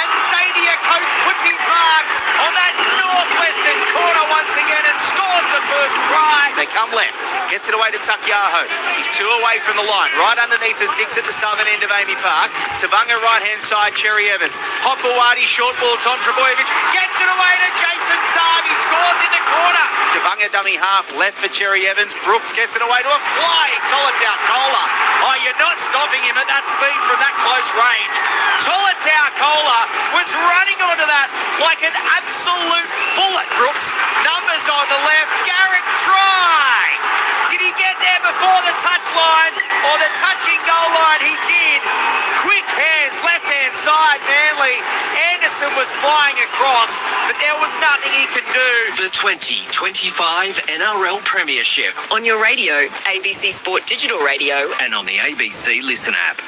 And Xavier Coates puts his mark on that northwestern corner once again and scores the first try. They come left, gets it away to Takiaho. He's 2 away from the line, right underneath the sticks at the southern end of Amy Park. Tavanga right-hand side, Cherry Evans. Hopawati, short ball, Tom Trebojevic gets it away to Jason Saab. He scores in the corner. Tavanga dummy half, left for Cherry Evans. Brooks gets it away to a flying Tolotau Kola. Oh, you're not stopping him at that speed from that close range. Tolotau Kola was running onto that like an absolute bullet, Brooks. Numbers on the left. Garrick try. Did he get there before the touchline or the touching goal line? He did. Quick hands, left-hand side, Manly. Anderson was flying across, but there was nothing he could do. The 2025 NRL Premiership on your radio, ABC Sport Digital Radio, and on the ABC Listen app.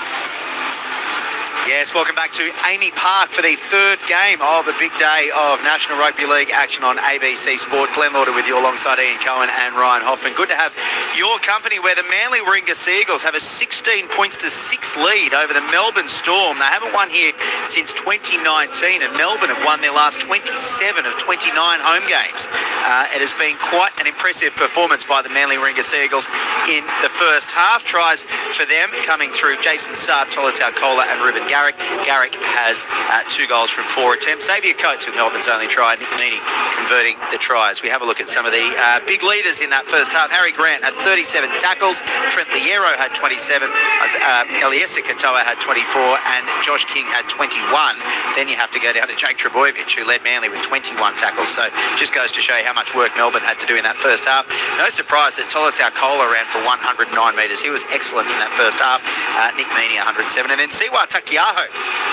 Yes, welcome back to Amy Park for the 3rd game of a big day of National Rugby League action on ABC Sport. Glenn Lauder with you alongside Ian Cohen and Ryan Hoffman. Good to have your company where the Manly Warringah Seagulls have a 16 points to 6 lead over the Melbourne Storm. They haven't won here since 2019 and Melbourne have won their last 27 of 29 home games. It has been quite an impressive performance by the Manly Warringah Seagulls in the first half. Tries for them coming through Jason Saab, Tolotau Kola and Ruben Garrick. Garrick has 2 goals from 4 attempts. Xavier Coates with Melbourne's only try, Nick Meaney converting the tries. We have a look at some of the big leaders in that first half. Harry Grant had 37 tackles. Trent Liero had 27. Eliesa Katoa had 24 and Josh King had 21. Then you have to go down to Jake Trebojevic, who led Manly with 21 tackles. So just goes to show you how much work Melbourne had to do in that first half. No surprise that Tolotau Kola ran for 109 metres. He was excellent in that first half. Nick Meaney 107. And then Siwa Takiaho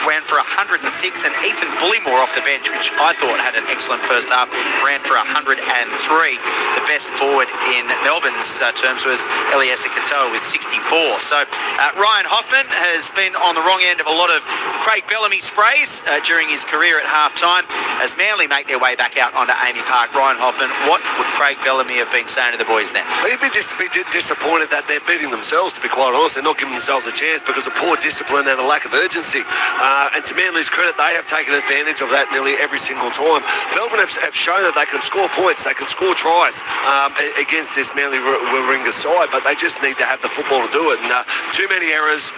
ran for 106, and Ethan Bullymore off the bench, which I thought had an excellent first half, ran for 103. The best forward in Melbourne's terms was Eliesa Katoa with 64. So Ryan Hoffman has been on the wrong end of a lot of Craig Bellamy sprays during his career at halftime as Manly make their way back out onto Amy Park. Ryan Hoffman, what would Craig Bellamy have been saying to the boys then? He'd be just disappointed that they're beating themselves, to be quite honest. They're not giving themselves a chance because of poor discipline and a lack of urgency. And to Manly's credit, they have taken advantage of that nearly every single time. Melbourne have shown that they can score points, they can score tries against this Manly Warringah side, but they just need to have the football to do it. And too many errors,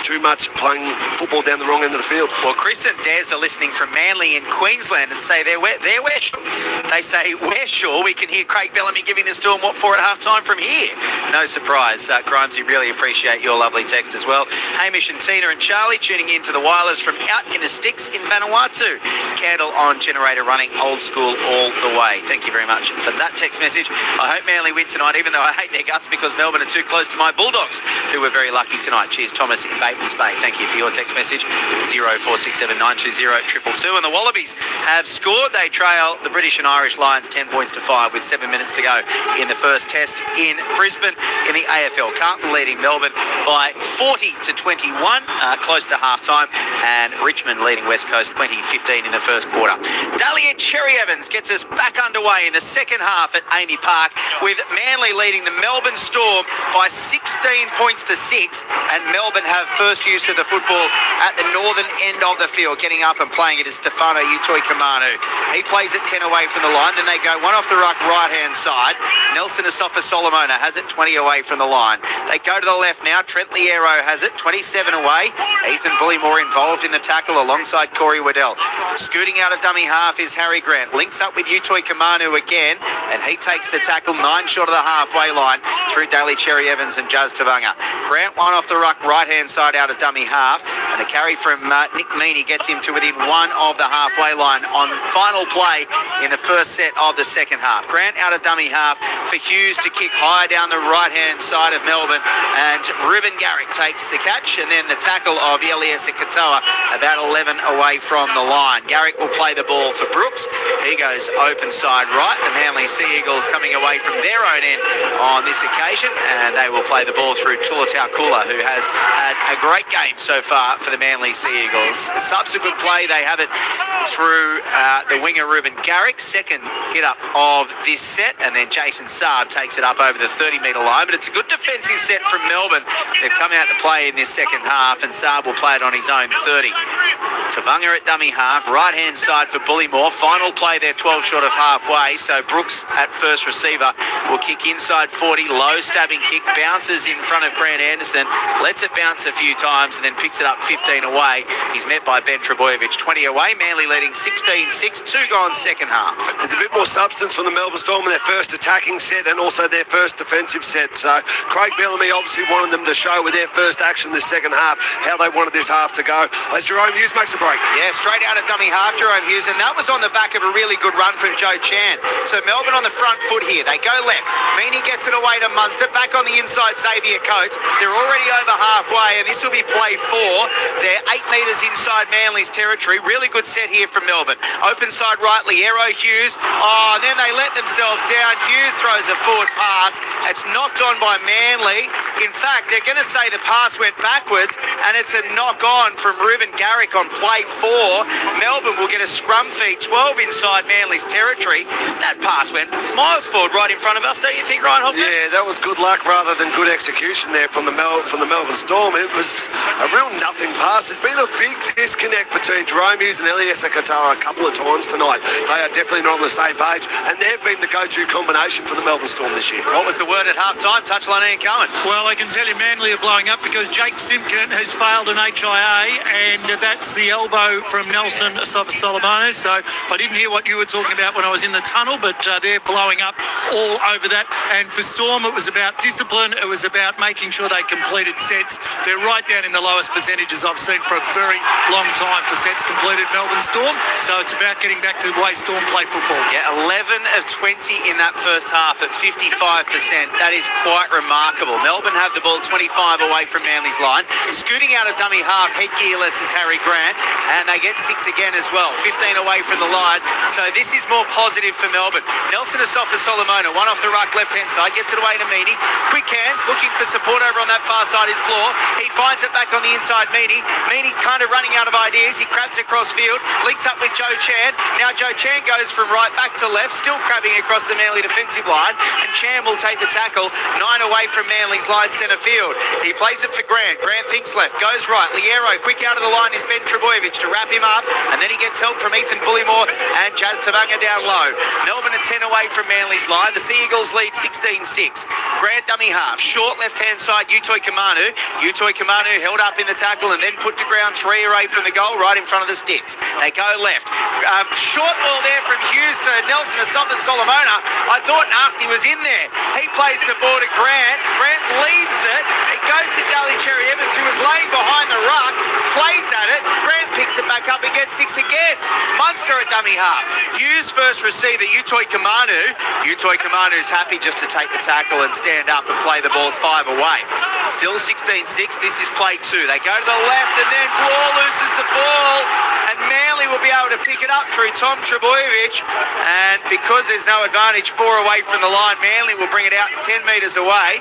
too much playing football down the wrong end of the field. Well, Chris and Des are listening from Manly in Queensland and say we're sure. They say we're sure we can hear Craig Bellamy giving the Storm what for at halftime from here. No surprise. Grimesy, really appreciate your lovely text as well. Hamish and Tina and Charlie tuning tuning into the wireless from out in the sticks in Vanuatu. Candle on generator running, old school all the way. Thank you very much for that text message. I hope Manly win tonight, even though I hate their guts because Melbourne are too close to my Bulldogs, who were very lucky tonight. Cheers, Thomas in Batemans Bay. Thank you for your text message. 0467 920 222. And the Wallabies have scored. They trail the British and Irish Lions 10 points to 5 with 7 minutes to go in the first test in Brisbane in the AFL. Carlton leading Melbourne by 40 to 21, close to half-time, and Richmond leading West Coast 20-15 in the first quarter. Dahlia Cherry Evans gets us back underway in the second half at Amy Park, with Manly leading the Melbourne Storm by 16 points to 6, and Melbourne have first use of the football at the northern end of the field. Getting up and playing it is Stefano Utoi-Kamanu. He plays it 10 away from the line, then they go one off the ruck right-hand side. Nelson Asafa-Solomona has it 20 away from the line. They go to the left now. Trent Liero has it 27 away. Ethan Bullymore involved in the tackle alongside Corey Waddell. Scooting out of dummy half is Harry Grant. Links up with Utoi-Kamanu again, and he takes the tackle 9 short of the halfway line through Daly Cherry Evans and Jazz Tavanga. Grant one off the ruck right-hand side out of dummy half, and the carry from Nick Meaney gets him to within 1 of the halfway line on final play in the first set of the second half. Grant out of dummy half for Hughes to kick high down the right-hand side of Melbourne, and Ruben Garrick takes the catch, and then the tackle of Eliesa Katoa about 11 away from the line. Garrick will play the ball for Brooks. He goes open side right. The Manly Sea Eagles coming away from their own end on this occasion, and they will play the ball through Tulatau Kula, who has had a great game so far for the Manly Sea Eagles. A subsequent play, they have it through the winger Ruben Garrick, second hit up of this set, and then Jason Saab takes it up over the 30-metre line. But it's a good defensive set from Melbourne. They've come out to play in this second half, and Saab will play it on his own 30. Tavanga at dummy half, right-hand side for Bullymore. Final play there, 12 short of halfway. So Brooks at first receiver will kick inside 40, low stabbing kick, bounces in front of Grant Anderson, lets it bounce a few times, and then picks it up 15 away. He's met by Ben Trebojevic, 20 away. Manly leading 16-6, 2 gone second half. There's a bit more substance from the Melbourne Storm in their first attacking set and also their first defensive set. So Craig Bellamy obviously wanted them to show with their first action this second half how they wanted this half to go. As Jerome Hughes makes a break. Yeah, straight out of dummy half, Jerome Hughes, and that was on the back of a really good run from Joe Chan. So Melbourne on the front foot here. They go left. Meaney gets it away to Munster. Back on the inside, Xavier Coates. They're already over halfway, and this will be play 4. They're 8 metres inside Manly's territory. Really good set here from Melbourne. Open side right, Liero Hughes. Oh, and then they let themselves down. Hughes throws a forward pass. It's knocked on by Manly. In fact, they're going to say the pass went backwards, and it's a knock on from Ruben Garrick on play 4. Melbourne will get a scrum feed, 12 inside Manly's territory. That pass went miles forward right in front of us, don't you think, Ryan Hoffman? Yeah, that was good luck rather than good execution there from the Melbourne Storm. It was a real nothing pass. There's been a big disconnect between Jerome Hughes and Eliesa Katoa a couple of times tonight. They are definitely not on the same page, and they've been the go-to combination for the Melbourne Storm this year. What was the word at half-time? Touchline Ian Cohen. Well, I can tell you Manly are blowing up because Jake Simpkin has failed an HIA, and that's the elbow from Nelson Asafa-Solomona. So I didn't hear what you were talking about when I was in the tunnel, but they're blowing up all over that. And for Storm, it was about discipline. It was about making sure they completed sets. They're right down in the lowest percentages I've seen for a very long time for sets completed, Melbourne Storm. So it's about getting back to the way Storm play football. Yeah, 11 of 20 in that first half at 55%. That is quite remarkable. Melbourne have the ball 25 away from Manly's line. Scooting out of dummy half, headgearless is Harry Grant, and they get 6 again as well. 15 away from the line. So this is more positive for Melbourne. Nelson Asafa-Solomona, one off the ruck left-hand side, gets it away to Meaney. Quick hands, looking for support over on that far side is Claw. He finds it back on the inside, Meaney. Meaney kind of running out of ideas. He crabs across field, links up with Joe Chan. Now Joe Chan goes from right back to left, still crabbing across the Manly defensive line, and Chan will take the tackle 9 away from Manly's line centre field. He plays it for Grant. Grant thinks left, goes right. Liero, quick out of the line is Ben Trebojevic to wrap him up, and then he gets help from Ethan Bullymore and Jazz Tavanga down low. Melbourne are 10 away from Manly's line. The Sea Eagles lead 16-6. Grant dummy half, short left-hand side, Utoi-Kamanu. Utoi-Kamanu held up in the tackle and then put to ground 3 away from the goal, right in front of the sticks. They go left. Short ball there from Hughes to Nelson Asafa-Solomona. I thought Nasty was in there. He plays the ball to Grant. Grant leads it. It goes to Daly Cherry Evans, who was laying behind the ruck, plays at gets 6 again. Munster at dummy half. Hughes first receiver, Utoi Kamanu. Utoi Kamanu's happy just to take the tackle and stand up and play the balls 5 away. Still 16-6. This is play 2. They go to the left and then Bloor loses the ball and Manly will be able to pick it up through Tom Trebojevic. And because there's no advantage 4 away from the line, Manly will bring it out 10 metres away.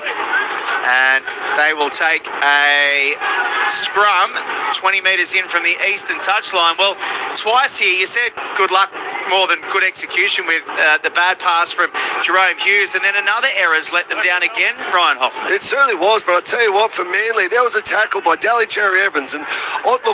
And they will take a scrum 20 metres in from the eastern touchline. Well, twice here you said good luck more than good execution with the bad pass from Jerome Hughes, and then another error's let them down again, Ryan Hoffman. It certainly was, but I'll tell you what, for Manly, there was a tackle by Daly Cherry Evans, and look,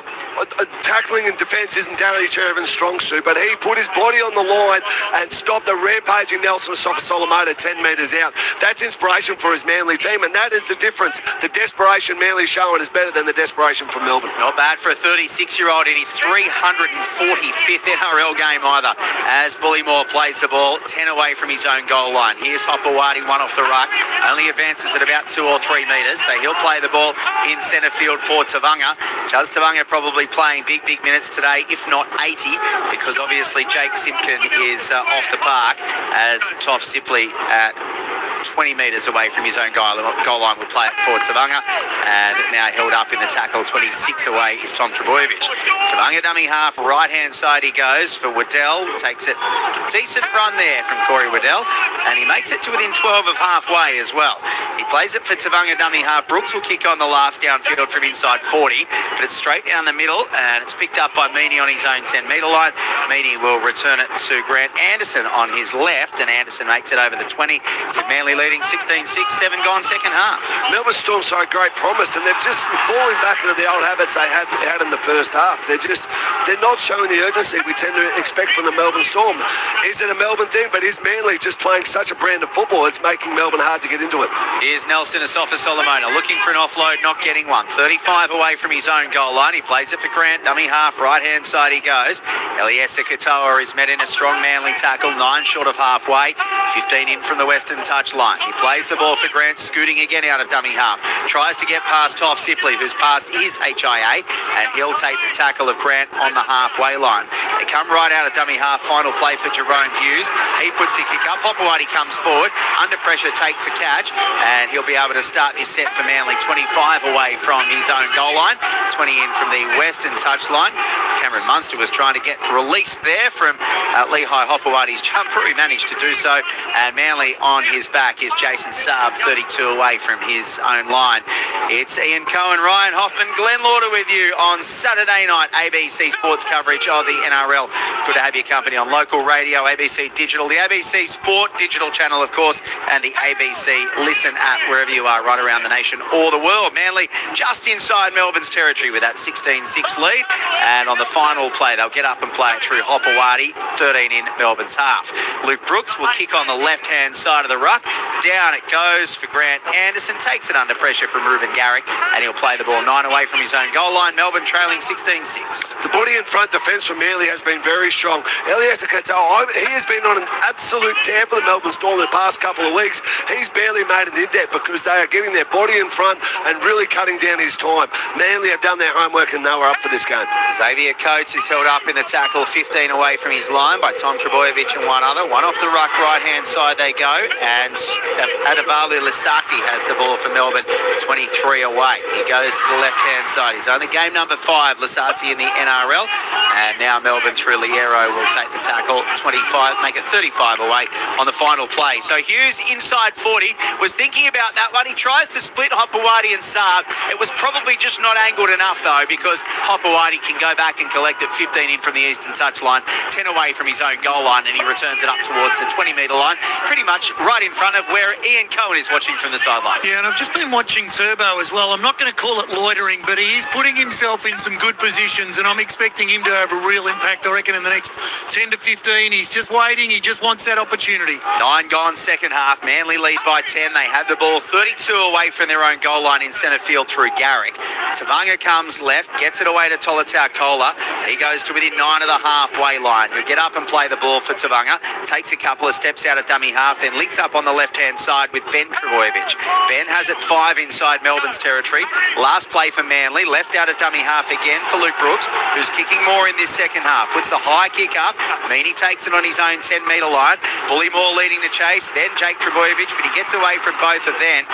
tackling and defence isn't Daly Cherry Evans' strong suit, but he put his body on the line and stopped a rampaging Nelson Solomona 10 metres out. That's inspiration for his Manly team, and that is the difference. The desperation Manly's showing is better than the desperation from Melbourne. Not bad for a 36-year-old in his 345th NRL game either, as Bullymore plays the ball 10 away from his own goal line. Here's Hopewadi, one off the ruck, only advances at about 2 or 3 metres, so he'll play the ball in centre field for Tavanga. Juz Tavanga probably playing big minutes today, if not 80, because obviously Jake Simpkin is off the park, as Toff Sipley at 20 metres away from his own goal line will play it for Tavanga, and now held up in the tackle 26 away is Tom Trebojevic. Tavanga dummy half, right hand side he goes for Waddell, takes it, decent run there from Corey Waddell, and he makes it to within 12 of halfway as well. He plays it for Tavanga dummy half. Brooks will kick on the last downfield from inside 40, but it's straight down the middle and it's picked up by Meany on his own 10 metre line. Meany will return it to Grant Anderson on his left, and Anderson makes it over the 20 with Manly leading 16-6, 7 gone second half. Melbourne Storm showed great promise, and they've just falling back into the old habits they had in the first half. They're not showing the urgency we tend to expect from the Melbourne Storm. Is it a Melbourne thing? But is Manly just playing such a brand of football? It's making Melbourne hard to get into it. Here's Nelson Asafa-Solomona looking for an offload, not getting one. 35 away from his own goal line. He plays it for Grant, dummy half, right hand side he goes. Eliesa Katoa is met in a strong Manly tackle, 9 short of halfway, 15 in from the western touch line. He plays the ball for Grant, scooting again out of dummy half. Tries to get past Toff Sipley, who's past his HIA, and he'll take the tackle of Grant on the halfway line. They come right out of dummy half, final play for Jerome Hughes. He puts the kick up, Hopewadi comes forward, under pressure takes the catch, and he'll be able to start this set for Manly 25 away from his own goal line, 20 in from the western touch line. Cameron Munster was trying to get released there from Lehigh Hopewadi's jumper. He managed to do so, and Manly on his back is Jason Saab, 32 away from his own line. It's Ian Cohen, Ryan Hoffman, Glenn Lauder with you on Saturday night ABC Sports coverage of the NRL. Good to have your company on local radio, ABC Digital, the ABC Sport Digital channel, of course, and the ABC Listen app, wherever you are right around the nation or the world. Manly just inside Melbourne's territory with that 16-6 lead, and on the final play they'll get up and play it through Hopewadi, 13 in Melbourne's half. Luke Brooks will kick on the left-hand side of the ruck. Down it goes for Grant Anderson, takes it under pressure from Ruben Garrick, and he'll play the ball 9 away from his own goal line. Melbourne trailing 16-6. The body in front defence from Manly has been very strong. Eliesa Katoa, he has been on an absolute tear for the Melbourne Storm the past couple of weeks. He's barely made it in there because they are getting their body in front and really cutting down his time. Manly have done their homework and they were up for this game. Xavier Coates is held up in the tackle, 15 away from his line by Tom Trebojevic and one other. One off the ruck, right-hand side they go, and Adavalu Lasati has the ball for Melbourne, 23 away. He goes to the left-hand side. He's only game number 5, Lasati in the NRL, and now Melbourne through Liero will take the tackle, 25, make it 35 away on the final play. So Hughes inside 40 was thinking about that one. He tries to split Hopewadi and Saab. It was probably just not angled enough though, because Hopewadi can go back and collect it 15 in from the eastern touch line, 10 away from his own goal line, and he returns it up towards the 20 metre line, pretty much right in front of where Ian Cohen is watching from the sideline. Yeah, and I've just been watching Turbo as well. I'm not going to call it loitering, but he is putting himself in some good positions, and I'm expecting him to have a real impact, I reckon, in the next 10 to 15. He's just waiting. He just wants that opportunity. 9 gone second half. Manly lead by 10. They have the ball 32 away from their own goal line in centre field through Garrick. Tavanga comes left, gets it away to Tolutau Kola. He goes to within 9 of the halfway line. He'll get up and play the ball for Tavanga. Takes a couple of steps out of dummy half, then links up on the left-hand side with Ben Trebojevic. Ben has it 5 inside Melbourne's territory. Last play for Manly, left out of dummy half again for Luke Brooks, who's kicking more in this second half. Puts the high kick up. Meany takes it on his own 10-metre line. Bullymore leading the chase, then Jake Trebojevic, but he gets away from both of them.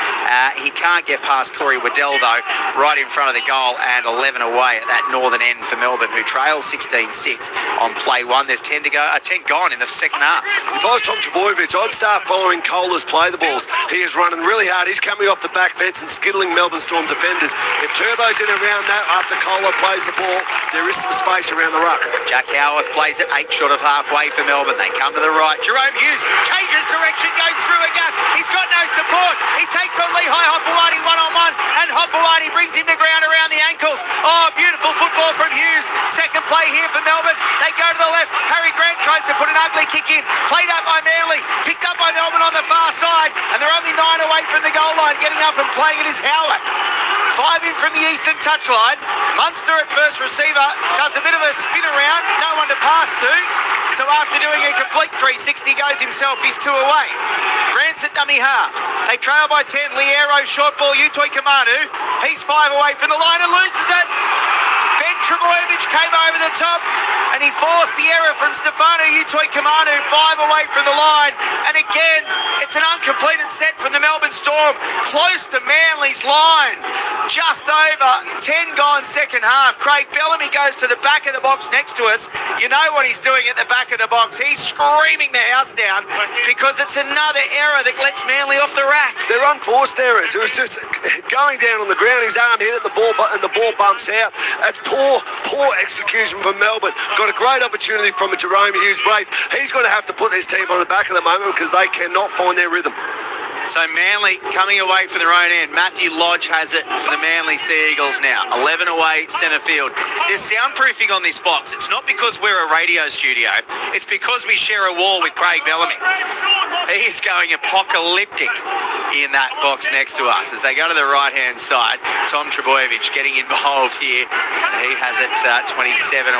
He can't get past Corey Waddell, though, right in front of the goal, and 11 away at that northern end for Melbourne, who trails 16-6 on play 1. There's 10 to go, 10 gone in the second half. If I was Tom Trebojevic, I'd start following Kohler's play the balls. He is running really hard. He's coming off the back fence and skittling Melbourne Storm defenders. If Turbo's in around that after Kohler plays the ball, there is some space around the ruck. Jack Howarth plays it 8 short of halfway for Melbourne. They come to the right. Jerome Hughes changes direction, goes through a gap. He's got no support. He takes on Lehigh Hopewadi one-on-one, and Hopewadi brings him to ground around the ankles. Oh, beautiful football from Hughes. Second play here for Melbourne. They go to the left. Harry Grant tries to put an ugly kick in. Played up by Manly. Picked up by Melbourne on the far side. And they're only 9 away from the goal line. Getting up and playing it is Howarth. 5 in from the eastern touchline. Munster at first receiver does a bit of a spin around. No one to pass to. So after doing a complete 360 goes himself. He's 2 away. Grant's at dummy half. They trail by 10. Liero short ball. Utoi Kamanu. He's 5 away from the line and loses it. Ben Trebojevic came over the top and he forced the error from Stefano Utoi Kamanu, 5 away from the line. And again, it's an uncompleted set from the Melbourne Storm, close to Manly's line. Just over 10 gone second half. Craig Bellamy goes to the back of the box next to us. You know what he's doing at the back of the box. He's screaming the house down because it's another error that lets Manly off the rack. They're unforced errors. It was just going down on the ground. His arm hit at the ball and the ball bumps out. That's poor execution from Melbourne. Got a great opportunity from a Jerome Hughes break. He's going to have to put his team on the back at the moment because they cannot find their rhythm. So Manly coming away from their own end. Matthew Lodge has it for the Manly Sea Eagles now. 11 away, centre field. There's soundproofing on this box. It's not because we're a radio studio. It's because we share a wall with Craig Bellamy. He's going apocalyptic in that box next to us as they go to the right-hand side. Tom Trebojevic getting involved here. He has it 27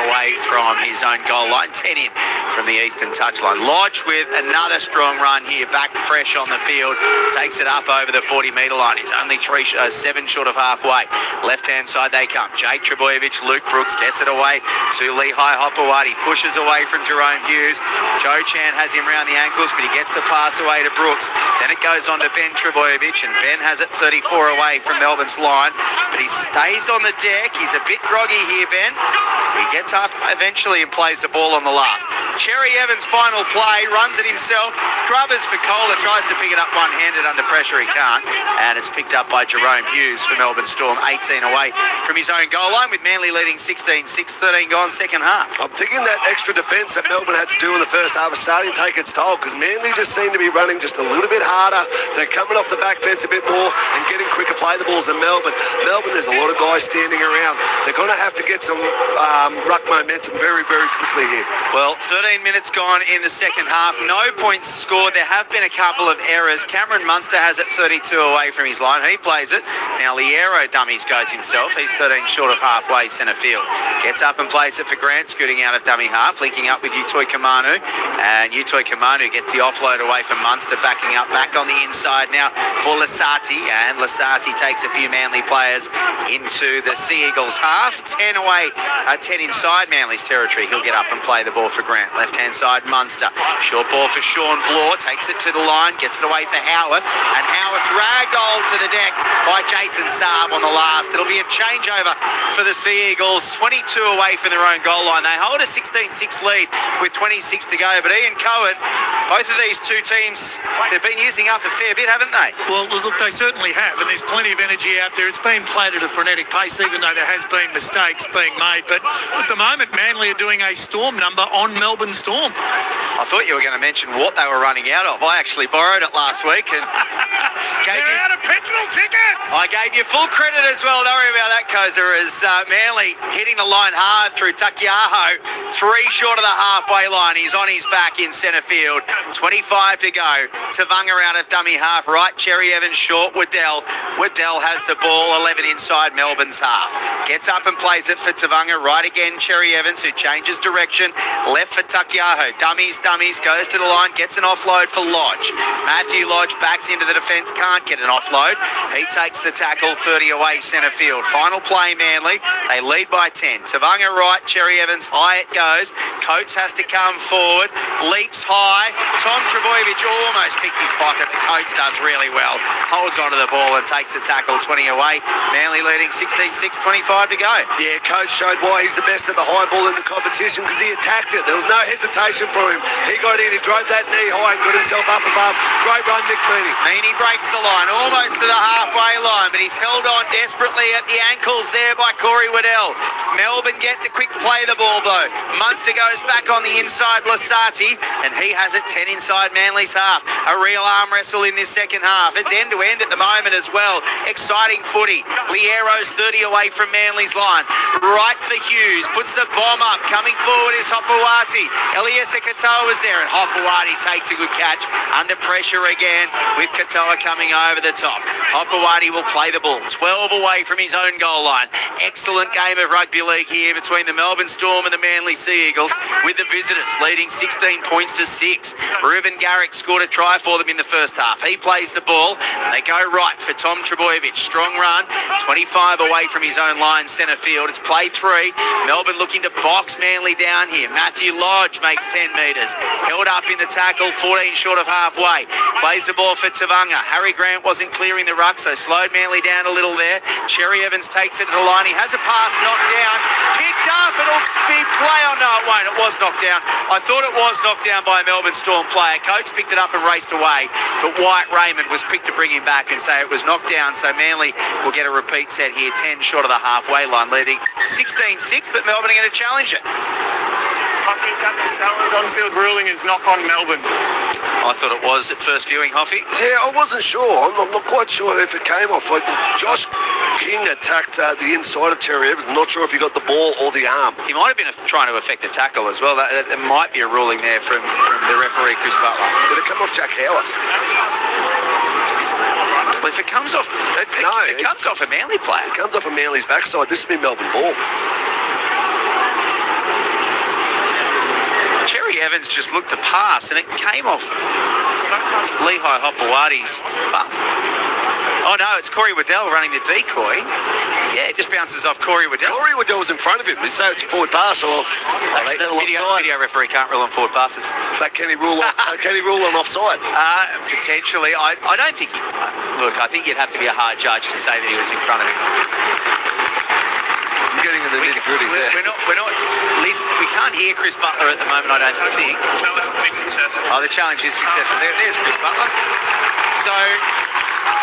away from his own goal line. 10 in from the eastern touchline. Lodge with another strong run here, back fresh on the field. Takes it up over the 40-metre line. He's only 7 short of halfway. Left-hand side they come. Jake Trebojevic, Luke Brooks gets it away to Lehigh Hopewadi. Pushes away from Jerome Hughes. Joe Chan has him round the ankles, but he gets the pass away to Brooks. Then it goes on to Ben Trebojevic, and Ben has it 34 away from Melbourne's line. But he stays on the deck. He's a bit groggy here, Ben. He gets up eventually and plays the ball on the last. Cherry Evans' final play, runs it himself. Grubbers for Kohler, tries to pick it up one-handed under pressure. He can't. And it's picked up by Jerome Hughes for Melbourne Storm. 18 away from his own goal line with Manly leading 16-6, 13 gone second half. I'm thinking that extra defence that Melbourne had to do in the first half is starting to take its toll because Manly just seem to be running just a little bit harder. They're coming off the back fence a bit more and getting quicker play the balls than Melbourne. Melbourne, there's a lot of guys standing around. They're going to have to get some ruck momentum very, very quickly here. Well, 13 minutes gone in the second half. No points scored. There have been a couple of errors. Cameron Munster has it 32 away from his line. He plays it. Now Liero dummies goes himself. He's 13 short of halfway centre field. Gets up and plays it for Grant, scooting out of dummy half, linking up with Utoi Kamanu. And Utoi Kamanu gets the offload away from Munster, backing up back on the inside now for Lasati. And Lasati takes a few Manly players into the Sea Eagles half. 10 away, 10 inside Manly's territory. He'll get up and play the ball for Grant. Left-hand side, Munster. Short ball for Sean Bloor. Takes it to the line, gets it away for Howarth. And Howarth ragdolled to the deck by Jason Saab on the last. It'll be a changeover for the Sea Eagles. 22 away from their own goal line. They hold a 16-6 lead with 26 to go. But Ian Cohen, both of these two teams, they've been using up a fair bit, haven't they? Well, look, they certainly have, and there's plenty of energy out there. It's been played at a frenetic pace, even though there has been mistakes being made. But at the moment, Manly are doing a Storm number on Melbourne Storm. I thought you were going to mention what they were running out of. I actually borrowed it last week and they're out of petrol tickets. I gave you full credit as well. Don't worry about that, Koza, as Manly hitting the line hard through Takiaho. 3 short of the halfway line. He's on his back in centre field. 25 to go. Tavunga out of dummy half. Right, Cherry Evans short. Waddell has the ball. 11 inside Melbourne's half. Gets up and plays it for Tavunga. Right again, Cherry Evans, who changes direction. Left for Takiaho. Dummies, goes to the line, gets an offload for Lodge. Matthew Lodge backs into the defence, can't get an offload. He takes the tackle, 30 away centre field. Final play, Manly. They lead by 10. Tavanga right, Cherry Evans, high it goes. Coates has to come forward, leaps high. Tom Trebojevic almost picked his pocket, but Coates does really well. Holds onto the ball and takes the tackle, 20 away. Manly leading 16-6, 25 to go. Yeah, Coach showed why he's the best at the high ball in the competition because he attacked it. There was no hesitation for him. He got in, he drove that knee high and got himself up above. Great run, Nick Meaney. Meaney breaks the line, almost to the halfway line, but he's held on desperately at the ankles there by Corey Waddell. Melbourne get the quick play the ball though. Munster goes back on the inside, Lasati, and he has it 10 inside Manly's half. A real arm wrestle in this second half. It's end to end at the moment as well. Exciting footy. Liero's 30 away from Manly's line. Right for Hughes, puts the bomb up. Coming forward is Hopewati. Eliesa Katoa was there, and Hopewati takes a good catch. Under pressure again with Katoa coming over the top. Hopewati will play the ball 12 away from his own goal line. Excellent game of rugby league here between the Melbourne Storm and the Manly Sea Eagles, with the visitors leading 16 points to 6. Ruben Garrick scored a try for them in the first half. He plays the ball. They go right for Tom Trebojevic. Strong run, 25 away from his own line, centre field. It's play 3. Melbourne looking to box Manly down here. Matthew Lodge makes 10 metres. Held up in the tackle, 14 short of halfway. Plays the ball for Tavanga. Harry Grant wasn't clearing the ruck, so slowed Manly down a little there. Cherry Evans takes it to the line. He has a pass knocked down. Picked up. It'll be play. Oh, no, it won't. It was knocked down. I thought it was knocked down by a Melbourne Storm player. Coates picked it up and raced away, but Wyatt Raymond was quick to bring him back and say it was knocked down, so Manly will get a repeat set here, 10 short of the halfway line, leading 16-6, but Melbourne are going to challenge it. Hockey Captain Salmon's on-field ruling is knock on Melbourne. I thought it was at first viewing, Hoffy. Yeah, I wasn't sure. I'm not quite sure if it came off. Like, Josh King attacked the inside of Terry Evans. I'm not sure if he got the ball or the arm. He might have been trying to affect the tackle as well. That might be a ruling there from the referee, Chris Butler. Did it come off Jack Howarth? Well, if it comes off, it comes off a Manly player. It comes off a Manly's backside. This has been Melbourne ball. Cherry Evans just looked to pass and it came off Lehigh Hopewati's bum. Oh no, it's Corey Waddell running the decoy. Yeah, it just bounces off Corey Waddell. Corey Waddell was in front of him. They say it's a forward pass or video referee can't rule on forward passes. But can he rule on offside? Potentially. I don't think look, I think you'd have to be a hard judge to say that he was in front of him. Getting in the nitty-gritties there. We're not listening. We can't hear Chris Butler at the moment, I don't think. The challenge will be successful. Oh, the challenge is successful. There's Chris Butler. So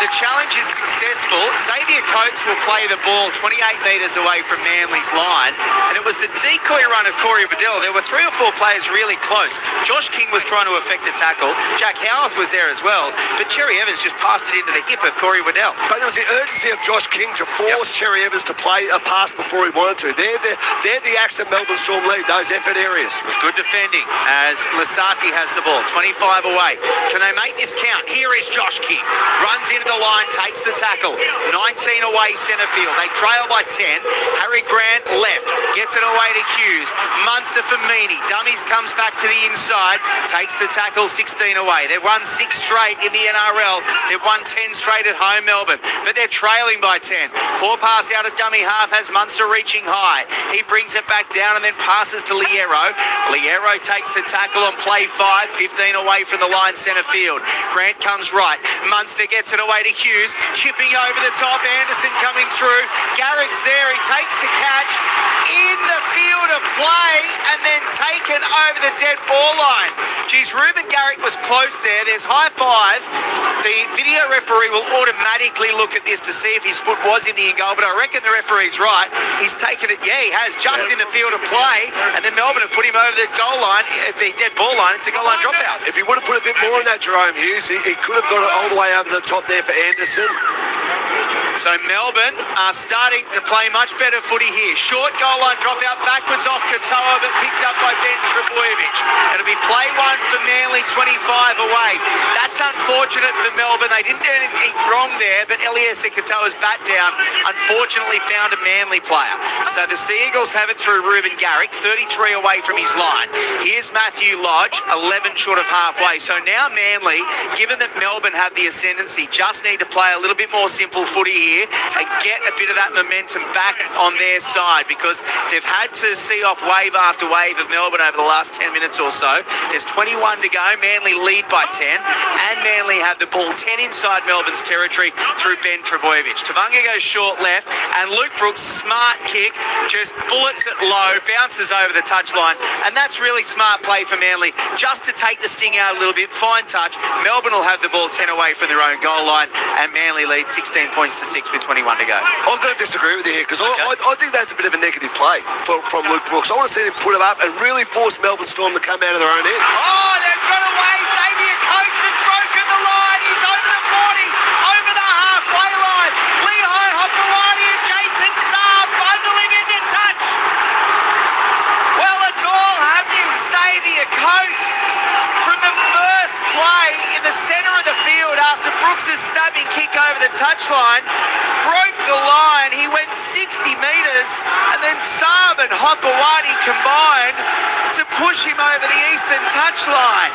the challenge is successful. Xavier Coates will play the ball 28 metres away from Manly's line, and it was the decoy run of Corey Waddell. There were 3 or 4 players really close. Josh King was trying to effect a tackle. Jack Howarth was there as well, but Cherry Evans just passed it into the hip of Corey Waddell. But it was the urgency of Josh King to force Cherry Evans to play a pass before he wanted to. They're the acts that Melbourne Storm lead, those effort areas. It was good defending as Lasati has the ball, 25 away. Can they make this count? Here is Josh King. Runs into the line, takes the tackle. 19 away centre field. They trail by 10. Harry Grant left. Gets it away to Hughes. Munster for Meaney. Dummies comes back to the inside. Takes the tackle, 16 away. They've won 6 straight in the NRL. They've won 10 straight at home, Melbourne. But they're trailing by 10. Poor pass out of dummy half has Munster reaching high. He brings it back down and then passes to Liero. Liero takes the tackle on play 5. 15 away from the line centre field. Grant comes right. Munster gets it away to Hughes. Chipping over the top. Anderson coming through. Garrick's there. He takes the catch in the field of play and then taken over the dead ball line. Geez, Ruben Garrick was close there. There's high fives. The video referee will automatically look at this to see if his foot was in the in goal, but I reckon the referee's right. He's taken it, yeah, he has, just in the field of play, and then Melbourne have put him over the goal line, the dead ball line. It's a goal line dropout. If he would have put a bit more on that, Jerome Hughes, he could have got it all the way over the top there for Anderson. So Melbourne are starting to play much better footy here. Short goal line drop out backwards off Katoa, but picked up by Ben Trebojevic. It'll be play one for Manly, 25 away. That's unfortunate for Melbourne. They didn't do anything wrong there, but Eliezer Katoa's bat down unfortunately found a Manly player. So the Sea Eagles have it through Ruben Garrick, 33 away from his line. Here's Matthew Lodge, 11 short of halfway. So now Manly, given that Melbourne have the ascendancy, just need to play a little bit more simple footy here and get a bit of that momentum back on their side, because they've had to see off wave after wave of Melbourne over the last 10 minutes or so. There's 21 to go. Manly lead by 10, and Manly have the ball 10 inside Melbourne's territory through Ben Trebojevic. Tavanga goes short left, and Luke Brooks, smart kick, just bullets it low, bounces over the touchline, and that's really smart play for Manly, just to take the sting out a little bit. Fine touch. Melbourne will have the ball 10 away from their own goal line, and Manly leads 16 points to 6 with 21 to go. I'm going to disagree with you here, because I think that's a bit of a negative play from Luke Brooks. I want to see him put him up and really force Melbourne Storm to come out of their own end. Oh, they've got away. Xavier Coates has broken the line. He's over the 40, over the halfway line. Lehigh Hopewadi and Jason Saab bundle him into touch. Well, it's all happening. Xavier Coates, from the first play in the centre of the field after Brooks' stabbing kick over the touchline, broke the line. He went 60 metres, and then Saab and Hopewadi combined to push him over the eastern touchline.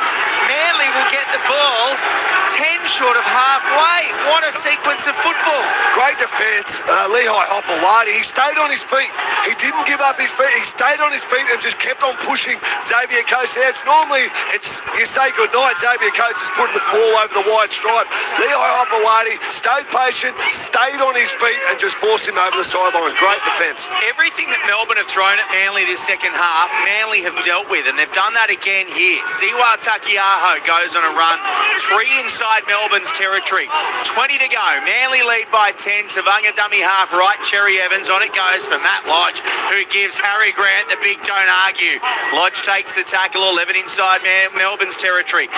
Manly will get the ball 10 short of halfway. What a sequence of football. Great defence. Lehigh Hopewadi, he stayed on his feet. He didn't give up his feet. He stayed on his feet and just kept on pushing Xavier Coates there. You say goodnight, Xavier Coates is putting the ball over the wide stripe. Lehigh Hopewadi stayed patient, stayed on his feet, and just forced him over the sideline. Great defence. Everything that Melbourne have thrown at Manly this second half, Manly have dealt with, and they've done that again here. Siwa Takiaho goes on a run, 3 inside Melbourne's territory. 20 to go. Manly lead by 10. Tavanga dummy half right. Cherry Evans on it goes for Matt Lodge, who gives Harry Grant the big don't argue. Lodge takes the tackle, 11 inside Melbourne's territory.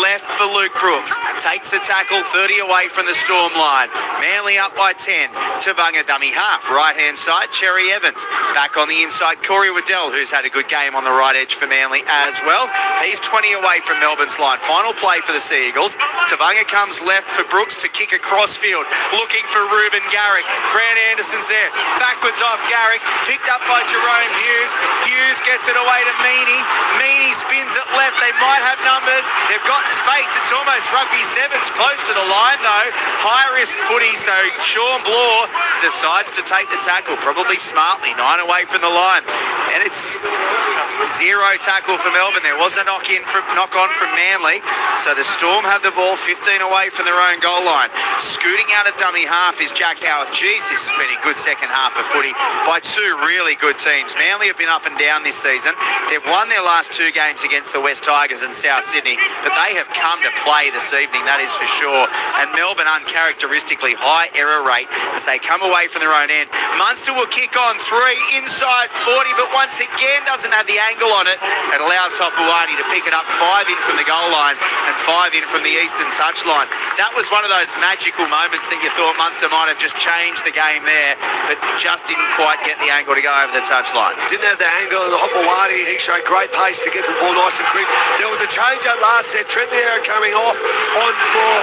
Left for Luke Brooks. Takes the tackle, 30 away from the Storm line. Manly up by 10. Tavanga dummy half. Right hand side, Cherry Evans. Back on the inside, Corey Waddell, who's had a good game on the right edge for Manly as well. He's 20 away from Melbourne's line. Final play for the Sea Eagles. Tavanga comes left for Brooks to kick across field, looking for Ruben Garrick. Grant Anderson's there. Backwards off Garrick. Picked up by Jerome Hughes. Hughes gets it away to Meany. Meany spins it left. They might have numbers. They've got space. It's almost rugby sevens. Close to the line though. High risk footy, so Sean Bloor decides to take the tackle, probably smartly. 9 away from the line. And it's 0 tackle for Melbourne. There was a knock on from Manly. So the Storm have the ball 15 away from their own goal line. Scooting out of dummy half is Jack Howarth. Geez, this has been a good second half of footy by 2 really good teams. Manly have been up and down this season. They've won their last 2 games against the West Tigers and South Sydney, but they have come to play this evening, that is for sure. And Melbourne uncharacteristically high error rate as they come away from their own end. Munster will kick on 3 inside 40, but once again doesn't have the angle on it. It allows Hopewadi to pick it up 5 in from the goal line and 5 in from the eastern touchline. That was one of those magical moments that you thought Munster might have just changed the game there, but just didn't quite get the angle to go over the touchline. Didn't have the angle on the Hopewadi. He showed great pace to get to the ball nice and quick. There was a change at last set. Trent Liera coming off on for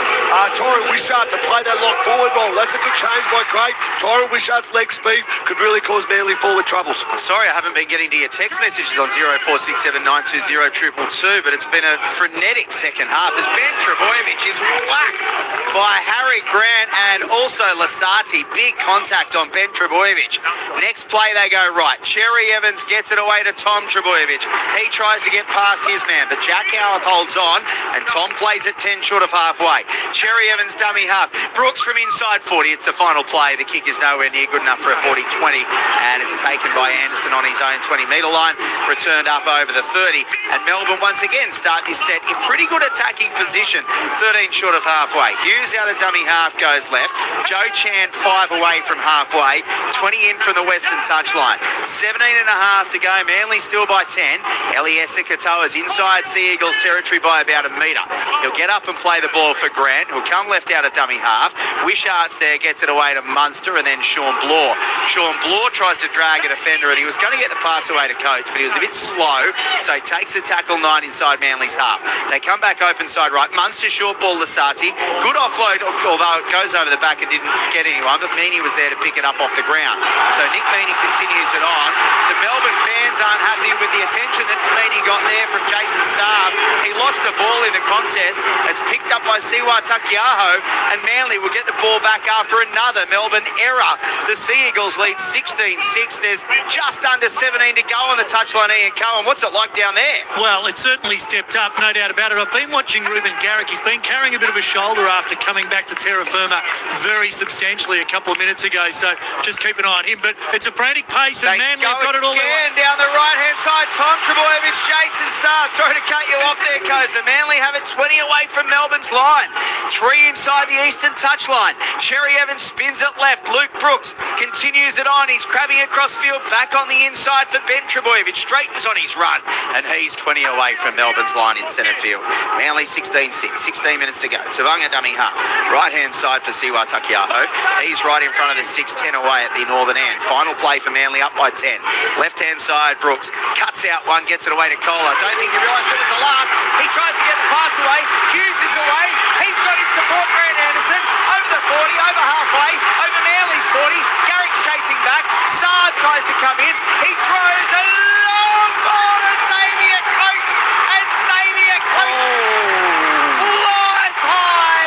Tyron Wishart to play that lock forward ball. That's a good change by Craig. Tyron Wishart's leg speed could really cause Manly forward troubles. I'm sorry I haven't been getting to your text messages on 0467920222, but it's been a frenetic second half as Ben Trebojevic is whacked by Harry Grant and also Lasati. Big contact on Ben Trebojevic. Next play they go right. Cherry Evans gets it away to Tom Trebojevic. He tries to get past his man, but Jack Howarth holds on and Tom plays it 10 short of halfway. Cherry Evans dummy half. Brooks from inside 40. It's the final play. The kick is nowhere near good enough for a 40-20, and it's taken by Anderson on his own 20-metre line, returned up over the 30. And Melbourne once again start this set in pretty good attacking position, 13 short of halfway. Hughes out of dummy half goes left. Joe Chan 5 away from halfway, 20 in from the western touchline. 17 and a half to go. Manly still by 10. Eliesa Katoa's inside Sea Eagles territory by about a metre. He'll get up and play the ball for Grant, who'll come left out of dummy half. Wishart's there, gets it away to Munster, and then Sean Blore. Sean Blore tries to drag a defender, and he was going to get the pass away to Coates, but he was a bit slow, so he takes a tackle 9 inside Manly's half. They come back open side right. Munster short ball Lasati. Good offload, although it goes over the back and didn't get anyone, but Meany was there to pick it up off the ground. So Nick Meany continues it on. The Melbourne fans aren't happy with the attention that Meany got there from Jason Saab. He lost the ball in the contest. It's picked up by Siwa Takiaho, and Manly will get the ball back after another Melbourne error. The Sea Eagles lead 16-6. There's just under 17 to go on the touchline. Ian Cohen, what's it like down there? Well, it certainly stepped up, no doubt about it. I've been watching Ruben Garrick. He's been carrying a bit of a shoulder after coming back to terra firma very substantially a couple of minutes ago, so just keep an eye on him. But it's a frantic pace, and Manly have got it all again down the right-hand side. Tom Trebojevic, Jason Saab. Sorry to cut you off there, Koza. Manly have it 20 away from Melbourne's line. 3 inside the eastern touchline. Cherry Evans spins it left. Luke Brooks continues it on. He's crabbing across field, back on the inside for Ben Trebojevic. Straightens on his run, and he's 20 away from Melbourne's line in centre field. Manly 16-6. 16 minutes to go. Savunga dummy half. Right-hand side for Siwa Takiaho. He's right in front of the 6-10 away at the northern end. Final play for Manly up by 10. Left-hand side, Brooks cuts out one, gets it away to Kohler. Don't think he realised it was the last. He tries to get the pass away. Hughes is away. He's got in support Grant Anderson. Over the 40, over halfway, over Manly's 40. Garrick's chasing back. Saad tries to come in. He throws a long ball to Xavier Coates. And Xavier Coates flies high.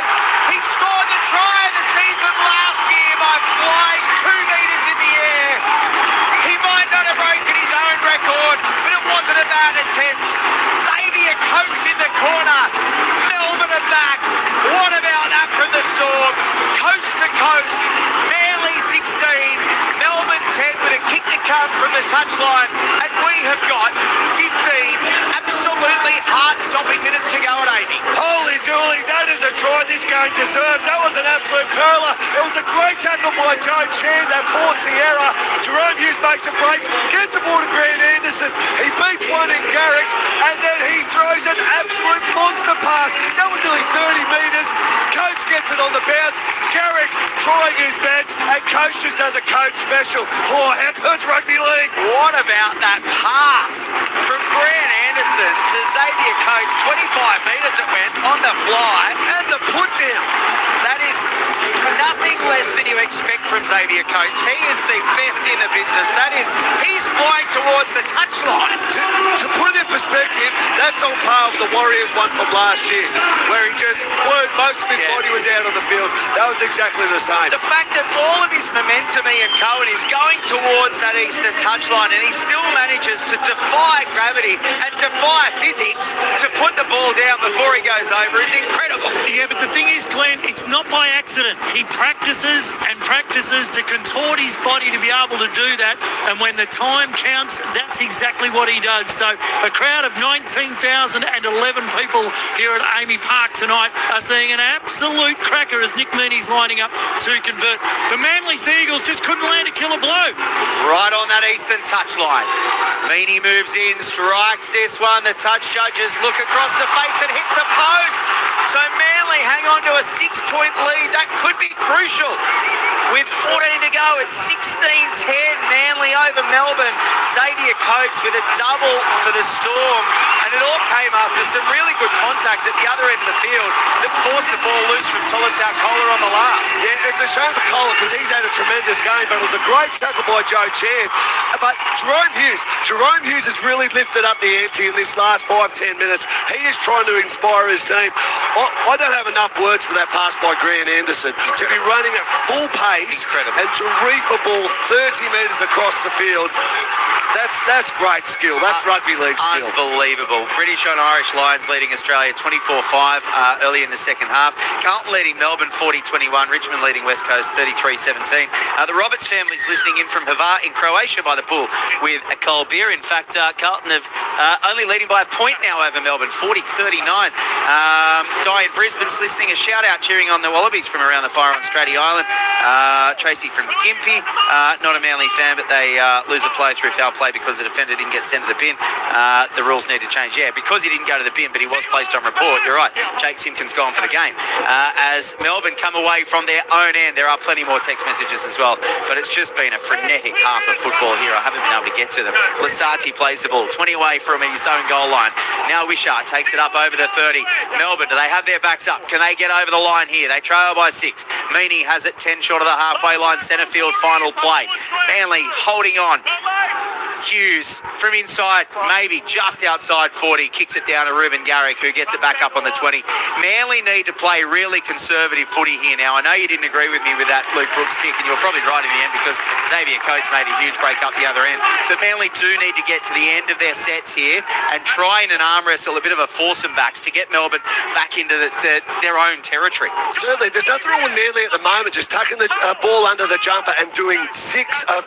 He scored the try of the season last year by flying 2 metres in the air. He might not have broken his own record, but it wasn't a bad attempt. Xavier Coates in the corner. Melbourne are back. What about that from the Storm? Coast to coast. Manly 16. Melbourne 10 with a kick to come from the touchline. And we have got 15 absolutely heart-stopping minutes to go at 80. Holy dooly, that is a try this game deserves. That was an absolute perler. It was a great tackle by Joe Chan, that forced the error. Jerome Hughes makes a break, gets the ball to Grant Anderson. He beats one in Garrick, and then he throws an absolute monster pass. That was nearly 30 metres. Coates gets it on the bounce. Garrick trying his best, and Coates just does a Coates special. Oh, how good's rugby league? What about that pass from Grant Anderson to Xavier Coates? 25 metres it went on the fly. And the put down. That is nothing less than you expect from Xavier Coates. He is the best in the business. He's flying towards the touchline. To put it in perspective, that's on par with the Warriors one from last year, where he just blew, most of his body was out of the field. That was exactly the same. The fact that all of his momentum, Ian Cohen, is going towards that eastern touchline, and he still manages to defy gravity and defy physics to put the ball down before he goes over is incredible. Yeah, but the thing is, Glenn, it's not by accident. He practices and practices to contort his body to be able to do that, and when the time counts, that's exactly what he does. So a crowd of 19,011 people here at Amy Park tonight are seeing an absolute cracker as Nick Meany's lining up to convert. The Manly Sea Eagles just couldn't land a killer blow. Right on that eastern touchline. Meany moves in, strikes this one. The touch judges look across the face and hits the post. So Manly hang on to a 6-point lead. That could be crucial. With 14 to go, it's 16-10. Manly over Melbourne. Xavier Coates with a double for the Storm. And it all came after some really good contact at the other end of the field that forced the ball loose from Tolentau Kohler on the last. Yeah, it's a shame for Kohler because he's had a tremendous game, but it was a great tackle by Joe Chan. But Jerome Hughes has really lifted up the ante in this last 5-10 minutes. He is trying to inspire his team. I don't have enough words for that pass by Grant Anderson. To be running at full pace and to reef a ball 30 metres across the field. That's great skill. That's rugby league skill. Unbelievable. British on Irish Lions leading Australia 24-5 early in the second half. Carlton leading Melbourne 40-21. Richmond leading West Coast 33-17. The Roberts family's listening in from Hvar in Croatia by the pool with a cold beer. In fact, Carlton have only leading by a point now over Melbourne, 40-39. Diane Brisbane's listening. A shout out cheering on the Wallabies from around the fire on Stratty Island. Tracy from Gympie, not a Manly fan, but they lose a play through foul play because the defender didn't get sent to the bin. The rules need to change. Yeah, because he didn't go to the bin, but he was placed on report. You're right. Jake Simpkins gone for the game. As Melbourne come away from their own end, there are plenty more text messages as well, but it's just been a frenetic half of football here. I haven't been able to get to them. Lasati plays the ball 20 away from his own goal line. Now Wishart takes it up over the 30. Melbourne, do they have their backs up? Can they get over the line here? They trail by 6. Meany has it 10 short of the halfway line. Centre field final play. Manly holding on. Hughes from inside, maybe just outside 40, kicks it down to Ruben Garrick, who gets it back up on the 20. Manly need to play really conservative footy here now. I know you didn't agree with me with that Luke Brooks kick, and you were probably right in the end because Xavier Coates made a huge break up the other end. But Manly do need to get to the end of their sets here and try in an arm wrestle, a bit of a foursome backs to get Melbourne back into their own territory. Certainly, there's nothing wrong with Manly at the moment, just tucking the ball under the jumper and doing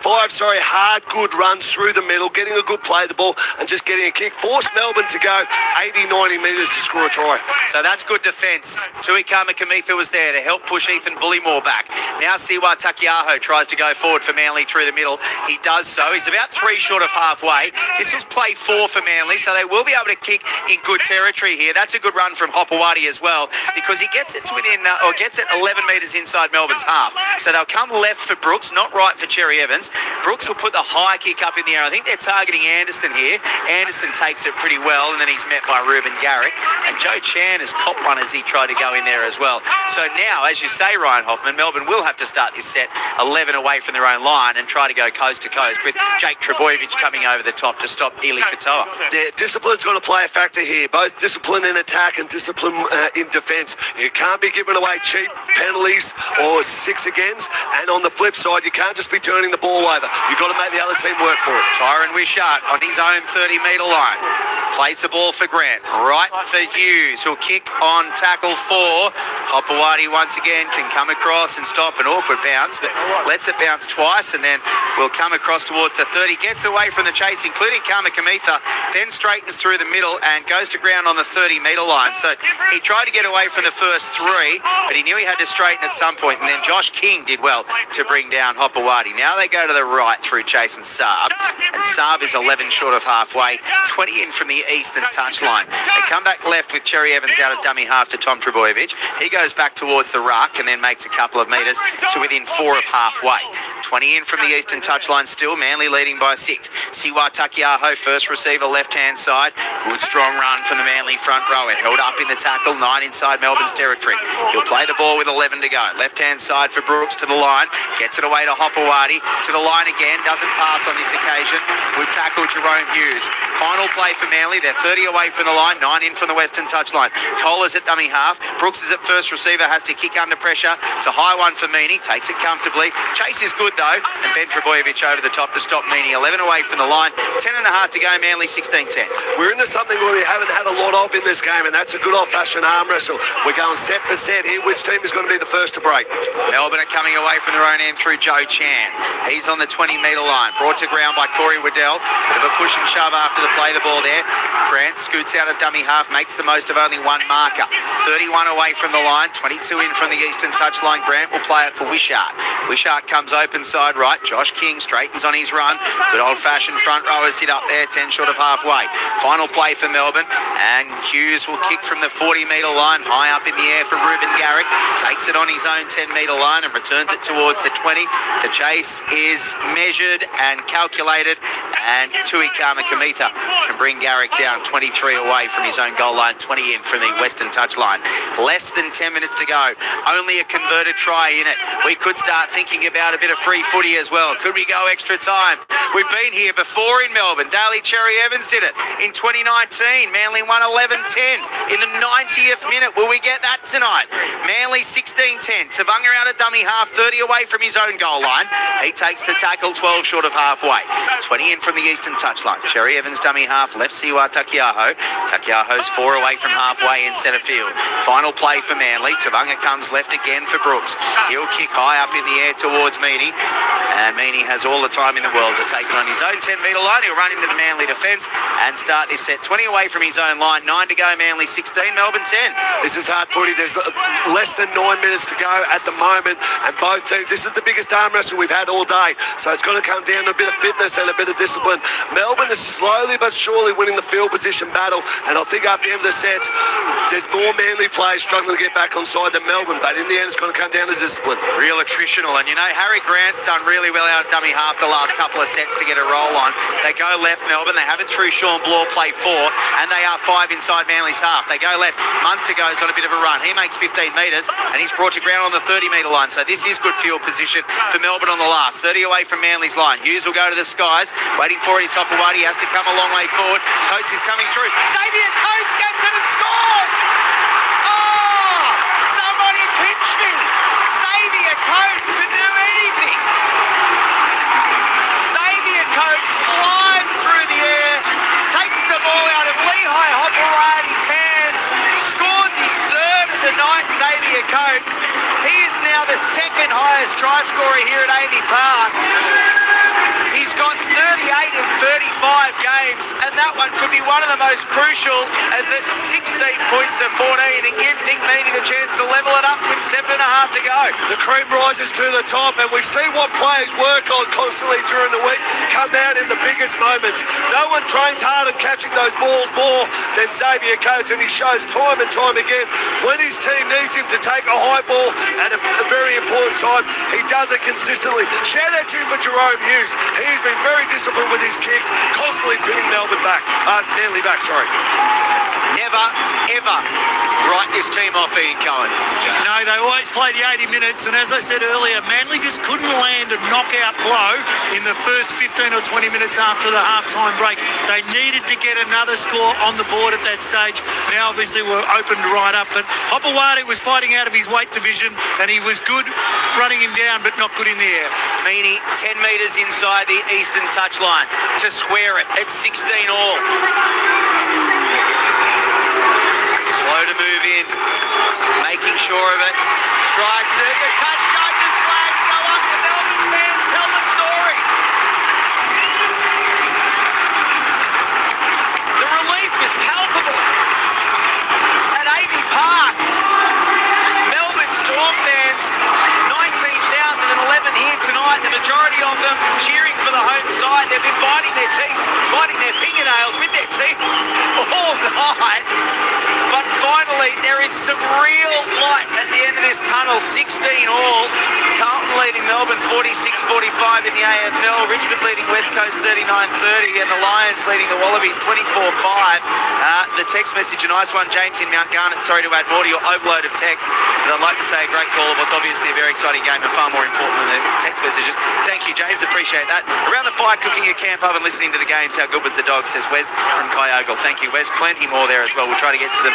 five hard, good runs through the middle, getting a good play of the ball and just getting a kick. Force Melbourne to go 80, 90 metres to score a try. So that's good defence. Tuikama Kamitha was there to help push Ethan Bullymore back. Now Siwa Takiaho tries to go forward for Manly through the middle. He does so. He's about 3 short of halfway. This was play 4 for Manly, so they will be able to kick in good territory here. That's a good run from Hopewadi as well, because he gets it to within, gets it 11 metres inside Melbourne's half. So they'll come left for Brooks, not right for Cherry Evans. Brooks will put the high kick up in the air. I think they're targeting Anderson here. Anderson takes it pretty well, and then he's met by Ruben Garrick. And Joe Chan has copped one as he tried to go in there as well. So now, as you say, Ryan Hoffman, Melbourne will have to start this set 11 away from their own line and try to go coast to coast with Jake Trebojevic coming over the top to stop Eli Katoa. Yeah, discipline's going to play a factor here, both discipline in attack and discipline in defence. You can't be giving away cheap penalties or 6-agains, and on the flip side, you can't just be turning the ball over. You've got to make the other team work for it. Tyron Wishart on his own 30-metre line. Plays the ball for Grant. Right for Hughes, who'll kick on tackle 4. Hopewadi once again can come across and stop an awkward bounce, but lets it bounce twice and then will come across towards the 30. Gets away from the chase, including Kama Kamitha, then straightens through the middle and goes to ground on the 30-metre line. So he tried to get away from the first 3, but he knew he had to straighten at some point, and then Josh King did well to bring down Hopewadi. Now they go to the right through Chase and Saab, and Saab is 11 short of halfway, 20 in from the eastern touchline. They come back left with Cherry Evans out of dummy half to Tom Trebojevic. He goes back towards the ruck and then makes a couple of metres to within 4 of halfway. 20 in from the eastern touchline still, Manly leading by 6. Siwa Takiaho, first receiver, left-hand side. Good strong run from the Manly front rower. Held up in the tackle, 9 inside Melbourne's territory. He'll play the ball with 11 to go. Left-hand side for Brooks to the line. Gets it away to Hopewadi. To the line again. Doesn't pass on this occasion. Good tackle, Jerome Hughes. Final play for Manly. They're 30 away from the line, 9 in from the western touchline. Kohler's at dummy half. Brooks is at first receiver, has to kick under pressure. It's a high one for Meany. Takes it comfortably. Chase is good though. And Ben Trebojevic over the top to stop Meany. 11 away from the line. 10.5 to go. Manly 16-10. We're into something where we haven't had a lot of in this game, and that's a good old-fashioned arm wrestle. We're going set for set here. Which team is going to be the first to break? Melbourne are coming away from their own end through Joe Chan. He's on the 20-metre line. Brought to ground by Corey Waddell. Bit of a push and shove after the play the ball there. Grant scoots out of dummy half, makes the most of only one marker. 31 away from the line, 22 in from the eastern touchline. Grant will play it for Wishart. Wishart comes open side right. Josh King straightens on his run. Good old-fashioned front rowers hit up there, 10 short of halfway. Final play for Melbourne, and Hughes will kick from the 40-metre line, high up in the air for Ruben Garrick. Takes it on his own 10-metre line and returns it towards the 20. The chase is measured and calculated, and Tuikama Kamitha can bring Garrick down 23 away from his own goal line, 20 in from the western touchline. Less than 10 minutes to go. Only a converted try in it. We could start thinking about a bit of free footy as well. Could we go extra time? We've been here before in Melbourne. Daly Cherry Evans did it in 2019. Manly won 11-10 in the 90th minute. Will we get that tonight? Manly 16-10. Tavunga out of dummy half, 30 away from his own goal line. He takes the tackle, 12 short of halfway. 20 in from the eastern touchline. Cherry Evans dummy half, left Siwa Takiaho. Takiaho's 4 away from halfway in centre field. Final play for Manly. Tavunga comes left again for Brooks. He'll kick high up in the air towards Meany. And Meany has all the time in the world to take it on his own 10-metre line. He'll run into the Manly defence and start this set. 20 away from his own line. 9 to go. Manly 16, Melbourne 10. This is hard footy. There's less than 9 minutes to go at the moment, and both teams, this is the biggest arm wrestle we've had all day, so it's going to come down to a bit of fitness and a bit of discipline. Melbourne is slowly but surely winning the field position battle, and I think at the end of the set, there's more Manly players struggling to get back on side than Melbourne, but in the end, it's going to come down to discipline. Real attritional, and you know, Harry Grant's done really well out of dummy half the last couple of sets to get a roll on. They go left, Melbourne. They have it through Sean Bloor, play 4, and they are 5 inside Manly's half. They go left. Munster goes on a bit of a run. He makes 15 metres, and he's brought to ground on the 30-metre line. So this is good field position for Melbourne on the last. 30 away from Manly's line. Hughes will go to the skies. Waiting for it is Hopewadi. He has to come a long way forward. Coates is coming through. Xavier Coates gets it and scores! Oh! Somebody pinch me! Xavier Coates can do anything! Xavier Coates flies through the air, takes the ball out of Lehigh Hopewadi's hands, scores his third of the night, Xavier Coates. He is now the second highest try scorer here at Amy Park. He's got 38 in 35 games, and that one could be one of the most crucial, as it's 16 points to 14. It gives Nick Meany the chance to level it up with 7.5 to go. The cream rises to the top, and we see what players work on constantly during the week come out in the biggest moments. No one trains hard at catching those balls more than Xavier Coates, and he shows time and time again when his team needs him to take a high ball at a very important time, he does it consistently. Shout out to him for Jerome Hughes. He's been very disciplined with his kicks, constantly pinning Manly back, sorry. Never, ever write this team off, Ian Cohen. No, they always play the 80 minutes, and as I said earlier, Manly just couldn't land a knockout blow in the first 15 or 20 minutes after the half-time break. They needed to get another score on the board at that stage. Now, obviously, we're opened right up, but Hopewadi was fighting out of his weight division, and he was good running him down, but not good in the air. Meany, 10 metres inside the eastern touchline to square it. It's 16 all. Slow to move in, making sure of it. Strike circuit, touch, judges, flags go up. The Melbourne fans tell the story. The relief is palpable at Amy Park. Melbourne Storm fans, 19,011 here tonight. The majority of them cheering for the home side. They've been biting their teeth, biting their fingernails with their teeth all night. But finally, there is some real light at the end of this tunnel. 16 all. Carlton leading Melbourne 46-45 in the AFL. Richmond leading West Coast 39-30. And the Lions leading the Wallabies 24-5. The text message, a nice one. James in Mount Garnet. Sorry to add more to your overload of text, but I'd like to say a great call of what's obviously a very exciting game and far more important than the text messages. Thank you, James. Appreciate that. Around the fire, cooking your camp up and listening to the games. How good was the dog, says Wes from Kyogle. Thank you, Wes. Plenty more there as well. We'll try to get to them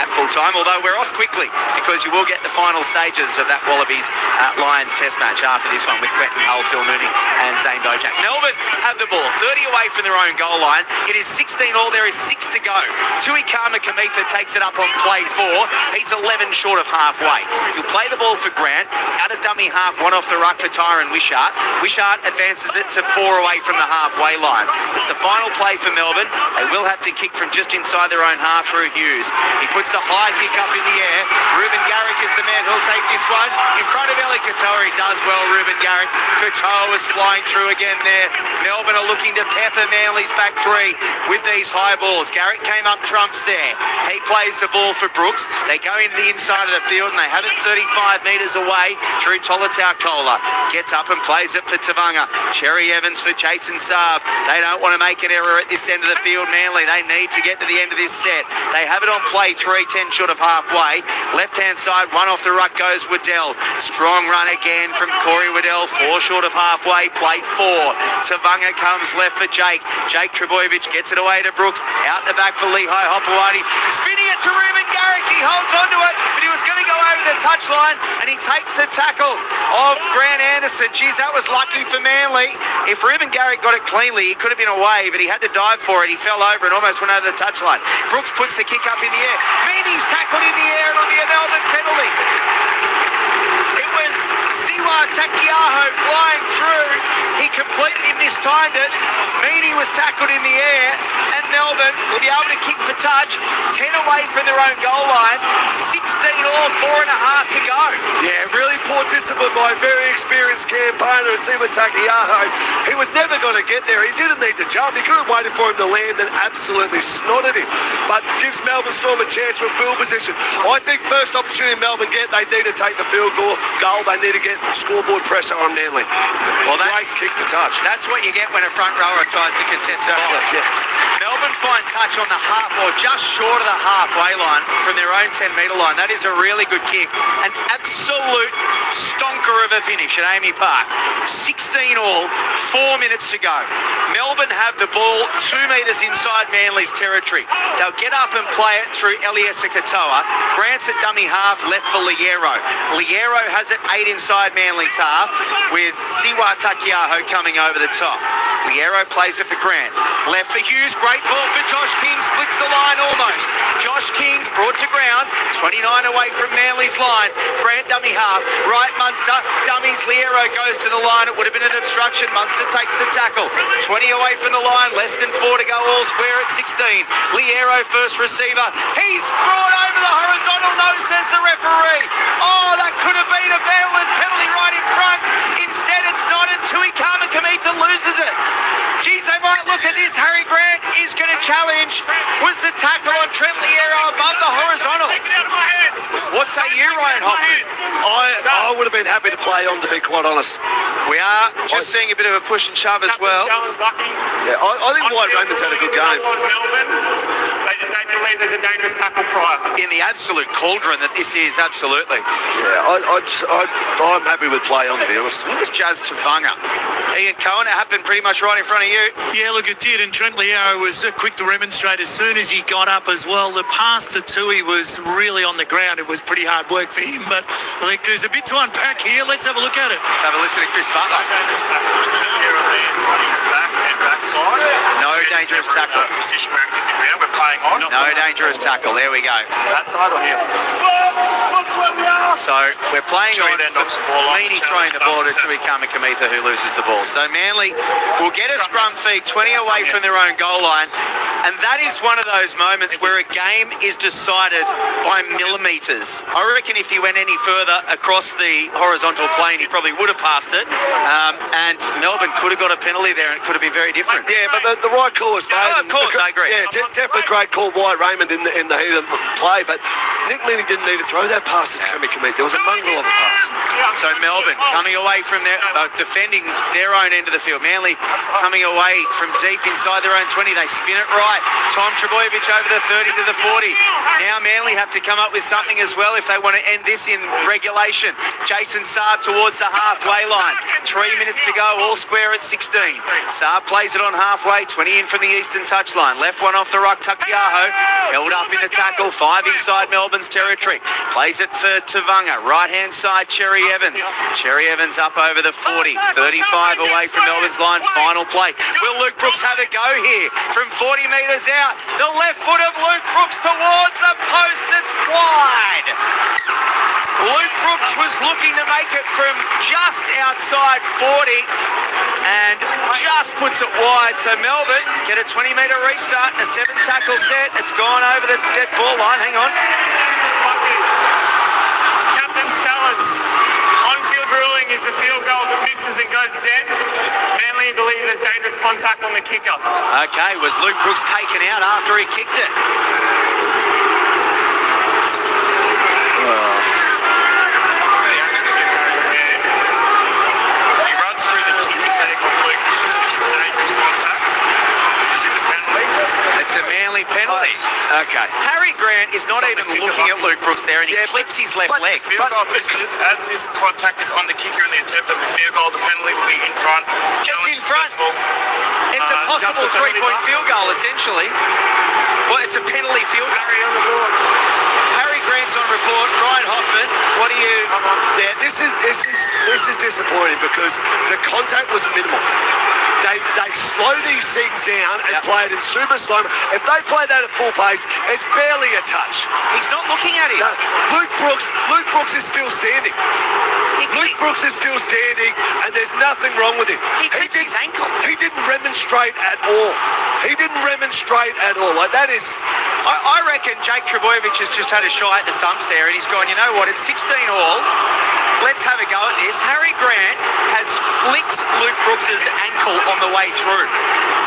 at full time, although we're off quickly because you will get the final stages of that Wallabies Lions test match after this one with Quentin Hull, Phil Mooney and Zane Bojack. Melbourne have the ball 30 away from their own goal line. It is 16 all. There is 6 to go. Tui Kamitha takes it up on play 4. He's 11 short of halfway. He'll play the ball for Grant. Out of dummy half, one off the ruck for Tyron Wishart. Wishart advances it to 4 away from the halfway line. It's the final play for Melbourne. They will have to kick from just inside their own half through Hughes. He puts the high kick up in the air. Ruben Garrick is the man who'll take this one. In front of Eli Katoa. He does well, Ruben Garrick. Katoa is flying through again there. Melbourne are looking to pepper Manly's back 3 with these high balls. Garrick came up trumps there. He plays the ball for Brooks. They go into the inside of the field and they have it 35 metres away through Tolutaukola. Gets up and plays it for Tavunga. Cherry Evans for Jason Saab. They don't want to make an error at this end of the field, Manly. They need to get to the end of this set. They have it on play 3, 10 short of halfway. Left-hand side, one off the the ruck goes Waddell. Strong run again from Corey Waddell. 4 short of halfway. Play 4. Tavanga comes left for Jake. Jake Trebojevic gets it away to Brooks. Out the back for Lehigh Hopewadi. Spinning it to Ruben Garrick. He holds onto it, but he was going to go over the touchline, and he takes the tackle of Grant Anderson. Geez, that was lucky for Manly. If Ruben Garrick got it cleanly, he could have been away, but he had to dive for it. He fell over and almost went over the touchline. Brooks puts the kick up in the air. Meany's tackled in the air, and it'll be a Melbourne penalty. It was Siwa Takiaho flying through. He completely mistimed it. Meany was tackled in the air, and Melbourne will be able to kick for touch. 10 away from their own goal line. 16 all, 4.5 to go. Yeah, really poor discipline by a very experienced campaigner, Siwa Takiaho. He was never going to get there. He didn't need to jump. He could have waited for him to land and absolutely snotted him. But gives Melbourne Storm a chance with field position. I think first opportunity Melbourne get, they need to take the field goal. They need to get scoreboard pressure on Manly. Well, great kick to touch. That's what you get when a front rower tries to contest the ball. Yes. Melbourne find touch on the half, or just short of the halfway line from their own 10-metre line. That is a really good kick. An absolute stonker of a finish at Amy Park. 16 all, 4 minutes to go. Melbourne have the ball 2 metres inside Manly's territory. They'll get up and play it through Eliesa Katoa. Grant's at dummy half, left for Liero. Liero has it 8 inside Manly's half, with Siwa Takiaho coming over the top. Liero plays it for Grant. Left for Hughes, great ball for Josh King, splits the line almost. Josh King's brought to ground, 29 away from Manly's line. Grant dummy half, right Munster, dummies, Liero goes to the line. It would have been an obstruction. Munster takes the tackle. 20 away from the line, less than 4 to go, all square at 16. Liero first receiver. He's brought over the horizontal, no, says the referee. Oh, that could have been a Melbourne penalty right in front. Instead, it's not, and Tui Kamikamitha loses it. Geez, they might look at this. Harry Grant is going to challenge. Was the tackle on Trent Liero above the horizontal? What say you, Ryan Hoffman? I would have been happy to play on, to be quite honest. We are just seeing a bit of a push and shove as well. Yeah, I think White Raymond's had a good game. They believe there's a dangerous tackle prior. In the absolute cauldron that this is, absolutely. Yeah, I'm happy with play on, to be honest. It was Jazz Tavanga. Ian Cohen, it happened pretty much right in front of you. Yeah, look, it did, and Trent Liero was quick to remonstrate as soon as he got up as well. The pass to Tui was really on the ground. It was pretty hard work for him, but I think there's a bit to unpack here. Let's have a look at it. Let's have a listen to Chris Butler. No dangerous tackle. We're playing on. No dangerous tackle. There we go. That side or here? So we're playing on Meany throwing the ball to Tui Kamikamitha, who loses the ball. So Manly will get a scrum feed 20 away from their own goal line, and that is one of those moments where a game is decided by millimetres. I reckon if he went any further across the horizontal plane, he probably would have passed it, and Melbourne could have got a penalty there, and it could have been very different. Yeah, but the right call was made. Oh, of course, I agree. Yeah, definitely great call, White Raymond, in the heat of the play, but Nick Meany didn't need to throw that pass to Kamikamitha. It was a mongrel of a pass. So Melbourne coming away from their defending their own end of the field. Manly coming away from deep inside their own 20. They spin it right. Tom Trebojevic over the 30 to the 40. Now Manly have to come up with something as well if they want to end this in regulation. Jason Saab towards the halfway line. 3 minutes to go, all square at 16. Saab plays it on halfway, 20 in from the eastern touchline. Left one off the ruck, Takiaho. Held up in the tackle, 5 inside Melbourne's territory. Plays it for Tavanga. Right-hand side, Cherry Evans. Cherry Evans up over the 40. 35 away from Melbourne's line. Final play. Will Luke Brooks have a go here? From 40 metres out. The left foot of Luke Brooks towards the post. It's wide. Luke Brooks was looking to make it from just outside 40 and just puts it wide. So Melbourne get a 20-metre restart and a 7-tackle set. It's gone over the dead ball line. Hang on. Captain's challenge. On-field ruling is a field goal that misses and goes dead. Manly believe there's dangerous contact on the kicker. Okay, was Luke Brooks taken out after he kicked it? He runs through the ticky tape of Luke Brooks, which is dangerous contact. This is a penalty. It's a Manly Manly penalty. Okay. Harry Grant is not even looking at Luke Brooks there, and he flicks his left leg. Field goal, as his contact is on the kicker in the attempt of a field goal, the penalty will be in front. It's in front. It's a possible three-point field goal, essentially. Well, it's a penalty field goal. Harry Grant's on report. Ryan Hoffman, what do you? Yeah, this is disappointing because the contact was minimal. They slow these things down and play it in super slow. If they play that at full pace, it's barely a touch. He's not looking at him. Luke Brooks is still standing. Luke Brooks is still standing, and there's nothing wrong with him. He clips his ankle. He didn't remonstrate at all. Like, that is... I reckon Jake Trebojevic has just had a shy at the stumps there, and he's gone, you know what, it's 16 all. Let's have a go at this. Harry Grant has flicked Luke Brooks's ankle on the way through.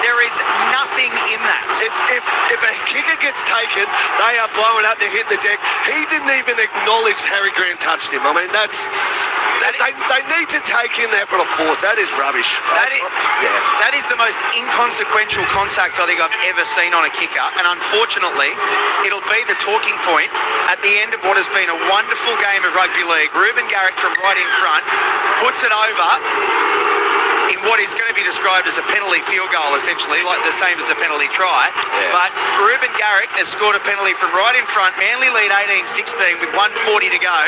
There is nothing in that. If a kicker gets taken, they are blowing up, they're hitting the deck. He didn't even acknowledge Harry Grant touched him. I mean, they need to take him there for the force. That is rubbish. That is the most inconsequential contact I think I've ever seen on a kicker, and unfortunately, it'll be the talking point at the end of what has been a wonderful game of rugby league. Ruben Garrick from right in front puts it over in what is going to be described as a penalty field goal, essentially, like the same as a penalty try. But Ruben Garrick has scored a penalty from right in front. Manly lead 18-16 with 1:40 to go.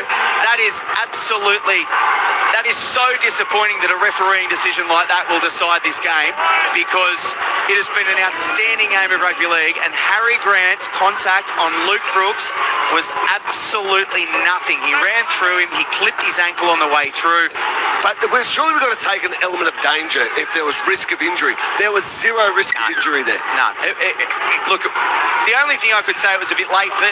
That is so disappointing that a refereeing decision like that will decide this game, because it has been an outstanding game of rugby league, and Harry Grant's contact on Luke Brooks was absolutely nothing. He ran through him, he clipped his ankle on the way through. But surely we've got to take an element of danger if there was risk of injury. There was zero risk of injury there. None. Look, the only thing I could say, it was a bit late, but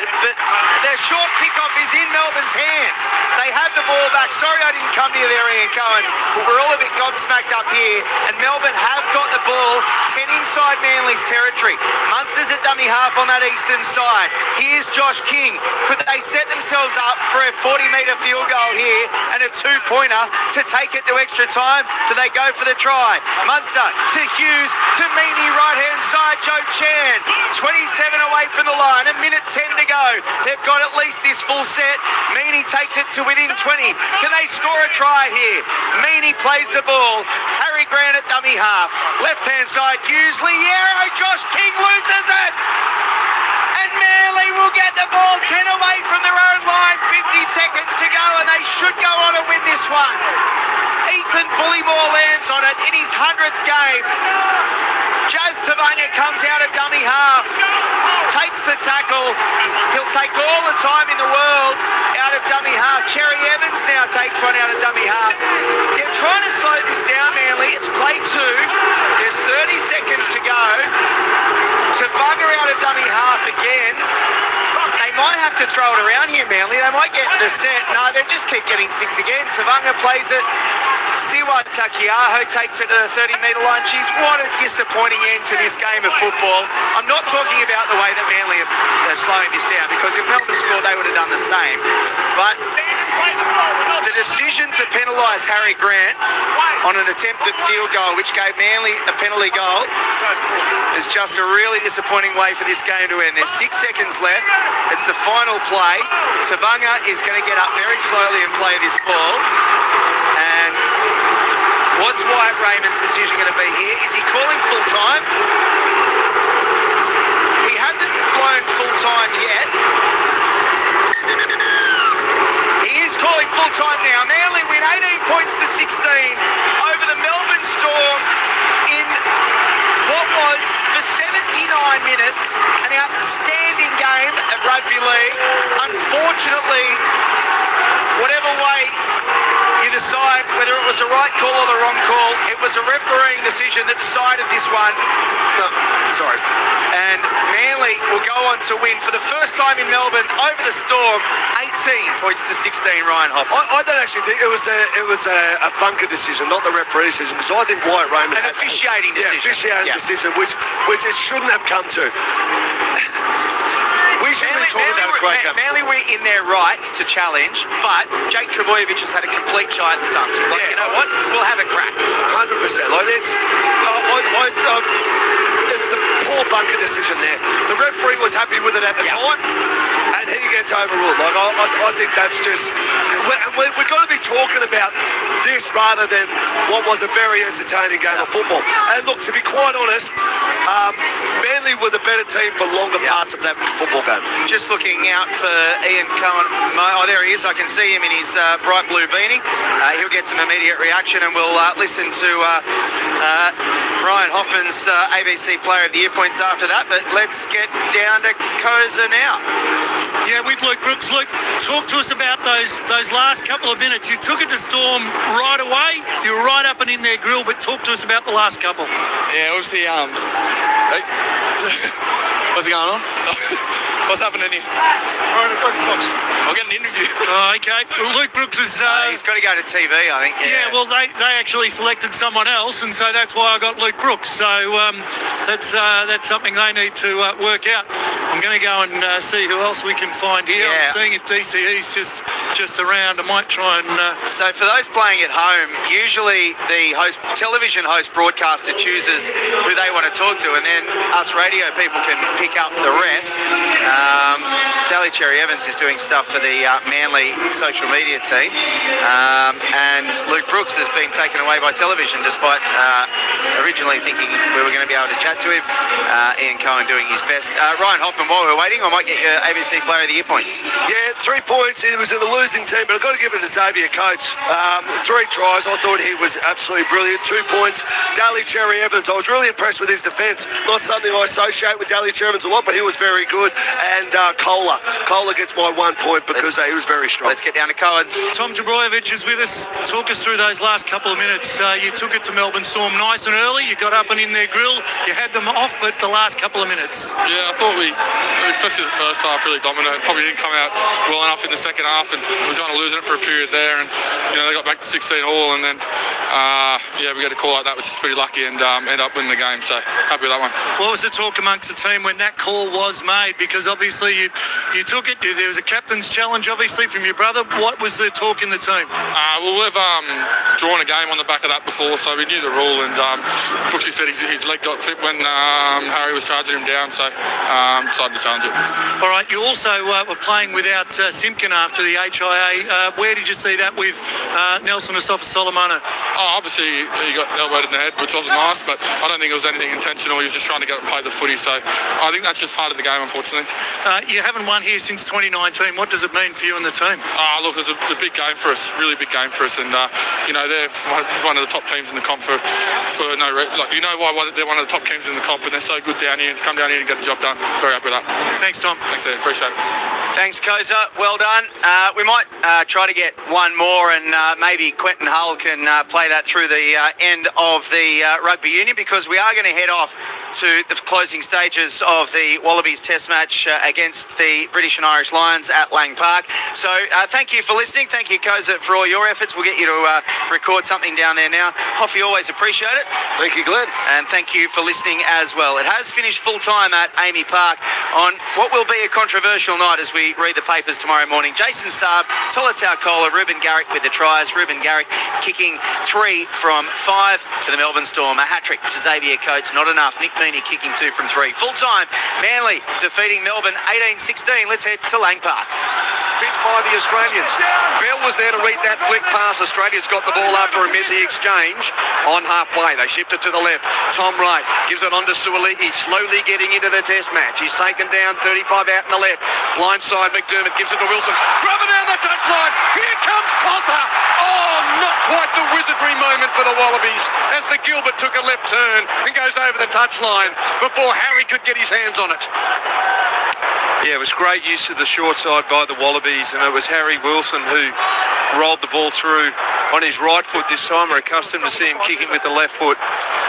their short kickoff is in Melbourne's hands. They have the ball back. Sorry I didn't come to you there, Ian Cohen. We're all a bit gobsmacked up here, and Melbourne have got the ball 10 inside Manly's territory. Munster's at dummy half on that eastern side. Here's Josh King. Could they set themselves up for a 40-metre field goal here and a two-pointer to take it to extra time? Do they go for the try? Munster to Hughes to Mini, right-hand side, Joe Chan. 27 away from the line, a minute 10 to go. They've got at least this full set. Mini takes it to within 20. Can they score a try here? Mini plays the ball. Harry Grant at dummy half. Left-hand side, Hughes, Liero, Josh King loses it. And Manly will get the ball 10 away from their own line. 50 seconds to go, and they should go on and win this one. Ethan Bullymore lands on it in his 100th game. Jazz Tavanga comes out of dummy half, takes the tackle. He'll take all the time in the world out of dummy half. Cherry Evans now takes one out of dummy half. They're trying to slow this down, Manly. It's play 2. There's 30 seconds to go. Tavanga out of dummy half again. They might have to throw it around here, Manly. They might get the set. No, they just keep getting 6 again. Tavanga plays it. Siwa Takiaho takes it to the 30-metre line. Geez, what a disappointing end to this game of football. I'm not talking about the way that Manly are slowing this down, because if Melbourne scored, they would have done the same. But the decision to penalise Harry Grant on an attempted field goal, which gave Manly a penalty goal, is just a really disappointing way for this game to end. There's 6 seconds left. It's the final play. Tavanga is going to get up very slowly and play this ball. And what's Wyatt Raymond's decision going to be here? Is he calling full time? He hasn't blown full time yet. He is calling full time now. Manly win 18 points to 16 over the Melbourne Storm in what was, for 79 minutes, an outstanding game of rugby league. Unfortunately, whatever way you decide whether it was the right call or the wrong call, it was a refereeing decision that decided this one. And Manly will go on to win for the first time in Melbourne over the Storm, 18 points to 16. Ryan Hoffman. I don't actually think it was a bunker decision, not the referee decision, because I think Wyatt Raymond an officiating decision, decision, which it shouldn't have come to. We should be talking about a great game. Manly were in their rights to challenge, but Jake Trebojevic has had a complete shy at the stumps. He's like, you know what? We'll have a crack. 100%. Like it's the poor bunker decision there. The referee was happy with it at the time, and he gets overruled. Like I think that's just. We've got to be talking about this rather than what was a very entertaining game of football. And look, to be quite honest, Manly were the better team for longer parts of that football game. Just looking out for Ian Cohen. Oh, there he is. I can see him in his bright blue beanie. He'll get some immediate reaction, and we'll listen to Ryan Hoffman's ABC Player of the Year points after that. But let's get down to Koza now. Yeah, with Luke Brooks. Luke, talk to us about those last couple of minutes. You took it to Storm right away. You were right up and in their grill, but talk to us about the last couple. Yeah, obviously, what's going on? What's happening here? I'll get an interview. Oh, okay. Well, Luke Brooks is... he's got to go to TV, I think. Yeah, well, they actually selected someone else, and so that's why I got Luke Brooks. So that's something they need to work out. I'm going to go and see who else we can find here. Yeah. I'm seeing if DCE's just around. I might try and... So for those playing at home, usually the television host broadcaster chooses who they want to talk to, and then us radio people can pick up the rest. Dally Cherry Evans is doing stuff for the Manly social media team, and Luke Brooks has been taken away by television despite originally thinking we were going to be able to chat to him. Ian Cohen doing his best. Ryan Hoffman, while we're waiting, I might get your ABC Player of the Year points. Yeah, 3 points. It was in the losing team, but I've got to give it to Xavier Coates. 3 tries. I thought he was absolutely brilliant. 2 points. Dally Cherry Evans, I was really impressed with his defence. Not something I associate with Dally Cherry Evans a lot, but he was very good. And Kohler gets my 1 point because he was very strong. Let's get down to Cohen. Tom Trebojevic is with us. Talk us through those last couple of minutes. You took it to Melbourne Storm nice and early. You got up and in their grill. You had them off, but the last couple of minutes. Yeah, I thought we, especially the first half, really dominated. Probably didn't come out well enough in the second half, and we were kind of losing it for a period there. And they got back to 16 all, and then we got a call like that, which is pretty lucky, and end up winning the game. So happy with that one. What was the talk amongst the team when that call was made? Because obviously you took it. There was a captain's challenge, obviously, from your brother. What was the talk in the team? We've drawn a game on the back of that before, so we knew the rule. And Brooksy said his leg got clipped when Harry was charging him down, so decided to challenge it. All right. You also were playing without Simpkin after the HIA. Where did you see that with Nelson Asafa-Solomona? Obviously he got elbowed in the head, which wasn't nice, but I don't think it was anything intentional. He was just trying to get up and play the footy, so I think that's just part of the game, unfortunately. You haven't won here since 2019. What does it mean for you and the team? Look, it's a big game for us, really big game for us, and they're one of the top teams in the comp for no reason. Like, why they're one of the top teams in the comp, and they're so good down here. To come down here and get the job done, very happy with that. Thanks, Tom. Thanks, Ed. Appreciate it. Thanks, Koza. Well done. We might try to get one more, and maybe Quentin Hull can play that through the end of the Rugby Union, because we are going to head off to the closing stages of the Wallabies Test match against the British and Irish Lions at Lang Park. So thank you for listening. Thank you, Koza, for all your efforts. We'll get you to record something down there now. Hoffy, always appreciate it. Thank you, Glenn. And thank you for listening as well. It has finished full time at Amy Park on what will be a controversial night as we read the papers tomorrow morning. Jason Saab, Tolotau Kohler, Ruben Garrick with the tries. Ruben Garrick kicking 3 from 5 for the Melbourne Storm. A hat-trick to Xavier Coates, not enough. Nick Meaney kicking 2 from 3. Full time, Manly defeating Melbourne 18-16. Let's head to Lang Park. Pitched by the Australians. Bell was there to read that flick pass. Australia's got the ball after a messy exchange on halfway. They shift it to the left. Tom Wright gives it on to Suoliti, slowly getting into the test match. He's taken down 35 out in the left. Blindside McDermott gives it to Wilson. Grab it down the touchline. Here comes Potter. Oh, not quite the wizardry moment for the Wallabies as the Gilbert took a left turn and goes over the touchline before Harry could get his hands on it. Yeah, it was great use of the short side by the Wallabies, and it was Harry Wilson who rolled the ball through on his right foot this time. We're accustomed to see him kicking with the left foot.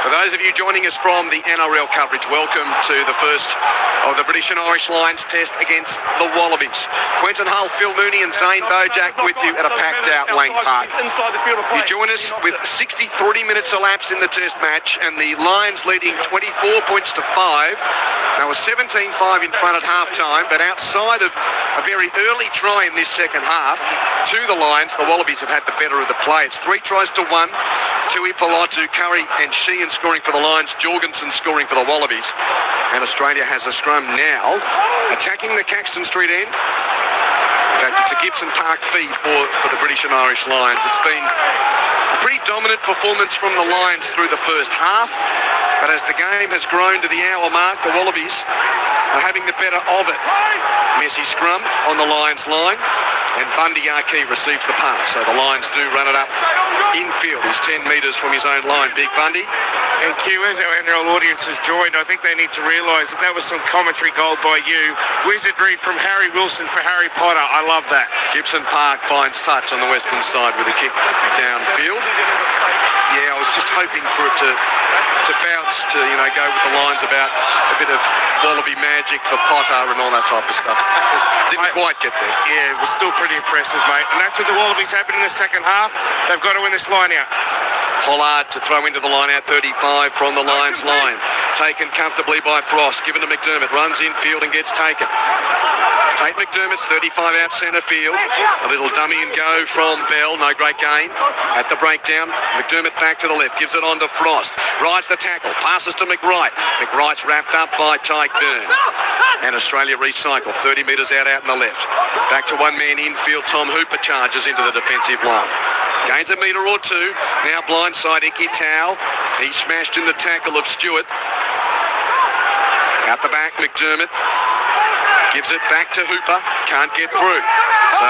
For those of you joining us from the NRL coverage, welcome to the first of the British and Irish Lions test against the Wallabies. Quentin Hull, Phil Mooney and Zane Bojack with you at a packed-out Lang Park. You join us with 63 minutes elapsed in the test match and the Lions leading 24 points to 5. They were 17-5 in front at half-time, but outside of a very early try in this second half to the Lions, the Wallabies have had the better of the play. It's 3 tries to 1. Tui Pilatu, Curry and Sheehan scoring for the Lions, Jorgensen scoring for the Wallabies. And Australia has a scrum now, attacking the Caxton Street end. In fact, it's a Gibson Park feed for the British and Irish Lions. It's been a pretty dominant performance from the Lions through the first half, but as the game has grown to the hour mark, the Wallabies are having the better of it. Messy scrum on the Lions line, and Bundy Arkey receives the pass. So the Lions do run it up infield. He's 10 metres from his own line, Big Bundy. And Q, as our NRL audience has joined, I think they need to realise that was some commentary gold by you. Wizardry from Harry Wilson for Harry Potter. I love that. Gibson Park finds touch on the western side with a kick downfield. Yeah, I was just hoping for it to bounce, to go with the lines about a bit of Wallaby magic for Potter and all that type of stuff. Didn't quite get there. Yeah, it was still pretty impressive, mate. And that's what the Wallabies happened in the second half. They've got to win this line out. Pollard to throw into the line out, 35 from the Lions line. Taken comfortably by Frost, given to McDermott, runs infield and gets taken. Tate McDermott's 35 out centre field. A little dummy and go from Bell, no great gain. At the breakdown, McDermott back to the left, gives it on to Frost. Rides the tackle, passes to McWright. McWright's wrapped up by Tyke Byrne. And Australia recycle, 30 metres out in the left. Back to one man infield, Tom Hooper charges into the defensive line. Gains a metre or two. Now blindside Icky Tau. He smashed in the tackle of Stewart. Out the back, McDermott. Gives it back to Hooper. Can't get through. So,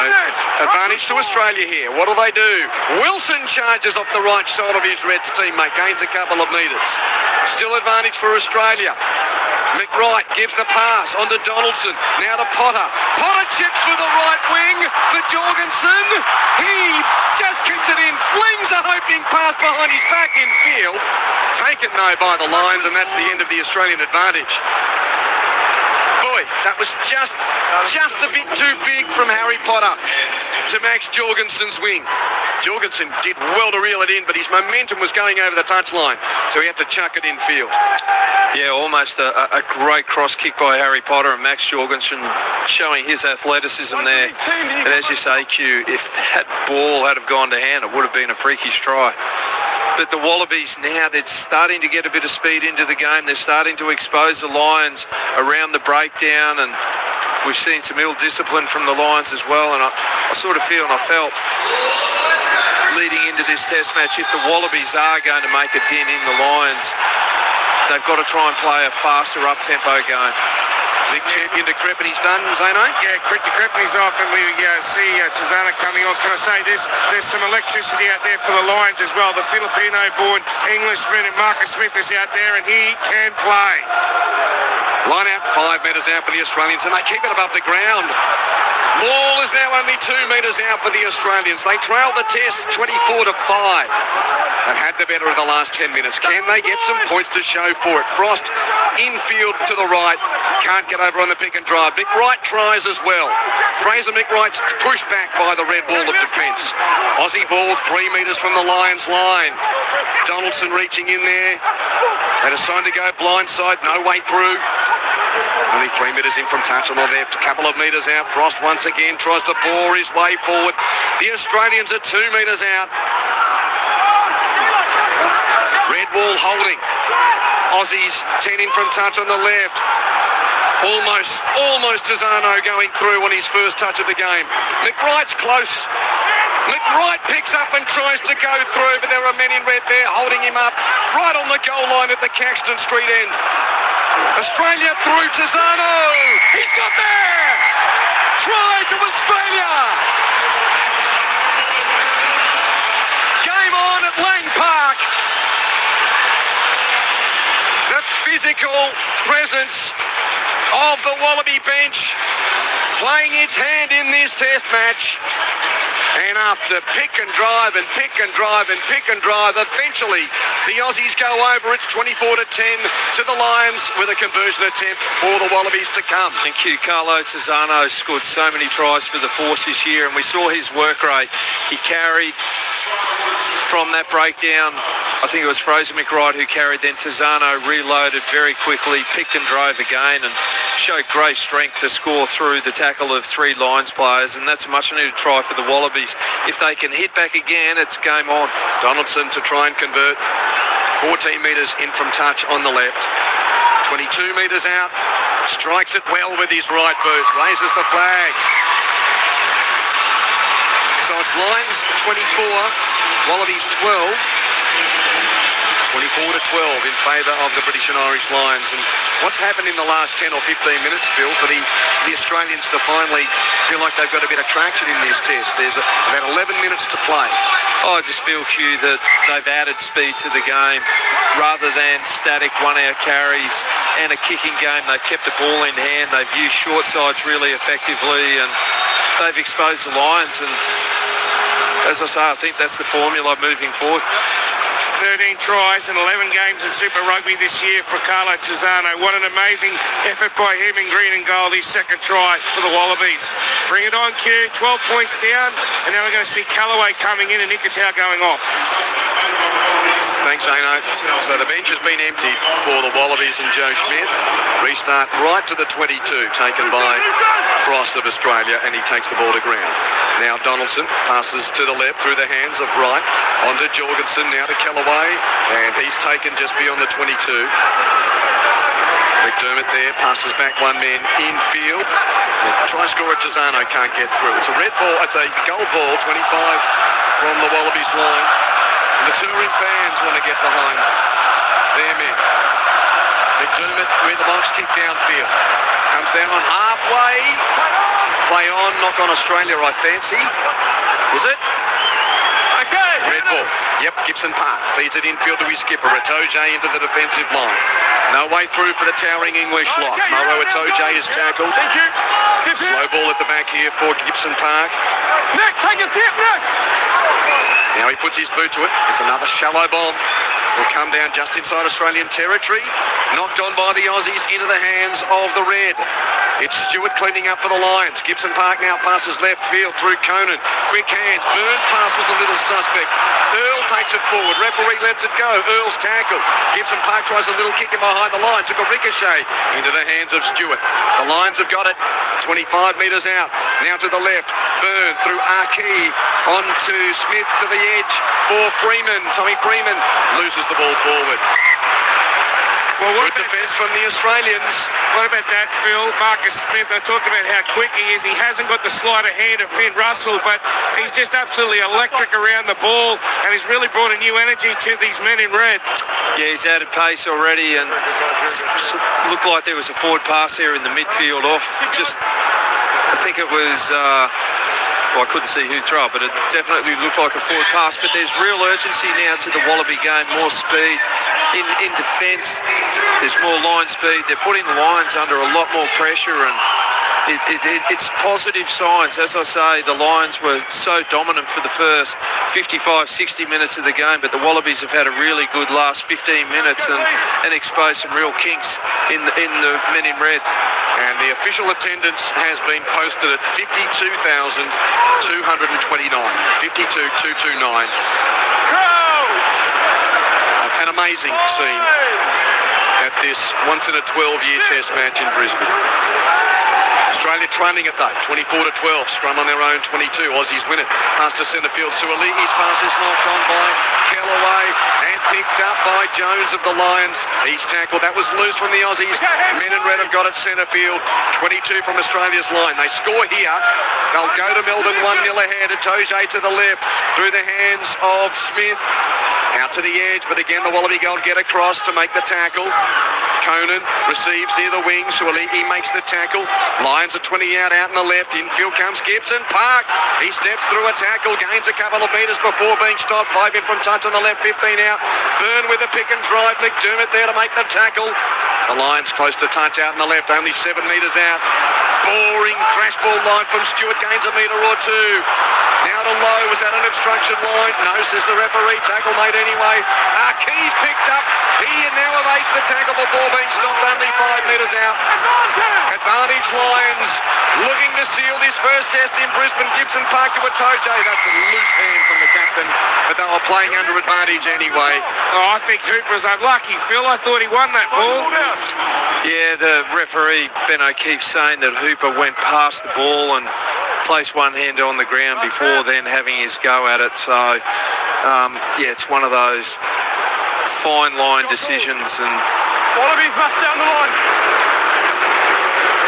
advantage to Australia here. What do? Wilson charges off the right shoulder of his Reds teammate. Gains a couple of metres. Still advantage for Australia. McWright gives the pass onto Donaldson. Now to Potter. Potter chips with the right wing for Jorgensen. He just kicks it in. Flings a hoping pass behind his back in field. Taken though by the Lions, and that's the end of the Australian advantage. Boy, that was just a bit too big from Harry Potter to Max Jorgensen's wing. Jorgensen did well to reel it in, but his momentum was going over the touchline, so he had to chuck it infield. Yeah, almost a great cross kick by Harry Potter, and Max Jorgensen showing his athleticism there. And as you say, Q, if that ball had have gone to hand, it would have been a freakish try. But the Wallabies now, they're starting to get a bit of speed into the game. They're starting to expose the Lions around the breakdown, and we've seen some ill discipline from the Lions as well. And I sort of feel, and I felt leading into this test match, if the Wallabies are going to make a dent in the Lions, they've got to try and play a faster up-tempo game. Big champion to Crepini's done, Zano? Yeah, Crepini's off, and we see Tizana coming on. Can I say this? There's some electricity out there for the Lions as well. The Filipino-born Englishman, and Marcus Smith is out there, and he can play. Line out, 5 metres out for the Australians, and they keep it above the ground. Maul is now only 2 metres out for the Australians. They trail the test 24-5. They've had the better of the last 10 minutes. Can they get some points to show for it? Frost infield to the right. Can't get over on the pick and drive. McWright tries as well. Fraser McWright's pushed back by the red wall of defence. Aussie ball 3 metres from the Lions line. Donaldson reaching in there. They decide to go blindside. No way through. Only 3 metres in from touch on the left. A couple of metres out. Frost once again tries to bore his way forward. The Australians are 2 metres out. Red wall holding. Aussies 10 in from touch on the left. Almost Tizano going through on his first touch of the game. McWright's close. McWright picks up and tries to go through, but there are men in red there holding him up right on the goal line at the Caxton Street end. Australia through Tizano. He's got there. Try to Australia. Game on at Lang Park. The physical presence of the Wallaby bench playing its hand in this test match. And after pick and drive and pick and drive and pick and drive, eventually the Aussies go over. It's 24-10 to the Lions with a conversion attempt for the Wallabies to come. Thank you. Carlo Tizzano scored so many tries for the Force this year, and we saw his work rate. He carried from that breakdown. I think it was Fraser McWright who carried, then Tizzano reloaded very quickly, picked and drove again, and showed great strength to score through the tackle of 3 Lions players, and that's a much needed try for the Wallabies. If they can hit back again, it's game on. Donaldson to try and convert. 14 metres in from touch on the left. 22 metres out. Strikes it well with his right boot. Raises the flags. So it's Lions 24, Wallabies 12. 24-12 in favour of the British and Irish Lions. And what's happened in the last 10 or 15 minutes, Bill, for the Australians to finally feel like they've got a bit of traction in this test? There's about 11 minutes to play. I just feel, Q, that they've added speed to the game rather than static one-out carries and a kicking game. They've kept the ball in hand. They've used short sides really effectively, and they've exposed the Lions. And as I say, I think that's the formula moving forward. 13 tries and 11 games in Super Rugby this year for Carlo Tizzano. What an amazing effort by him in green and gold, his second try for the Wallabies. Bring it on, Q. 12 points down, and now we're going to see Callaway coming in and Nikitau going off. Thanks, Ano. So the bench has been emptied for the Wallabies and Joe Schmidt. Restart right to the 22, taken by Frost of Australia, and he takes the ball to ground. Now Donaldson passes to the left through the hands of Wright, on to Jorgensen, now to Callaway, and he's taken just beyond the 22. McDermott there, passes back one man infield. Try scorer Tizzano can't get through. It's a red ball, it's a gold ball, 25 from the Wallabies line. The touring fans want to get behind their men. McDermott with the box kick downfield. Comes down on halfway. Play on, knock on Australia, I fancy. Is it? Okay. Red ball. Yep, Gibson Park feeds it infield to his skipper. Itoje into the defensive line. No way through for the towering English lock. Maro Itoje is tackled. Thank you. Slow ball at the back here for Gibson Park. Nick, take a step, Nick. Now he puts his boot to it. It's another shallow bomb. Will come down just inside Australian territory. Knocked on by the Aussies into the hands of the red. It's Stewart cleaning up for the Lions. Gibson Park now passes left field through Conan. Quick hands. Burns' pass was a little suspect. Earl takes it forward. Referee lets it go. Earl's tackled. Gibson Park tries a little kick in behind the line. Took a ricochet into the hands of Stewart. The Lions have got it. 25 metres out. Now to the left. Burn through Arkey. On to Smith to the edge for Freeman. Tommy Freeman loses the ball forward. Well, good defence from the Australians. What about that, Phil? Marcus Smith, I talked about how quick he is. He hasn't got the sleight of hand of Finn Russell, but he's just absolutely electric around the ball, and he's really brought a new energy to these men in red. Yeah, he's added pace already, and looked like there was a forward pass here in the midfield off. Just, I think it was... I couldn't see who threw it, but it definitely looked like a forward pass. But there's real urgency now to the Wallaby game, more speed in defence. There's more line speed. They're putting the Lions under a lot more pressure, and it's positive signs. As I say, the Lions were so dominant for the first 55, 60 minutes of the game, but the Wallabies have had a really good last 15 minutes and exposed some real kinks in the men in red. And the official attendance has been posted at 52,229. 52,229. An amazing scene at this once in a 12-year test match in Brisbane. Australia trailing it though, 24-12. Scrum on their own 22. Aussies win it. Pass to centre field. Sualii's pass is knocked on by Callaway and picked up by Jones of the Lions. He's tackled. That was loose from the Aussies. Men in red have got it centre field. 22 from Australia's line. They score here. They'll go to Melbourne 1-0 ahead. Itoje to the left through the hands of Smith. Out to the edge, but again the Wallaby goal get across to make the tackle. Conan receives near the wing. Suali'i makes the tackle. Lions are 20 out in the left. Infield comes Gibson Park. He steps through a tackle, gains a couple of metres before being stopped. 5 in from touch on the left, 15 out. Burn with a pick and drive. McDermott there to make the tackle. The Lions close to touch out in the left, only 7 metres out. Boring crash ball line from Stewart, gains a metre or two. Now to Lowe. Was that an obstruction line? No, says the referee. Tackle made anyway. Keys picked up. He now evades the tackle before being stopped only 5 metres out. Advantage Lions looking to seal this first test in Brisbane. Gibson Park to Atoje. That's a loose hand from the captain, but they were playing under advantage anyway. Oh, I think Hooper's unlucky, Phil. I thought he won that ball. Yeah, the referee, Ben O'Keefe, saying that Hooper went past the ball and placed one hand on the ground before then having his go at it. So, yeah, it's one of those fine line decisions. And Wallabies must down the line.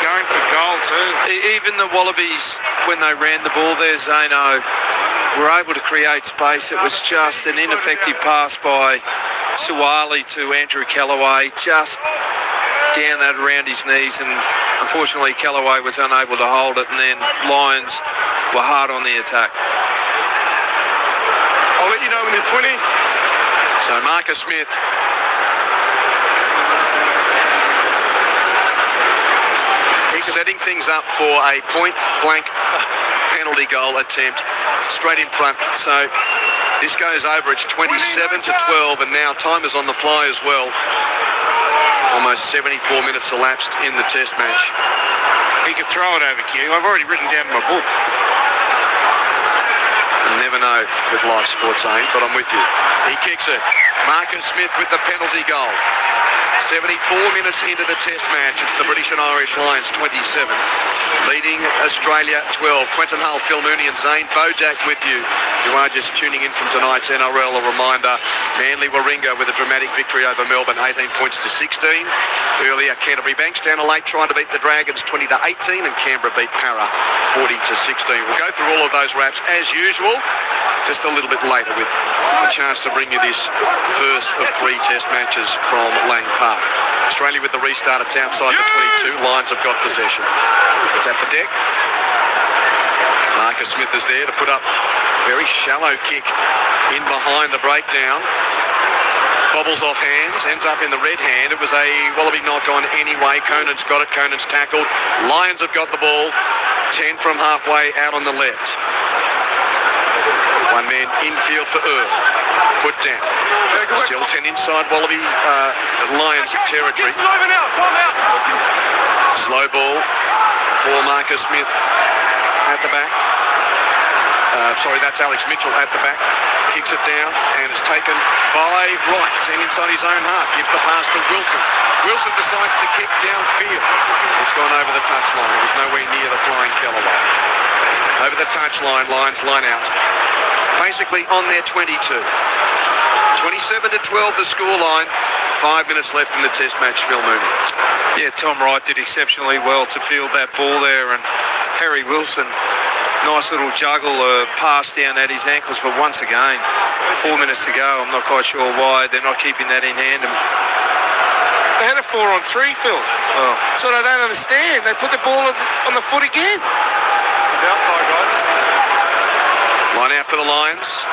Going for goal too. Even the Wallabies, when they ran the ball there, Zano, were able to create space. It was just an ineffective pass by Suwali to Andrew Kellaway, just down that around his knees, and unfortunately Kellaway was unable to hold it, and then Lions were hard on the attack. I'll let you know when there's 20. So Marcus Smith setting things up for a point-blank penalty goal attempt straight in front. So this goes over. It's 27-12, and now time is on the fly as well. Almost 74 minutes elapsed in the test match. He could throw it over Q. I've already written down in my book. You never know with live sports, but I'm with you. He kicks it. Marcus Smith with the penalty goal. 74 minutes into the test match. It's the British and Irish Lions 27, leading Australia 12. Quentin Hull, Phil Mooney and Zane Bojack with you. You are just tuning in from tonight's NRL. A reminder, Manly Warringah with a dramatic victory over Melbourne, 18 points to 16. Earlier, Canterbury Bankstown late trying to beat the Dragons 20-18, and Canberra beat Para 40-16. We'll go through all of those wraps as usual, just a little bit later with a chance to bring you this first of 3 test matches from Lang Park. Australia with the restart. It's outside the 22. Lions have got possession. It's at the deck. Marcus Smith is there to put up a very shallow kick in behind the breakdown. Bobbles off hands, ends up in the red hand. It was a Wallaby knock on anyway. Conan's got it. Conan's tackled. Lions have got the ball. 10 from halfway out on the left. One man infield for Earl. Put down. Still 10 inside Wallaby Lions territory. Slow ball for Marcus Smith at the back. Sorry, that's Alex Mitchell at the back. Kicks it down and it's taken by Wright, and inside his own half. Gives the pass to Wilson. Wilson decides to kick downfield. It's gone over the touchline. It was nowhere near the flying Kellaway. Over the touchline, Lions line out. Basically on their 22. 27-12 the scoreline. 5 minutes left in the test match, Phil Mooney. Yeah, Tom Wright did exceptionally well to field that ball there, and Harry Wilson, nice little juggle, pass down at his ankles, but once again, 4 minutes to go. I'm not quite sure why they're not keeping that in hand. They had a 4-on-3, Phil. Oh. That's what I don't understand. They put the ball on the foot again. He's outside, guys. Line out for the Lions.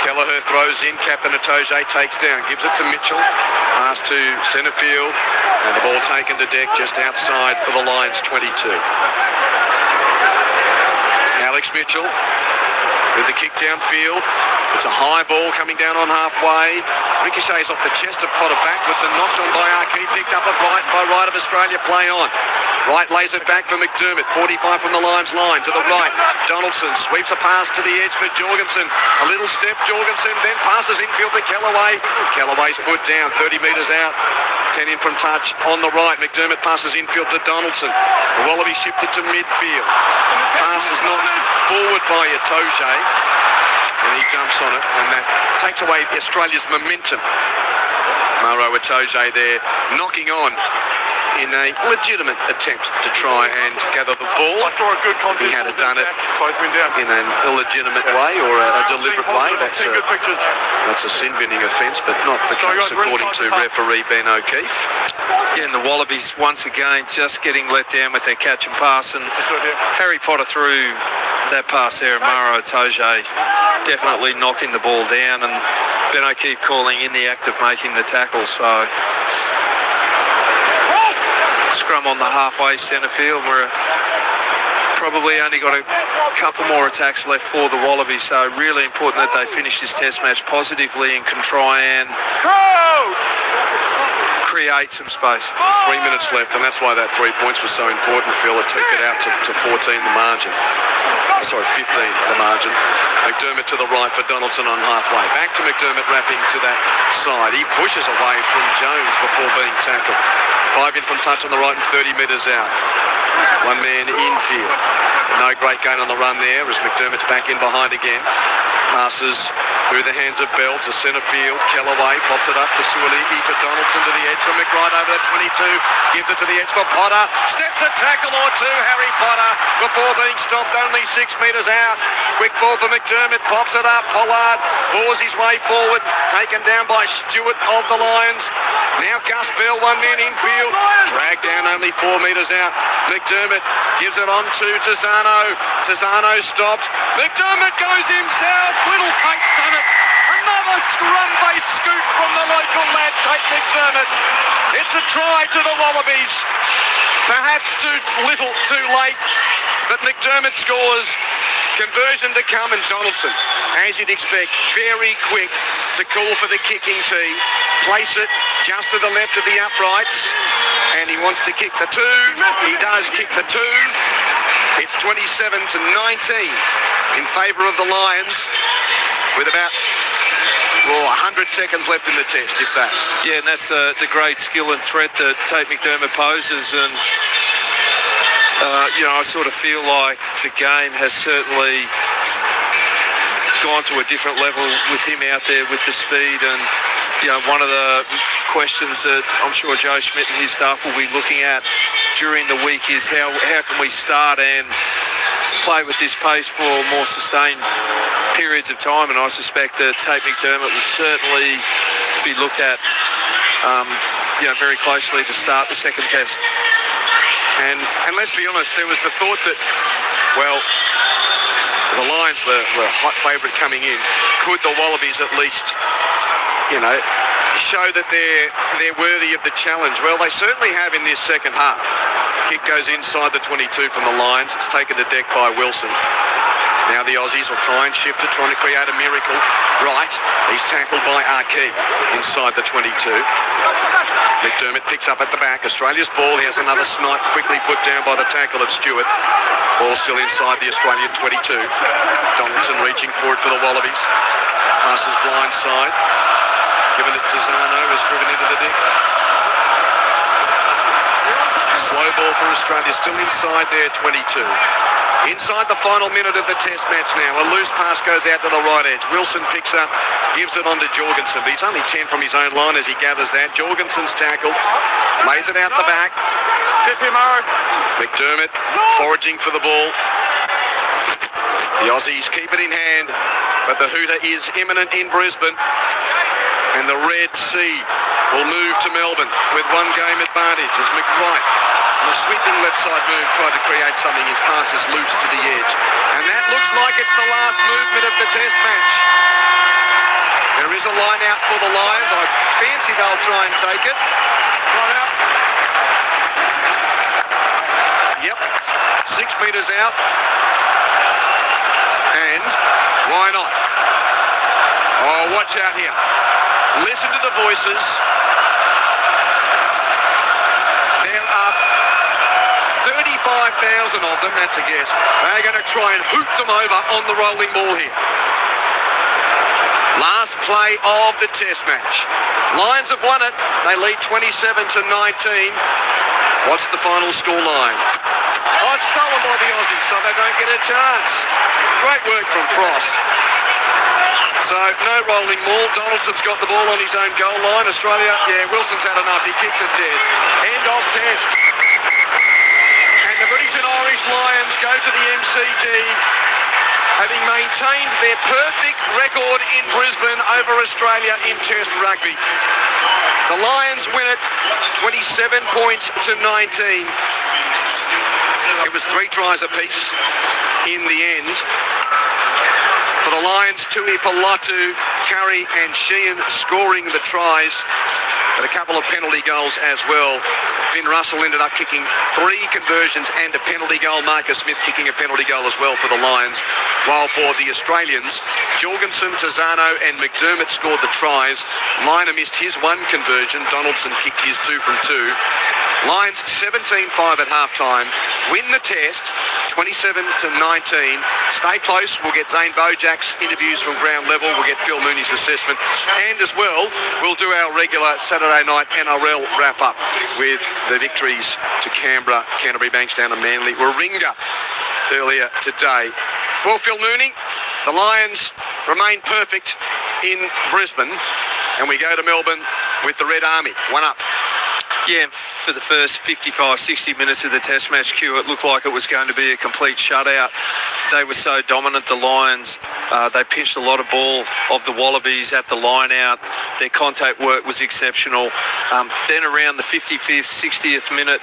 Kelleher throws in. Captain Atoje takes down. Gives it to Mitchell. Pass to centre field. And the ball taken to deck just outside of the Lions 22. Alex Mitchell with the kick downfield. It's a high ball coming down on halfway. Ricochets off the chest of Potter backwards and knocked on by Archie. Picked up by right of Australia. Play on. Wright lays it back for McDermott. 45 from the Lions line to the right. Donaldson sweeps a pass to the edge for Jorgensen. A little step, Jorgensen then passes infield to Kellaway. Kellaway's put down 30 metres out. 10 in from touch on the right. McDermott passes infield to Donaldson. The Wallabies shifted to midfield. Pass is knocked forward by Atoje, and he jumps on it, and that takes away Australia's momentum. Maro Atoje there knocking on in a legitimate attempt to try and gather the ball. If he had done it in an illegitimate way or a deliberate way, that's a sin-binning offence, but not the case according to referee Ben O'Keefe. Yeah, and the Wallabies once again just getting let down with their catch and pass, and Harry Potter threw that pass there, and Maro Atoje definitely knocking the ball down, and Ben O'Keefe calling in the act of making the tackle. So Scrum on the halfway centre field. We're probably only got a couple more attacks left for the Wallabies, so really important that they finish this test match positively and can try and create some space. 3 minutes left, and that's why that 3 points was so important, Phil. It took it out to 14 the margin. 15 the margin. McDermott to the right for Donaldson on halfway. Back to McDermott wrapping to that side. He pushes away from Jones before being tackled. 5 in from touch on the right and 30 metres out. One man infield. No great gain on the run there as McDermott's back in behind again. Passes through the hands of Bell to centre field. Kellaway pops it up for Suoliki to Donaldson to the edge from McBride over the 22. Gives it to the edge for Potter. Steps a tackle or two, Harry Potter, before being stopped only 6 metres out. Quick ball for McDermott. Pops it up. Pollard bores his way forward. Taken down by Stewart of the Lions. Now Gus Bell, one man infield. Dragged down only 4 metres out. McDermott gives it on to Tizano. Tizano stopped. McDermott goes himself. Little Tate's done it. Another scrum-based scoop from the local lad, Tate McDermott. It's a try to the Wallabies. Perhaps too little, too late. But McDermott scores. Conversion to come, and Donaldson, as you'd expect, very quick to call for the kicking tee. Place it just to the left of the uprights. And he wants to kick the two. He does kick the two. It's 27-19 in favour of the Lions with about 100 seconds left in the test, if that. Yeah, and that's the great skill and threat that Tate McDermott poses. And, I sort of feel like the game has certainly gone to a different level with him out there with the speed. And, one of the questions that I'm sure Joe Schmidt and his staff will be looking at during the week is how can we start and play with this pace for more sustained periods of time, and I suspect that Tate McDermott will certainly be looked at very closely to start the second test. And let's be honest, there was the thought that, the Lions were a hot favourite coming in. Could the Wallabies at least, show that they're worthy of the challenge? Well, they certainly have in this second half. Kick goes inside the 22 from the Lions. It's taken to deck by Wilson. Now the Aussies will try and shift it, trying to create a miracle. Right, he's tackled by Arkey inside the 22. McDermott picks up at the back. Australia's ball. He has another snipe quickly put down by the tackle of Stewart. Ball still inside the Australian 22. Donaldson reaching forward for the Wallabies. Passes blind side. Given it to Zano, who's driven into the deck. Slow ball for Australia, still inside their 22. Inside the final minute of the test match now. A loose pass goes out to the right edge. Wilson picks up, gives it on to Jorgensen, but he's only 10 from his own line as he gathers that. Jorgensen's tackled, lays it out the back. McDermott foraging for the ball. The Aussies keep it in hand, but the hooter is imminent in Brisbane. And the Red Sea will move to Melbourne with one game advantage as McWright, on a sweeping left side move, tried to create something. His pass is loose to the edge. And that looks like it's the last movement of the test match. There is a line out for the Lions. I fancy they'll try and take it. Line out. Yep, 6 metres out. And why not? Oh, watch out here. Listen to the voices. There are 35,000 of them, that's a guess. They're going to try and hoop them over on the rolling ball here. Last play of the test match. Lions have won it. They lead 27-19. What's the final score line? Oh, it's stolen by the Aussies, so they don't get a chance. Great work from Frost. So, no rolling maul. Donaldson's got the ball on his own goal line. Australia, Wilson's had enough. He kicks it dead. End of test. And the British and Irish Lions go to the MCG, having maintained their perfect record in Brisbane over Australia in Test rugby. The Lions win it 27 points to 19. It was 3 tries apiece in the end. For the Lions, Tui Palatu, Curry and Sheehan scoring the tries. but a couple of penalty goals as well. Finn Russell ended up kicking 3 conversions and a penalty goal. Marcus Smith kicking a penalty goal as well for the Lions. While for the Australians, Jorgensen, Tizano and McDermott scored the tries. Liner missed his 1 conversion. Donaldson kicked his 2 from 2. Lions 17-5 at halftime. Win the test 27-19. Stay close. We'll get Zane Bojak's interviews from ground level. We'll get Phil Mooney's assessment. And as well, we'll do our regular Saturday night NRL wrap-up with the victories to Canberra, Canterbury, Bankstown and Manly. Warringah earlier today. Well, Phil Mooney, the Lions remain perfect in Brisbane. And we go to Melbourne with the Red Army. 1 up. Yeah, for the first 55, 60 minutes of the Test match, Q, it looked like it was going to be a complete shutout. They were so dominant, the Lions. They pinched a lot of ball of the Wallabies at the line out. Their contact work was exceptional. Then around the 55th, 60th minute,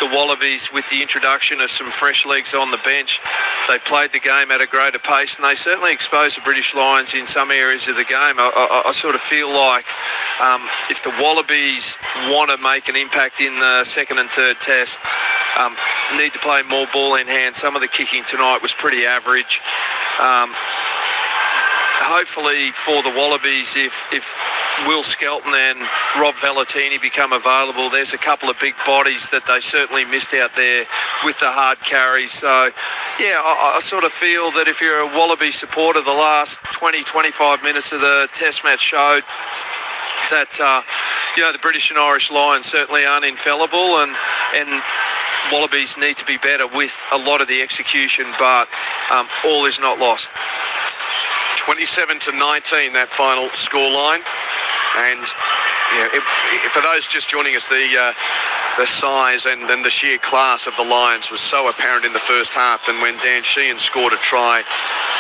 the Wallabies, with the introduction of some fresh legs on the bench, they played the game at a greater pace, and they certainly exposed the British Lions in some areas of the game. I sort of feel like if the Wallabies want to make an impact in the second and third test, need to play more ball in hand. Some of the kicking tonight was pretty average. Hopefully for the Wallabies, if Will Skelton and Rob Valentini become available, there's a couple of big bodies that they certainly missed out there with the hard carries. So, yeah, I sort of feel that if you're a Wallaby supporter, the last 20, 25 minutes of the Test match showed that, the British and Irish Lions certainly aren't infallible, and Wallabies need to be better with a lot of the execution, but all is not lost. 27-19, that final scoreline. And for those just joining us, the size and the sheer class of the Lions was so apparent in the first half. And when Dan Sheehan scored a try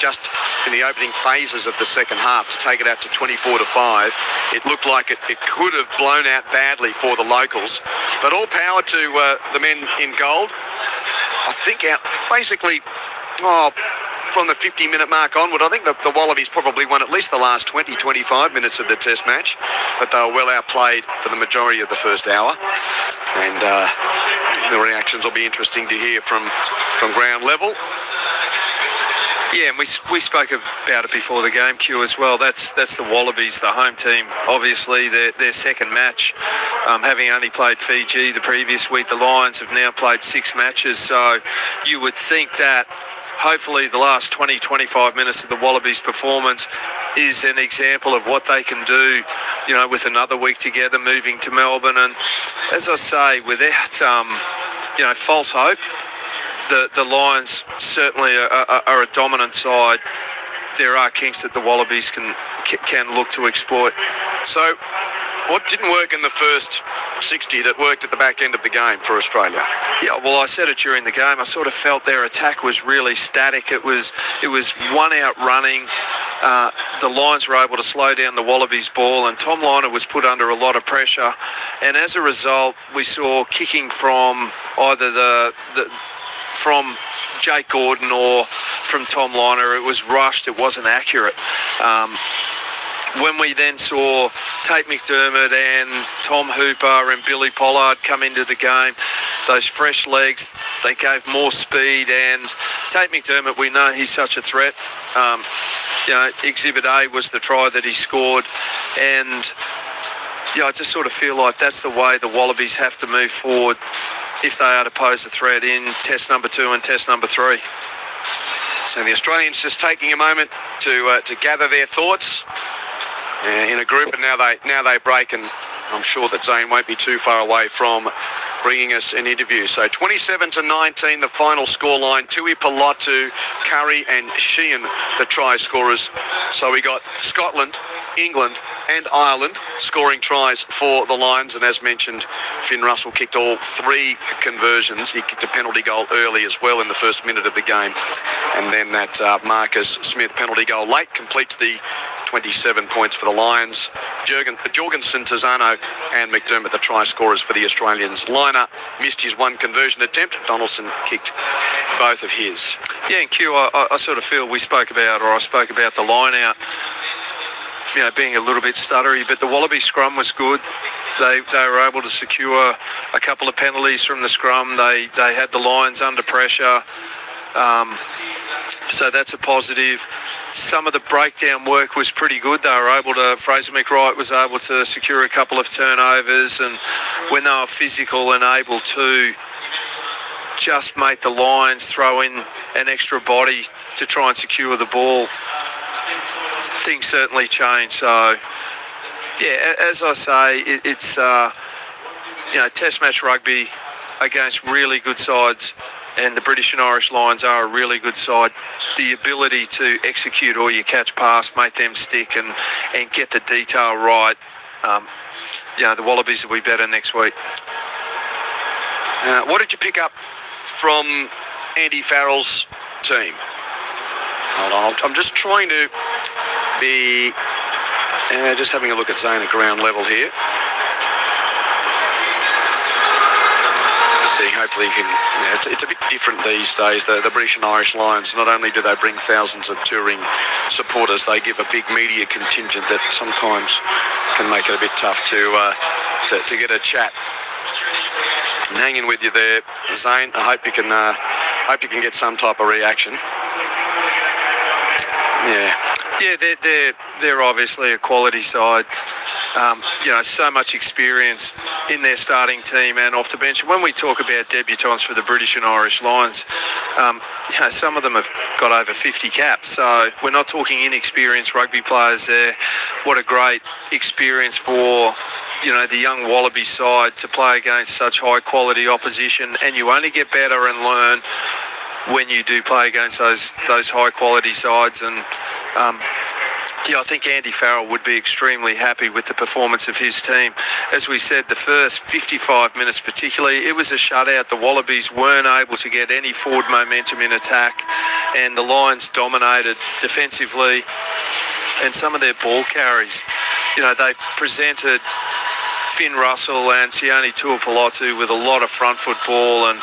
just in the opening phases of the second half to take it out to 24-5, it looked like it could have blown out badly for the locals. But all power to the men in gold. I think from the 50-minute mark onward, I think the Wallabies probably won at least the last 20, 25 minutes of the Test match, but they were well outplayed for the majority of the first hour. And the reactions will be interesting to hear from ground level. Yeah, and we spoke about it before the game, Q, as well. That's the Wallabies, the home team. Obviously, their second match, having only played Fiji the previous week. The Lions have now played 6 matches, so you would think that hopefully the last 20, 25 minutes of the Wallabies' performance is an example of what they can do, with another week together moving to Melbourne. And as I say, without, false hope, the Lions certainly are a dominant side. There are kinks that the Wallabies can look to exploit. So, what didn't work in the first 60 that worked at the back end of the game for Australia? Yeah, well, I said it during the game. I sort of felt their attack was really static. It was one out running. The Lions were able to slow down the Wallabies' ball, and Tom Liner was put under a lot of pressure. And as a result, we saw kicking from either from Jake Gordon or from Tom Liner. It was rushed. It wasn't accurate. When we then saw Tate McDermott and Tom Hooper and Billy Pollard come into the game, those fresh legs, they gave more speed. And Tate McDermott, we know he's such a threat. Exhibit A was the try that he scored. And, I just sort of feel like that's the way the Wallabies have to move forward if they are to pose a threat in Test number 2 and Test number 3. So the Australians just taking a moment to gather their thoughts in a group, and now they break, and I'm sure that Zane won't be too far away from bringing us an interview. So 27-19, the final scoreline. Tui Palatu, Curry and Sheehan, the try scorers. So we got Scotland, England and Ireland scoring tries for the Lions, and as mentioned, Finn Russell kicked all 3 conversions. He kicked a penalty goal early as well in the first minute of the game, and then that Marcus Smith penalty goal late completes the 27 points for the Lions. Jorgensen, Tizano and McDermott, the try scorers for the Australians. Liner missed his 1 conversion attempt. Donaldson kicked both of his. Yeah, and Q, I sort of feel I spoke about the line out, being a little bit stuttery, but the Wallaby scrum was good. they were able to secure a couple of penalties from the scrum. They had the Lions under pressure. So that's a positive. Some of the breakdown work was pretty good. They were able to, Fraser McWright was able to secure a couple of turnovers, and when they were physical and able to just make the Lions throw in an extra body to try and secure the ball, things certainly changed. So, yeah, as I say, it's Test match rugby against really good sides, and the British and Irish Lions are a really good side. The ability to execute all your catch pass, make them stick and get the detail right, the Wallabies will be better next week. What did you pick up from Andy Farrell's team? Hold on, I'm just trying to be just having a look at zone at ground level here. Hopefully you can, it's a bit different these days. The British and Irish Lions, not only do they bring thousands of touring supporters, they give a big media contingent that sometimes can make it a bit tough to get a chat. I'm hanging with you there, Zane. I hope you can get some type of reaction. Yeah, they're obviously a quality side. So much experience in their starting team and off the bench. And when we talk about debutants for the British and Irish Lions, some of them have got over 50 caps. So we're not talking inexperienced rugby players there. What a great experience for the young Wallaby side to play against such high quality opposition. And you only get better and learn when you do play against those high quality sides. And I think Andy Farrell would be extremely happy with the performance of his team. As we said, the first 55 minutes particularly, it was a shutout. The Wallabies weren't able to get any forward momentum in attack, and the Lions dominated defensively. And some of their ball carries, they presented Finn Russell and Sione Tuipulotu with a lot of front foot ball, and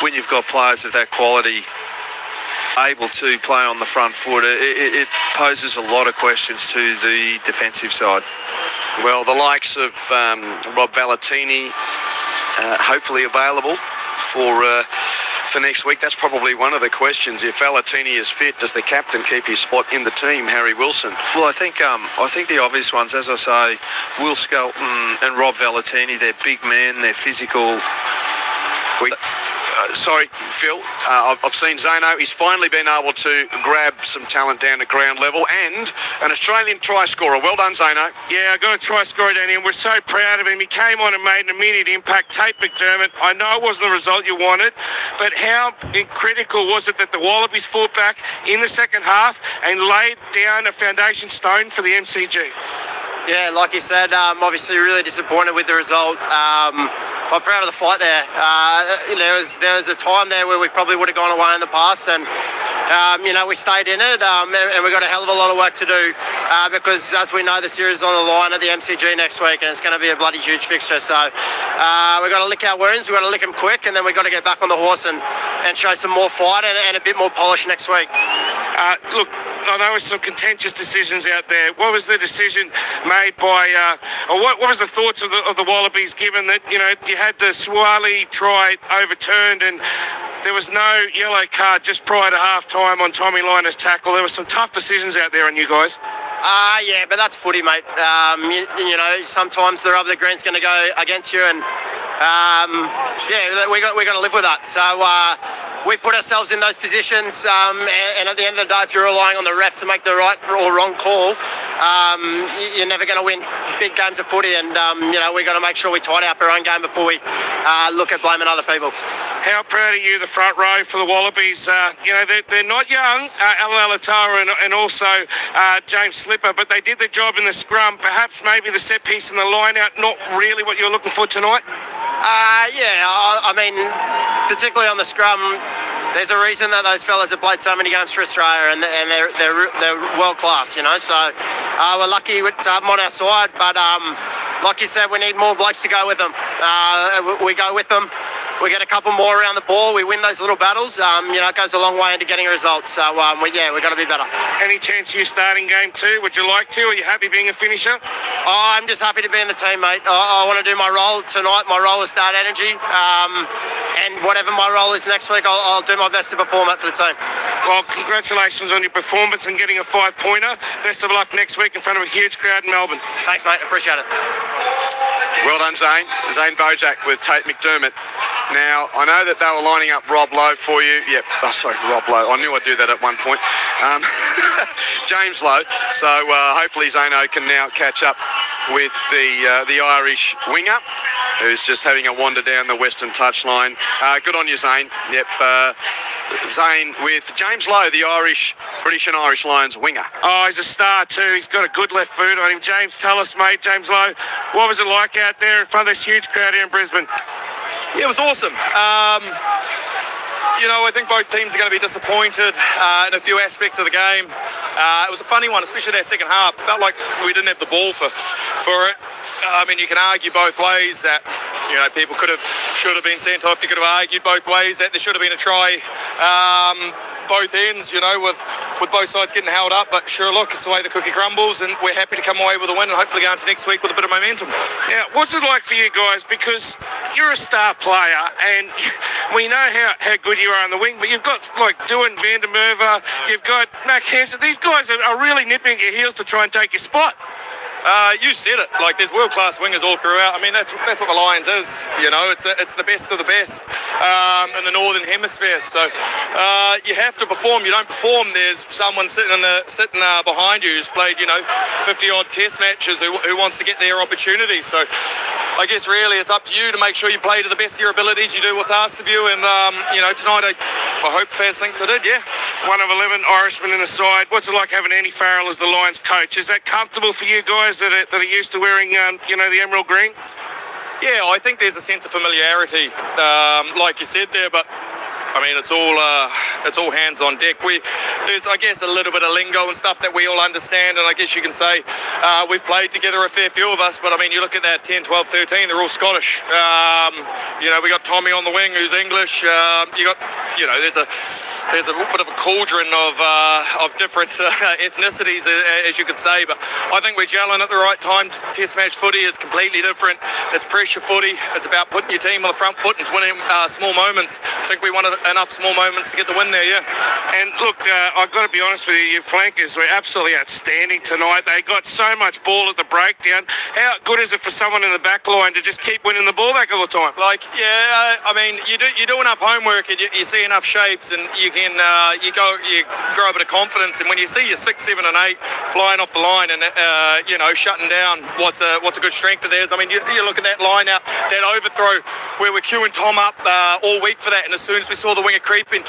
when you've got players of that quality able to play on the front foot, it poses a lot of questions to the defensive side. Well, the likes of Rob Valentini hopefully available for next week. That's probably one of the questions. If Valentini is fit, does the captain keep his spot in the team, Harry Wilson? Well, I think the obvious ones, as I say, Will Skelton and Rob Valentini, they're big men, they're physical. Sorry, Phil, I've seen Zano. He's finally been able to grab some talent down at ground level, and an Australian try scorer. Well done, Zano. Yeah, I got a try scorer down here, and we're so proud of him. He came on and made an immediate impact. Tate McDermott, I know it wasn't the result you wanted, but how critical was it that the Wallabies fought back in the second half and laid down a foundation stone for the MCG? Yeah, like you said, obviously really disappointed with the result. I'm proud of the fight there. There was a time there where we probably would have gone away in the past, and we stayed in it, and we've got a hell of a lot of work to do because, as we know, the series is on the line at the MCG next week, and it's going to be a bloody huge fixture. So we've got to lick our wounds, we've got to lick them quick, and then we've got to get back on the horse and show some more fight and a bit more polish next week. Look, I know there was some contentious decisions out there. What was the decision made by, or what was the thoughts of the Wallabies, given that you had the Swali try overturned and there was no yellow card just prior to half time on Tommy Liner's tackle? There were some tough decisions out there on you guys. Yeah, but that's footy, mate. Sometimes the rub of the green's going to go against you, and we got to live with that. So we put ourselves in those positions, and at the end of the day, if you're relying on the ref to make the right or wrong call, you're never going to win big games of footy. And we've got to make sure we tidy up our own game before we look at blaming other people. How proud are you, the front row for the Wallabies? They're not young, Alan Alatara and also James Slipper, but they did the job in the scrum. Perhaps maybe the set piece and the line out, not really what you're looking for tonight? I mean, particularly on the scrum, there's a reason that those fellas have played so many games for Australia, and they're world class, So we're lucky to have them on our side, but like you said, we need more blokes to go with them. We go with them. we get a couple more around the ball, we win those little battles, it goes a long way into getting a result. So, we've got to be better. Any chance of you starting game 2? Would you like to? Are you happy being a finisher? I'm just happy to be in the team, mate. I want to do my role tonight. My role is start energy. And whatever my role is next week, I'll do my best to perform it for the team. Well, congratulations on your performance and getting a 5-pointer. Best of luck next week in front of a huge crowd in Melbourne. Thanks, mate. Appreciate it. Well done, Zane. Zane Bojack with Tate McDermott. Now, I know that they were lining up Rob Lowe for you. Yep, Rob Lowe. I knew I'd do that at one point. James Lowe. So hopefully Zano can now catch up with the Irish winger, who's just having a wander down the western touchline. Good on you, Zane. Yep. Zane with James Lowe, the British and Irish Lions winger. Oh, he's a star too. He's got a good left boot on him. James, tell us, mate, James Lowe, what was it like out there in front of this huge crowd here in Brisbane? Yeah, it was awesome. I think both teams are going to be disappointed in a few aspects of the game. It was a funny one, especially that second half. Felt like we didn't have the ball for it. You can argue both ways that people should have been sent off. You could have argued both ways that there should have been a try. Both ends, with both sides getting held up. But sure, look, it's the way the cookie crumbles, and we're happy to come away with a win and hopefully go into next week with a bit of momentum. Yeah, what's it like for you guys? Because you're a star player, and we know how good you are on the wing, but you've got Duan van der Merwe, you've got Mac Hansen. These guys are really nipping at your heels to try and take your spot. You said it. There's world-class wingers all throughout. That's what the Lions is. It's the best of the best in the Northern Hemisphere. So you have to perform. You don't perform, there's someone sitting behind you who's played 50-odd Test matches who wants to get their opportunity. So I guess really it's up to you to make sure you play to the best of your abilities. You do what's asked of you, and tonight I hope Faz thinks I did. Yeah. 1 of 11 Irishmen in the side. What's it like having Andy Farrell as the Lions coach? Is that comfortable for you guys that are used to wearing, the emerald green? Yeah, I think there's a sense of familiarity, like you said there, but it's all hands on deck. There's, I guess, a little bit of lingo and stuff that we all understand, and I guess you can say we've played together a fair few of us, but you look at that 10, 12, 13, they're all Scottish. We got Tommy on the wing who's English. There's a bit of a cauldron of different ethnicities, as you could say, but I think we're gelling at the right time. Test match footy is completely different. It's pressure footy. It's about putting your team on the front foot and winning small moments. I think we won enough small moments to get the win there, yeah. And look, I've got to be honest with you, your flankers were absolutely outstanding tonight. They got so much ball at the breakdown. How good is it for someone in the back line to just keep winning the ball back all the time? You do enough homework and you see enough shapes, and you grow a bit of confidence. And when you see your 6, 7 and 8 flying off the line and shutting down what's a good strength of theirs. You look at that line out, that overthrow where we're queuing Tom up all week for that, and as soon as we saw the winger creep in,